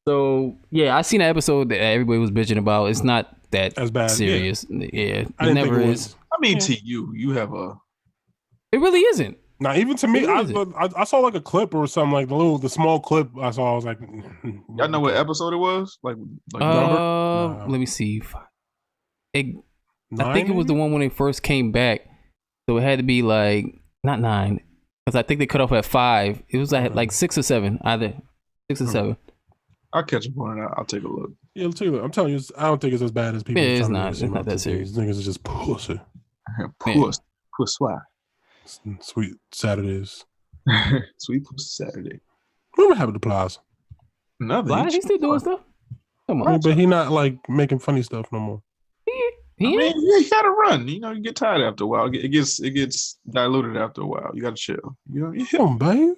Speaker 2: So yeah, I seen an episode that everybody was bitching about. It's not that
Speaker 3: as bad.
Speaker 2: serious. Yeah,
Speaker 3: I
Speaker 2: it never
Speaker 3: think it
Speaker 2: is.
Speaker 1: I mean, to you have a.
Speaker 2: It really isn't.
Speaker 3: Now, even to me,
Speaker 2: It
Speaker 3: I saw like a clip or something, like the small clip I saw. I was like,
Speaker 1: Y'all know what episode it was? Like number?
Speaker 3: No.
Speaker 2: Let me see. I
Speaker 3: 9,
Speaker 2: think it was the one when they first came back. So it had to be like not 9, because I think they cut off at 5. It was like 6 or 7, either 6 or 7.
Speaker 1: I'll catch up on it. I'll take a look.
Speaker 3: Yeah, I'm telling you, I don't think it's as bad as people.
Speaker 2: Yeah, it's not. It's not that serious.
Speaker 3: These niggas are just pussy.
Speaker 1: Pussy.
Speaker 3: Sweet Saturdays.
Speaker 1: Sweet Pussy Saturday.
Speaker 3: Whatever happened to Plies?
Speaker 1: Nothing.
Speaker 2: Why? He's still doing stuff. Come on.
Speaker 3: But he not like making funny stuff no more.
Speaker 1: You gotta run. You know, you get tired after a while. It gets diluted after a while. You gotta chill. You know,
Speaker 3: Come on, baby.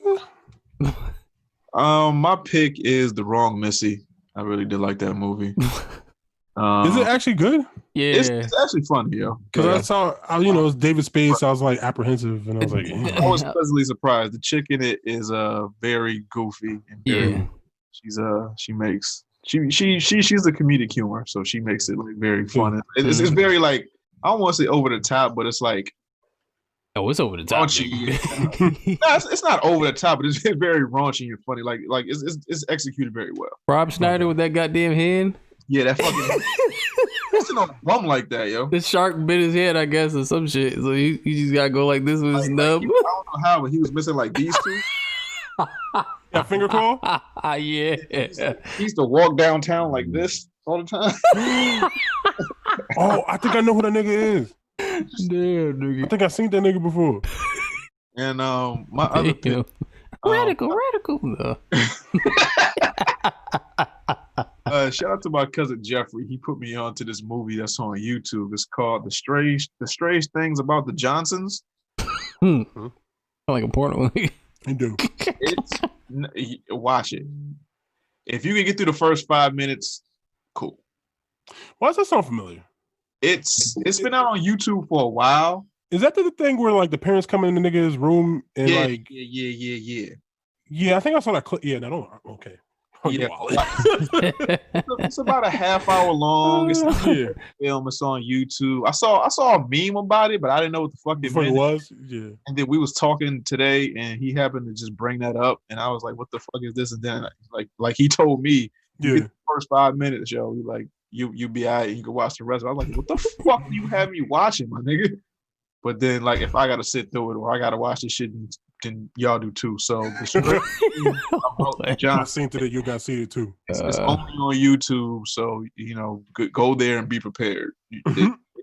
Speaker 1: My pick is The Wrong Missy. I really did like that movie.
Speaker 3: Is it actually good?
Speaker 2: Yeah,
Speaker 1: it's actually funny, yo.
Speaker 3: Because I saw, it's David Spade, so I was like apprehensive, and I was like,
Speaker 1: I was pleasantly surprised. The chick in it is very goofy. And very, she's a comedic humor, so she makes it like very fun. It's very like, I don't want to say over the top, but it's like,
Speaker 2: oh, it's over the top.
Speaker 1: No, it's not over the top, but it's very raunchy and funny. Like it's executed very well.
Speaker 2: Rob Snyder with that goddamn hand.
Speaker 1: Yeah, that fucking. It's on a bum like that, yo.
Speaker 2: The shark bit his head, I guess, or some shit. So he just gotta go like this with his nub.
Speaker 1: I don't know how, but he was missing like these two.
Speaker 3: That finger claw?
Speaker 2: Yeah.
Speaker 1: He used to walk downtown like this all the time.
Speaker 3: Oh, I think I know who that nigga is.
Speaker 2: Damn, nigga.
Speaker 3: I think I seen that nigga before.
Speaker 1: And my other pick,
Speaker 2: radical. No.
Speaker 1: Shout out to my cousin Jeffrey. He put me onto this movie that's on YouTube. It's called The Strange Things About the Johnsons.
Speaker 2: Sound like a porno.
Speaker 3: You do.
Speaker 1: Watch it. If you can get through the first 5 minutes, cool.
Speaker 3: Why does that sound familiar?
Speaker 1: It's been out on YouTube for a while.
Speaker 3: Is that the thing where like the parents come in the nigga's room and
Speaker 1: yeah.
Speaker 3: Yeah, I think I saw that clip. Yeah, okay.
Speaker 1: Yeah. It's about a half hour long. It's a film. It's on YouTube. I saw a meme about it, but I didn't know what the fuck it
Speaker 3: was. Yeah.
Speaker 1: And then we was talking today, and he happened to just bring that up, and I was like, "What the fuck is this?" And then like he told me, the first 5 minutes, yo, like you be all right, you can watch the rest. I was like, "What the fuck do you have me watching, my nigga?" But then like if I gotta sit through it or I gotta watch this shit, then y'all do too. So
Speaker 3: John seen to that you got see it too.
Speaker 1: It's only on YouTube, so go there and be prepared.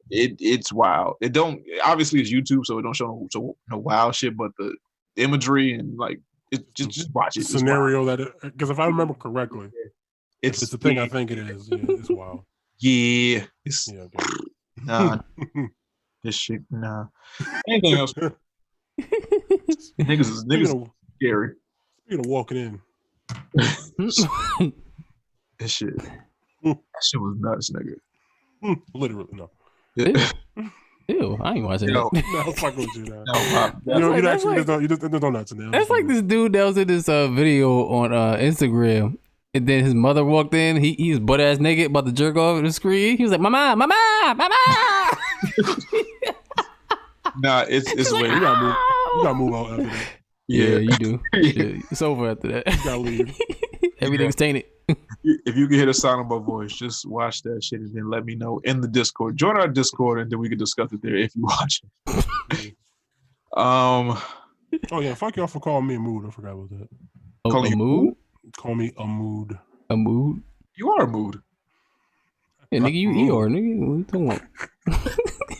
Speaker 1: It's wild. It don't obviously it's YouTube, so it don't show no wild shit, but the imagery and like it just watch it.
Speaker 3: Scenario that because if I remember correctly, it's the thing I think it is. Yeah, it's wild.
Speaker 1: Yeah,
Speaker 3: okay.
Speaker 1: Nah. This shit, nah. Anything else? Niggas is scary.
Speaker 3: Speaking of walking in.
Speaker 1: This shit. That shit was nuts, nigga.
Speaker 3: Literally, no.
Speaker 1: Yeah.
Speaker 2: Ew, I ain't watching
Speaker 3: No, fuck with you now. There's no nuts in there.
Speaker 2: That's like this dude that was in this video on Instagram. And then his mother walked in. He was butt ass naked, about to jerk off the screen. He was like, "Mama, mama, mama."
Speaker 1: Nah, it's
Speaker 3: way. You gotta move out after that.
Speaker 2: Yeah, you do. It's over after that.
Speaker 3: You gotta leave.
Speaker 2: Everything's tainted.
Speaker 1: If you can hear the sound of my voice, just watch that shit and then let me know in the Discord. Join our Discord and then we can discuss it there if you watch it.
Speaker 3: Oh yeah, fuck y'all for calling me a mood. I forgot about that.
Speaker 1: Calling you
Speaker 2: mood?
Speaker 3: Call me a mood.
Speaker 2: A mood?
Speaker 1: You are a mood.
Speaker 2: Yeah, nigga, you Eeyore, nigga. What you talking about?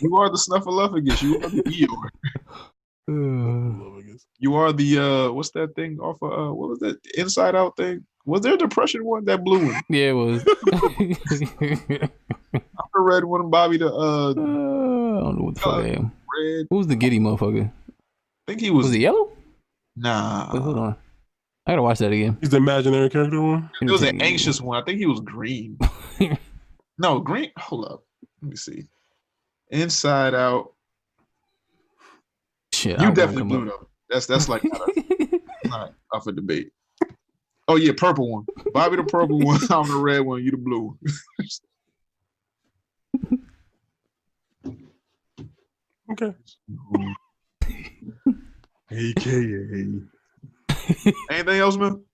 Speaker 1: You are the Snuffleupagus. You are the Eeyore. You are the what's that thing off of what was that Inside Out thing? Was there a depression one? That blue one?
Speaker 2: Yeah, it was.
Speaker 1: I'm the red one, Bobby. The
Speaker 2: don't know what the fuck I am.
Speaker 1: Red.
Speaker 2: Who's the giddy motherfucker?
Speaker 1: I think he was.
Speaker 2: Was it yellow?
Speaker 1: Nah.
Speaker 2: Wait, hold on. I gotta watch that again.
Speaker 3: He's the imaginary character one.
Speaker 1: It was an anxious one. I think he was green. No, green. Hold up. Let me see. Inside Out.
Speaker 2: Shit,
Speaker 1: You definitely blew though. That's like not up for debate. Oh yeah, purple one. Bobby the purple one. I'm the red one. You the blue.
Speaker 3: Okay.
Speaker 1: AKA. Anything else, man?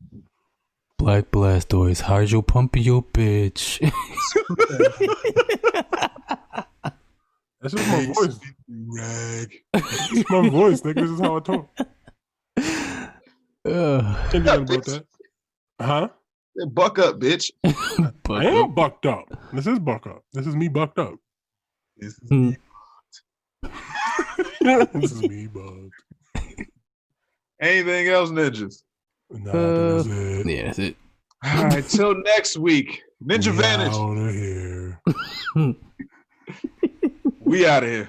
Speaker 2: Black Blastoise, hydro pump your bitch.
Speaker 3: That's just my voice.
Speaker 1: Rag.
Speaker 3: It's my voice, nigga. This is how I talk. Can't do nothing about that. Huh?
Speaker 1: Buck up, bitch.
Speaker 3: I am bucked up. This is buck up. This is me bucked up.
Speaker 1: This is me.
Speaker 3: This is me bucked.
Speaker 1: Anything else, ninjas?
Speaker 3: Nah, that's it.
Speaker 2: Yeah, that's it.
Speaker 1: All right, till next week. Ninja Vantage.
Speaker 3: Out of here.
Speaker 1: We out of here.